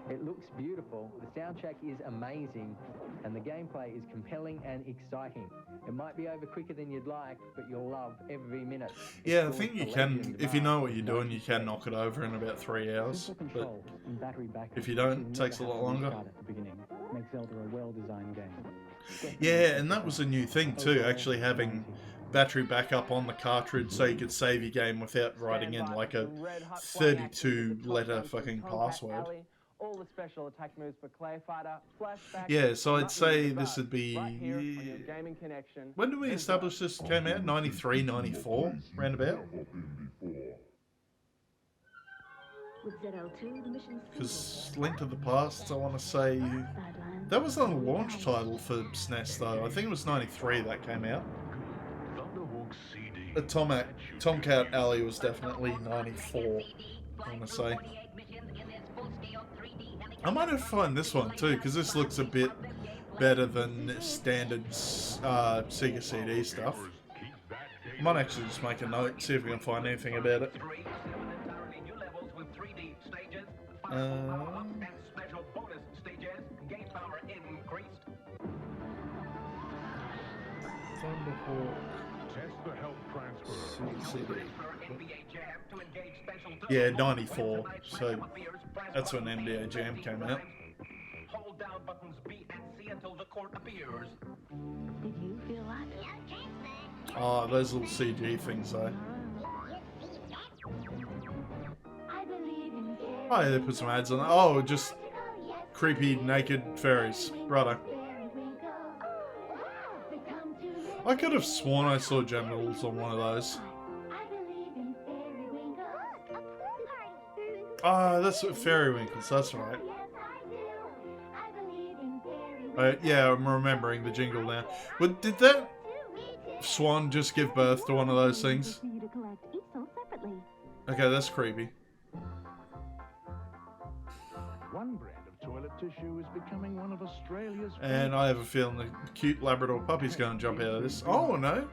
It looks beautiful, the soundtrack is amazing, and the gameplay is compelling and exciting. It might be over quicker than you'd like, but you'll love every minute. Yeah, I think you can, if you know what you're doing, you can knock it over in about 3 hours. But if you don't, it takes a lot longer. At the beginning, makes Zelda a well-designed game. Yeah, and that was a new thing too, actually having battery backup on the cartridge so you could save your game without writing in like a 32-letter fucking password. All the special attack moves for Clay Fighter, flashback. Yeah, so I'd say this would be... Right here on your gaming connection. When did we establish this came out? 93, 94? Roundabout? Because Link to the Past, I want to say... That was not a launch title for SNES though. I think it was 93 that came out. Tomcat Alley was definitely 94, I want to say. I might have to find this one too, because this looks a bit better than standard Sega CD stuff. I might actually just make a note, see if we can find anything about it. Thunderhawk. CD. Yeah, 94. So that's when NBA Jam came out. Oh, those little CG things though. Oh, yeah, they put some ads on. Oh, just creepy naked fairies. Brother. I could have sworn I saw genitals on one of those. Ah, that's Fairy Winkles, that's right. Yeah, I'm remembering the jingle now. But did that swan just give birth to one of those things? Okay, that's creepy. One brand of toilet tissue is becoming one of Australia's. And I have a feeling the cute Labrador puppy's going to jump out of this. Oh, no.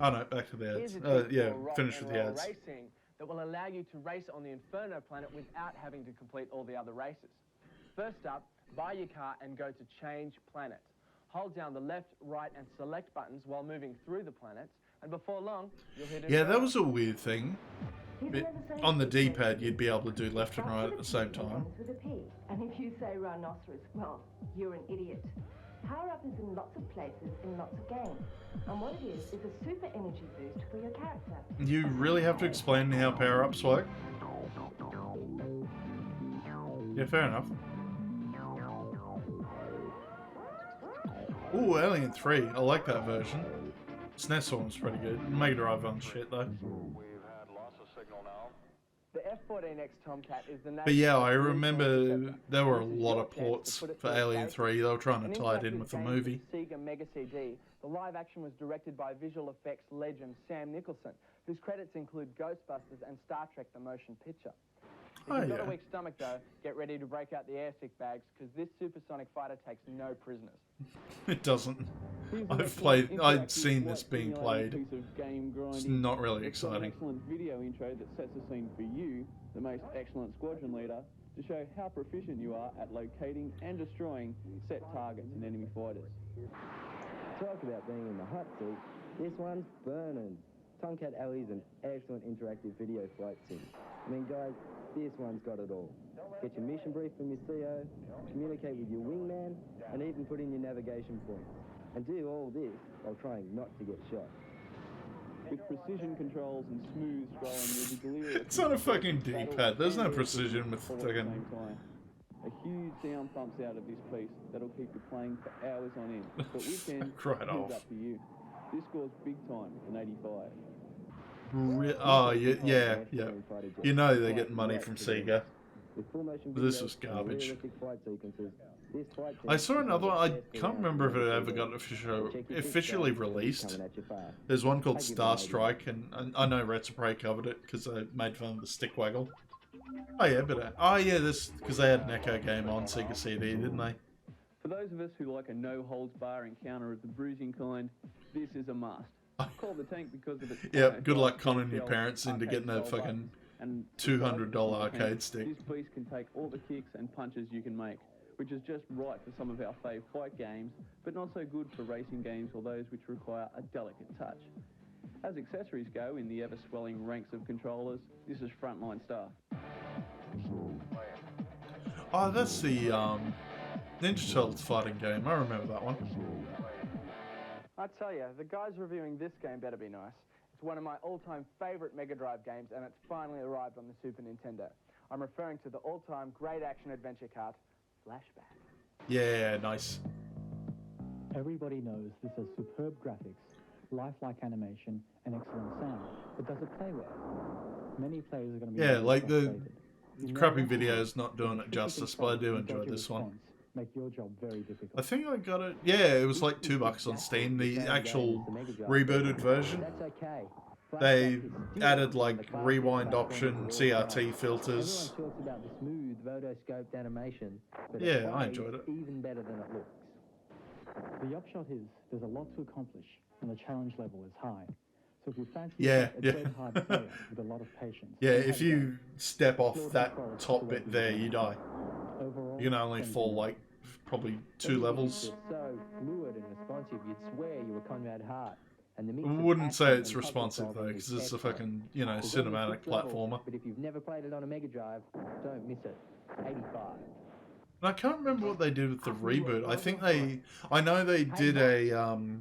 Oh, no, back to the ads. Yeah, finish with the ads. Racing that will allow you to race on the Inferno planet without having to complete all the other races. First up, buy your car and go to Change Planet. Hold down the left, right, and select buttons while moving through the planets, and before long, you'll hit Yeah, that was a weird thing. On the D-pad, you'd be able to do left and right at the same time. And if you say rhinoceros, well, you're an idiot. Power Up is in lots of places, in lots of games. And what it is a super energy boost for your character. You really have to explain how power-ups work? Yeah, fair enough. Ooh, Alien 3. I like that version. SNES one was pretty good. Mega Drive on shit, though. The F-14X Tomcat is the But yeah, I remember there were a lot of ports for Alien 3. They were trying to tie it in with the movie. Sega Mega CD. The live action was directed by visual effects legend Sam Nicholson, whose credits include Ghostbusters and Star Trek the Motion Picture. If you've got a weak stomach though, get ready to break out the airsick bags, because this supersonic fighter takes no prisoners. It doesn't. I'd seen this being played. It's not really exciting. Excellent video intro that sets the scene for you, the most excellent squadron leader, to show how proficient you are at locating and destroying set targets and enemy fighters. Talk about being in the hot seat. This one's burning. Tomcat Alley's an excellent interactive video flight sim. I mean, guys, this one's got it all. Get your mission brief from your CO, communicate with your wingman, and even put in your navigation points. And do all this while trying not to get shot. With precision controls and smooth scrolling, you'll be delirious. It's on a fucking D-pad. There's no precision with fucking... A huge sound pumps out of this piece that'll keep you playing for hours on end. But weekends, Right off. it's up to you. This scores big time in 85. Oh, yeah. You know they're getting money from Sega. This was garbage. I saw another one. I can't remember if it ever got officially released. There's one called Star Strike, and I know Red Spray covered it because they made fun of the stick waggle. Oh yeah, but this because they had an Echo game on Sega CD, didn't they? For those of us who like a no-holds-bar encounter of the bruising kind, this is a must. Call the tank because of its... Yeah, good luck conning your parents into getting a fucking $200 arcade stick. This piece can take all the kicks and punches you can make, which is just right for some of our fave fight games, but not so good for racing games or those which require a delicate touch. As accessories go in the ever-swelling ranks of controllers, this is Frontline Star. Oh, that's the Ninja Turtles fighting game. I remember that one. I tell you, the guys reviewing this game better be nice. It's one of my all-time favourite Mega Drive games, and it's finally arrived on the Super Nintendo. I'm referring to the all-time great action-adventure cart, Flashback. Yeah, nice. Everybody knows this has superb graphics, lifelike animation, and excellent sound, but does it play well? Many players are going to be... Yeah, like the crappy video's not doing it justice, but I do enjoy this one. Make your job very difficult. I think I got it. Yeah, it was like $2 on Steam, the actual rebooted version. That's okay. They added like rewind option, CRT filters. Everyone talks about the smooth rotoscoped animation, but Yeah, it I plays enjoyed it. even better than it looks. The upshot is there's a lot to accomplish, and the challenge level is high. So if you fancy Yeah, a yeah. dead hard player with a lot of patience, Yeah, then if have a go. you step off that top bit there, you die. Overall, You can only fall like probably 2 levels. It's so fluid and responsive, you'd swear you were Conrad Hart. And the mix I of wouldn't say action it's and puzzle responsive solving though, is because it's a excellent. fucking, There's cinematic only 6 levels, platformer. but if you've never played it on a Mega Drive, don't miss it. 85. And I can't remember what they did with the reboot. I think I know they did a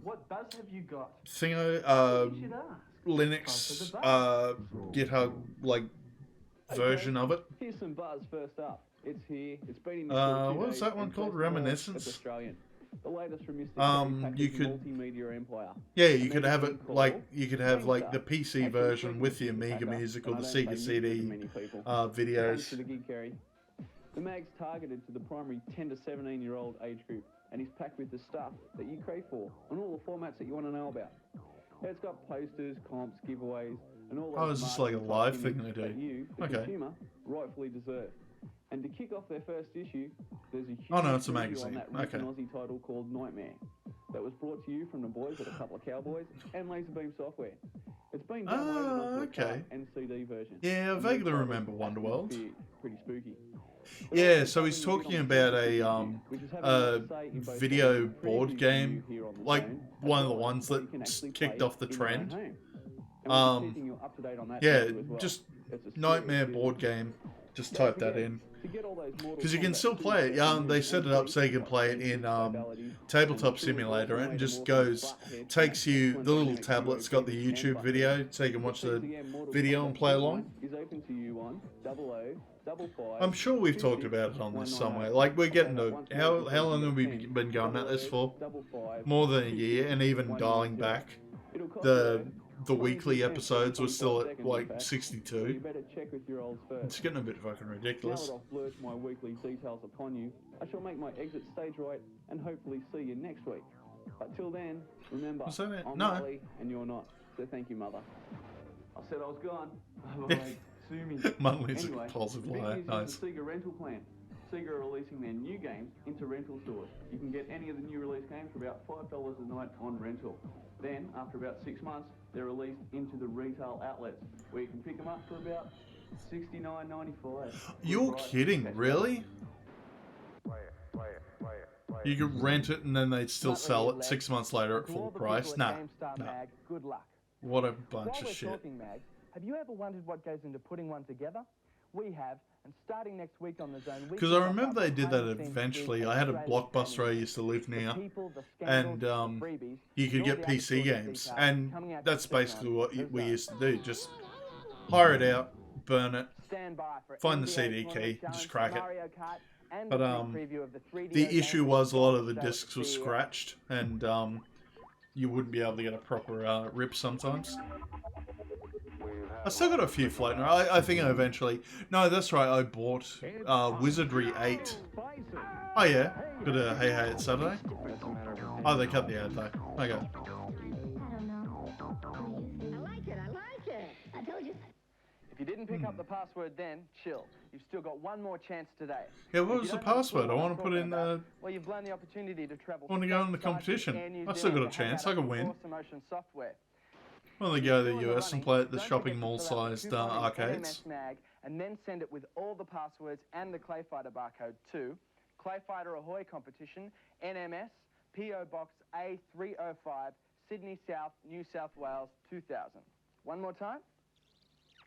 What buzz have you got? Linux GitHub like version of it. Here's some buzz first up. It's here. It's been in the store 2 What was days, that one and called? first of all, Reminiscence? it's Australian. The latest from Mr. You could Multimedia Empire. Yeah, you could have it like the PC version with the Amiga music or the Sega CD videos. Thanks to the gig, Kerry. The mag's targeted to the primary 10 to 17-year-old age group, and is packed with the stuff that you crave for, on all the formats that you want to know about. It's got posters, comps, giveaways, and all those Oh, is this like a marketing live type thing gimmicks they do? that you, the Okay. consumer, rightfully deserve. And to kick off their first issue, there's a huge Oh, no, it's a preview magazine. on that recent Okay. Aussie title called Nightmare. That was brought to you from the boys at A Couple of Cowboys and Laserbeam Software. It's been downloaded onto a cart okay. and CD version. Yeah, I And vaguely the title remember Wonderworld. Pretty spooky. Yeah, so he's talking about a video board game, like one of the ones that kicked off the trend. Yeah, just Nightmare board game. Just type that in. Because you can still play it. They set it up so you can play it in Tabletop Simulator, and it just takes you, the little tablet's got the YouTube video, so you can watch the video and play along. I'm sure we've talked about it on this somewhere. Like, we're getting to, how long have we been going at this for? More than a year, and even dialing back, the weekly episodes were still at like 62. It's getting a bit fucking ridiculous. Now that I've blurted my weekly details upon you, I shall make my exit stage right and hopefully see you next week. But till then, remember, Was that it? I'm No. Molly and you're not. So thank you, Mother. I said I was gone. Bye-bye. Sue me. Molly's a Anyway, compulsive the big liar. news Nice. is the Sega rental plan. Sega are releasing their new games into rental stores. You can get any of the new release games for about $5 a night on rental. Then, after about 6 months, they're released into the retail outlets, where you can pick them up for about $69.95. You're kidding, really? You could rent it and then they'd still sell it 6 months later at full price? Nah. Mag, good luck. What a While bunch of we're shit. talking mags, have you ever wondered what goes into putting one together? We have, and starting next week on the Zone, Because I remember they did that eventually. I had a Blockbuster I used to live near, and you could get PC games, and that's basically what we used to do. Just hire it out, burn it, find the CD key, just crack it. But the issue was a lot of the discs were scratched, and you wouldn't be able to get a proper rip sometimes. I still got a few floating around. I think I eventually... No, that's right, I bought Wizardry 8. Oh yeah, got a Hey Hey It's Saturday. Oh, they cut the ad though. Okay. If you didn't pick up the password then, chill. You've still got one more chance today. Yeah, what If was you the don't know password? I what want I'm to put talking in... about, well, you've blown the opportunity to travel. I want to go in the competition. I've still got a chance. I can win. Well, they go to the US and play at the shopping mall-sized arcades. Mag, and then send it with all the passwords and the Clay Fighter barcode to Clay Fighter Ahoy Competition, NMS, PO Box A305, Sydney South, New South Wales 2000. One more time.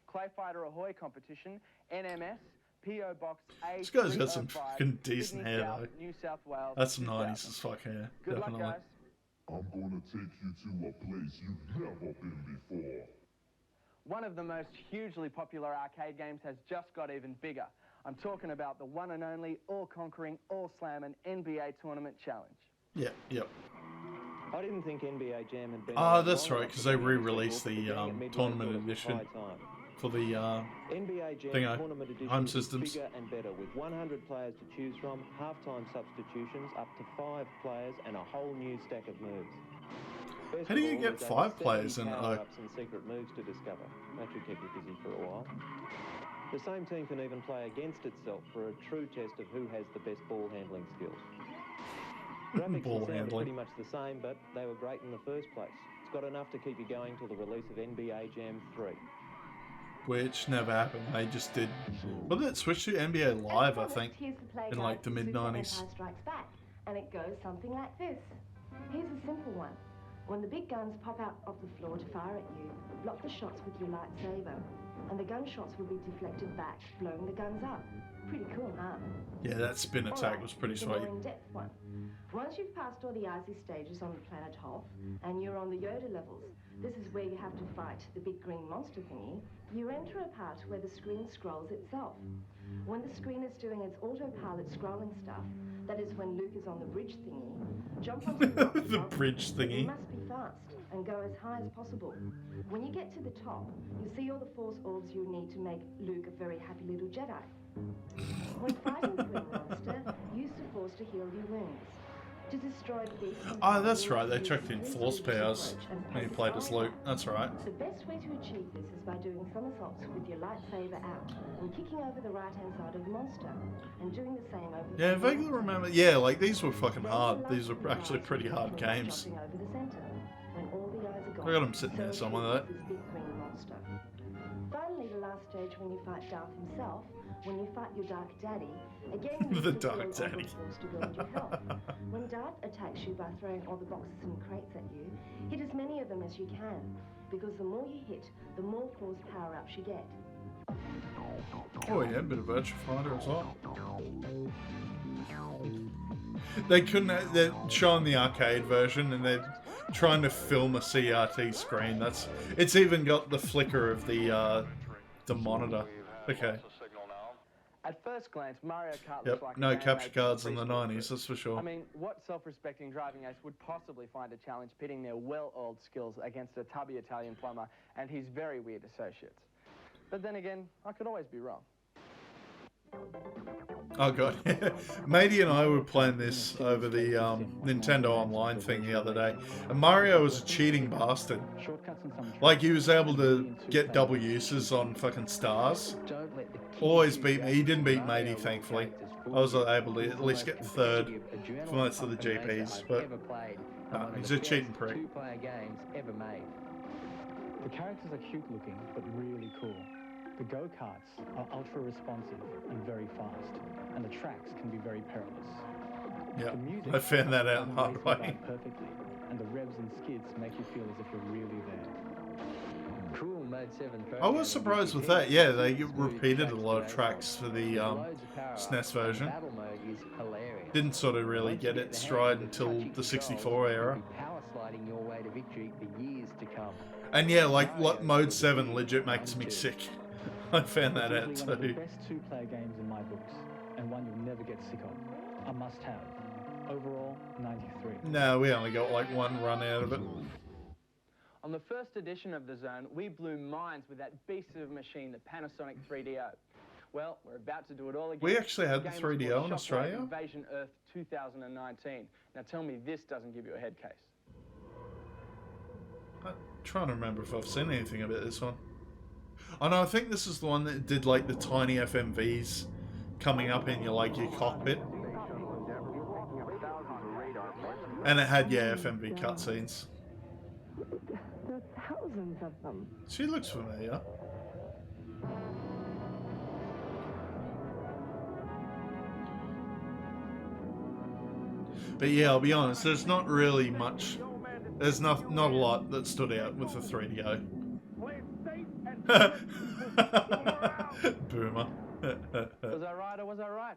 Clay Fighter Ahoy Competition, NMS, PO Box A305. This guy's got some fucking decent Sydney hair South, though. New South Wales That's some 2000. 90s as fuck hair. Good luck, Definitely. guys. I'm gonna take you to a place you've never been before. One of the most hugely popular arcade games has just got even bigger. I'm talking about the one and only, all-conquering, all-slamming NBA Tournament Challenge. Yeah, yep. I didn't think NBA Jam had been... Oh, that's right, because they re-released the tournament edition for the NBA Jam thingo, Tournament Edition home is systems. bigger and better, with 100 players to choose from, half-time substitutions, up to 5 players, and a whole new stack of moves. First How do of you all, get there's 5 over players 70 in it though? power-ups and secret moves to discover. That should keep you busy for a while. The same team can even play against itself for a true test of who has the best ball handling skills. Graphics Ball and sound are handling. pretty much the same, but they were great in the first place. It's got enough to keep you going till the release of NBA Jam 3. Which never happened. They just did. Well, that switched to NBA Live, I think, in like the mid-90s. Empire Strikes Back, and it goes something like this. Here's a simple one. When the big guns pop out of the floor to fire at you, block the shots with your lightsaber, and the gunshots will be deflected back, blowing the guns up. Pretty cool, huh? Yeah, that spin attack was pretty Here's a more sweet. in-depth one. Once you've passed all the icy stages on the planet Hoth, and you're on the Yoda levels, this is where you have to fight the big green monster thingy. You enter a part where the screen scrolls itself. When the screen is doing its autopilot scrolling stuff, that is when Luke is on the bridge thingy, jump onto the rock The bridge but you thingy. must be fast and go as high as possible. When you get to the top, you see all the Force orbs you need to make Luke a very happy little Jedi. When fighting the green monster, use the Force to heal your wounds. To destroy the beast. Oh, that's right. They chucked in Force powers when you played as Luke. That's right. The best way to achieve this is by doing somersaults with your lightsaber out and kicking over the right-hand side of the monster, and doing the same over. Yeah, I vaguely remember. Yeah, like these were fucking hard. These were actually pretty hard games. Jumping over the center. When all the eyes are gone. I got them sitting there somewhere though. This big green monster. Finally, the last stage when you fight Darth himself, when you fight your Dark Daddy, again you The use Dark healing Daddy. Force to build your health. When Darth attacks you by throwing all the boxes and crates at you, hit as many of them as you can, because the more you hit, the more Force power-ups you get. Oh yeah, a bit of Virtua Fighter as well. They couldn't. They're showing the arcade version, and they're trying to film a CRT screen. It's even got the flicker of the monitor. Okay. At first glance, Mario Kart looks Yep. like a No game capture made cards for in the preschool 90s. That's for sure. I mean, what self-respecting driving ace would possibly find a challenge pitting their well-oiled skills against a tubby Italian plumber and his very weird associates? But then again, I could always be wrong. Oh god, Matey and I were playing this over the Nintendo Online thing the other day, and Mario was a cheating bastard. Like, he was able to get double uses on fucking stars. Always beat me. He didn't beat Matey, thankfully. I was able to at least get third for most of the GPs, but no, he's a cheating prick. Two-player games ever made. The characters are cute looking, but really cool. The go-karts are ultra-responsive and very fast, and the tracks can be very perilous. Yeah, The music I found that out always hard hit way. out perfectly, and the revs and skids make you feel as if you're really there. Cool Mode 7 I was surprised with that. Yeah, they repeated a lot of tracks for the SNES version. Battle mode is hilarious. Didn't sort of really get its stride until the 64 era. Power sliding your way to victory for years to come. And yeah, like Mode 7 legit makes me sick. I found that out Easily one of the too. best two-player games in my books, and one you'll never get sick of. A must-have. Overall, 93. No, we only got like one run out of it. On the first edition of The Zone, we blew minds with that beast of a machine, the Panasonic 3DO. Well, we're about to do it all again. We actually had the game is 3DO called in Shockwave Australia? Invasion Earth 2019. Now tell me this doesn't give you a head case. I'm trying to remember if I've seen anything about this one. Oh no, I think this is the one that did like the tiny FMVs coming up in your cockpit. And it had, yeah, FMV cutscenes. There are thousands of them. She looks familiar. But yeah, I'll be honest, there's not really much. There's not a lot that stood out with the 3DO. Boomer. Was I right or was I right?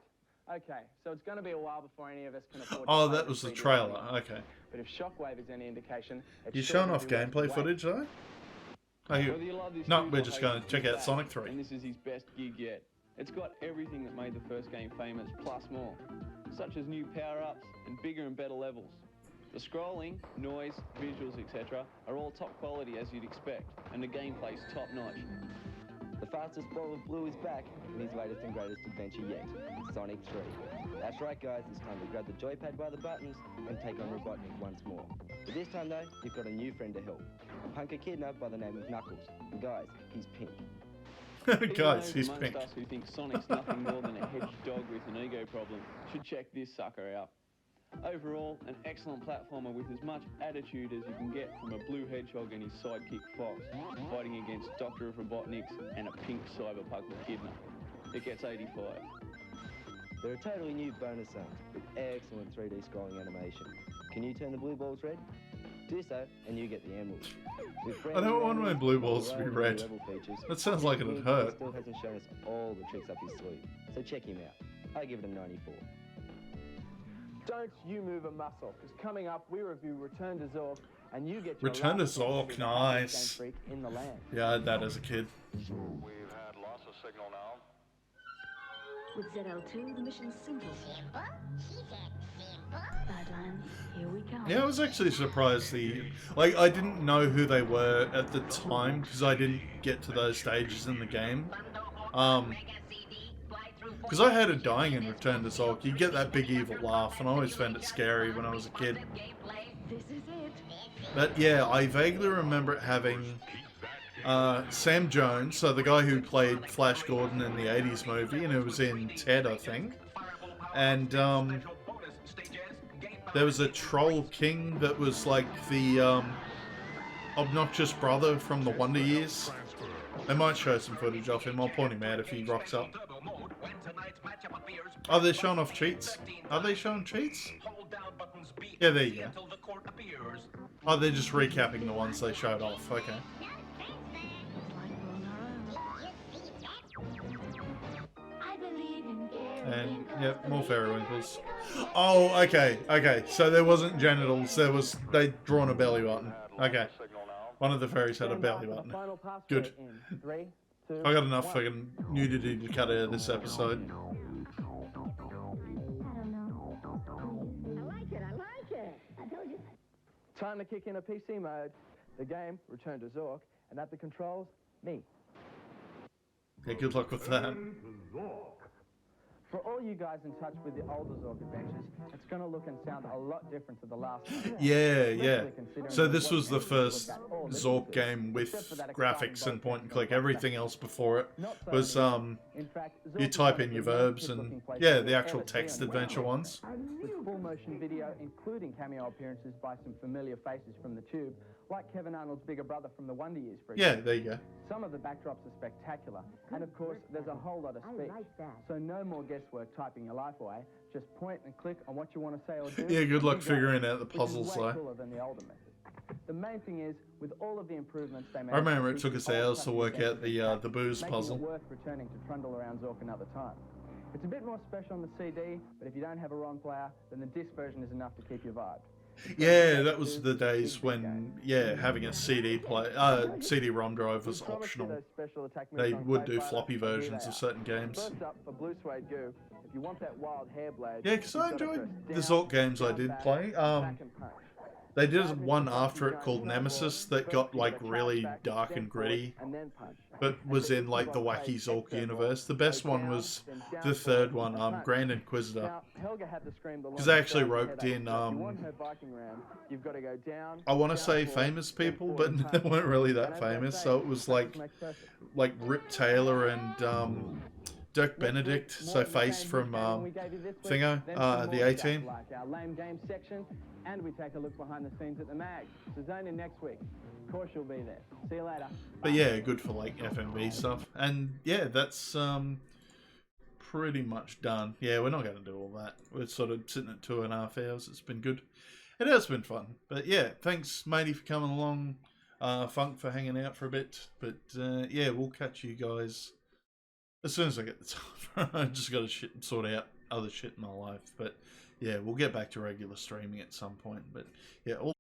Okay, so it's going to be a while before any of us can afford to Oh, play that the was the 3DO. trailer. Okay. But if Shockwave is any indication, it's You sure showing to off be worth the gameplay wait. footage though? Are you? Whether you love this No, dude we're or just hate going him, to check he's out back, Sonic 3. And this is his best gig yet. It's got everything that made the first game famous, plus more, such as new power-ups and bigger and better levels. The scrolling, noise, visuals, etc. are all top quality as you'd expect, and the gameplay's top-notch. The fastest ball of blue is back in his latest and greatest adventure yet, Sonic 3. That's right, guys, it's time to grab the joypad by the buttons and take on Robotnik once more. But this time, though, you've got a new friend to help. A punk echidna by the name of Knuckles. And guys, he's pink. Guys, he's amongst pink. us who think Sonic's nothing more than a hedgehog with an ego problem should check this sucker out. Overall, an excellent platformer with as much attitude as you can get from a blue hedgehog and his sidekick Fox, fighting against Dr. Robotnik's and a pink cyberpunk echidna. It gets 85. There are totally new bonus zones with excellent 3D scrolling animation. Can you turn the blue balls red? Do so, and you get the emeralds. I don't want my blue balls to be red. That sounds like it'd hurt. He still hasn't shown us all the tricks up his sleeve, so check him out. I give it a 94. Don't you move a muscle, because coming up we review Return to Zork, and you get your Return to last chance Zork, be the nice. game freak in the land. Yeah, I had that as a kid. We've had loss of signal now. With ZL2, the mission's simple. Badlands, here we come. Yeah, I was actually surprised I didn't know who they were at the time because I didn't get to those stages in the game. Because I hated dying in Return to Zork. You get that big evil laugh, and I always found it scary when I was a kid. This is it. But yeah, I vaguely remember it having Sam Jones, so the guy who played Flash Gordon in the 80s movie, and it was in Ted, I think. And there was a Troll King that was like the obnoxious brother from the Wonder Years. They might show some footage of him. I'll point him out if he rocks up. Oh, they're showing off cheats. Are they showing cheats? Yeah, there you go. Oh, they're just recapping the ones they showed off. Okay. And, yep, more Fairywinkles. Oh, okay, okay. So there wasn't genitals. They'd drawn a belly button. Okay. One of the fairies had a belly button. Good. I got enough fucking nudity to cut out of this episode. Time to kick in a PC mode. The game, Return to Zork, and at the controls, me. Yeah, good luck with that. For all you guys in touch with the older Zork adventures, it's going to look and sound a lot different to the last one. Yeah, yeah. So this was the first Zork game with graphics and point and click. Everything else before it was you type in your verbs and yeah, the actual text adventure ones. With full motion video, including cameo appearances by some familiar faces from the tube, like Kevin Arnold's bigger brother from the Wonder Years, for example. Yeah, there you go. Some of the backdrops are spectacular, and of course, there's a whole lot of speech. So no more guesswork typing your life away. Just point and click on what you want to say or do. Yeah, good luck figuring out the puzzles though. though. Than the older method. The main thing is, with all of the improvements they made, I remember it took us hours to work out the booze puzzle. Making it worth returning to trundle around Zork another time. It's a bit more special on the CD, but if you don't have a ROM player, then the disc version is enough to keep you vibed. Yeah, that was the days when, yeah, having a CD-ROM drive was optional. They would do floppy versions of certain games. First up for Blue Suede Goo, if you want that wild hair blade, yeah, because I enjoyed the Zork games I did play. They did one after it called Nemesis that got like really dark and gritty, but was in like the wacky Zork universe. The best one was the third one, Grand Inquisitor, because they actually roped in I want to say famous people, but they weren't really that famous. So it was like Rip Taylor and Dirk Benedict, so Face from Thingo, the A-Team. Our lame game section, and we take a look behind the scenes at the mag. So zone in next week. Of course you'll be there. See you later. But yeah, good for like FMV stuff. And yeah, that's pretty much done. Yeah, we're not going to do all that. We're sort of sitting at 2.5 hours. It's been good. It has been fun. But yeah, thanks matey for coming along. Funk for hanging out for a bit. But yeah, we'll catch you guys as soon as I get the time. I just got to sort out other shit in my life. But yeah, we'll get back to regular streaming at some point. But yeah, all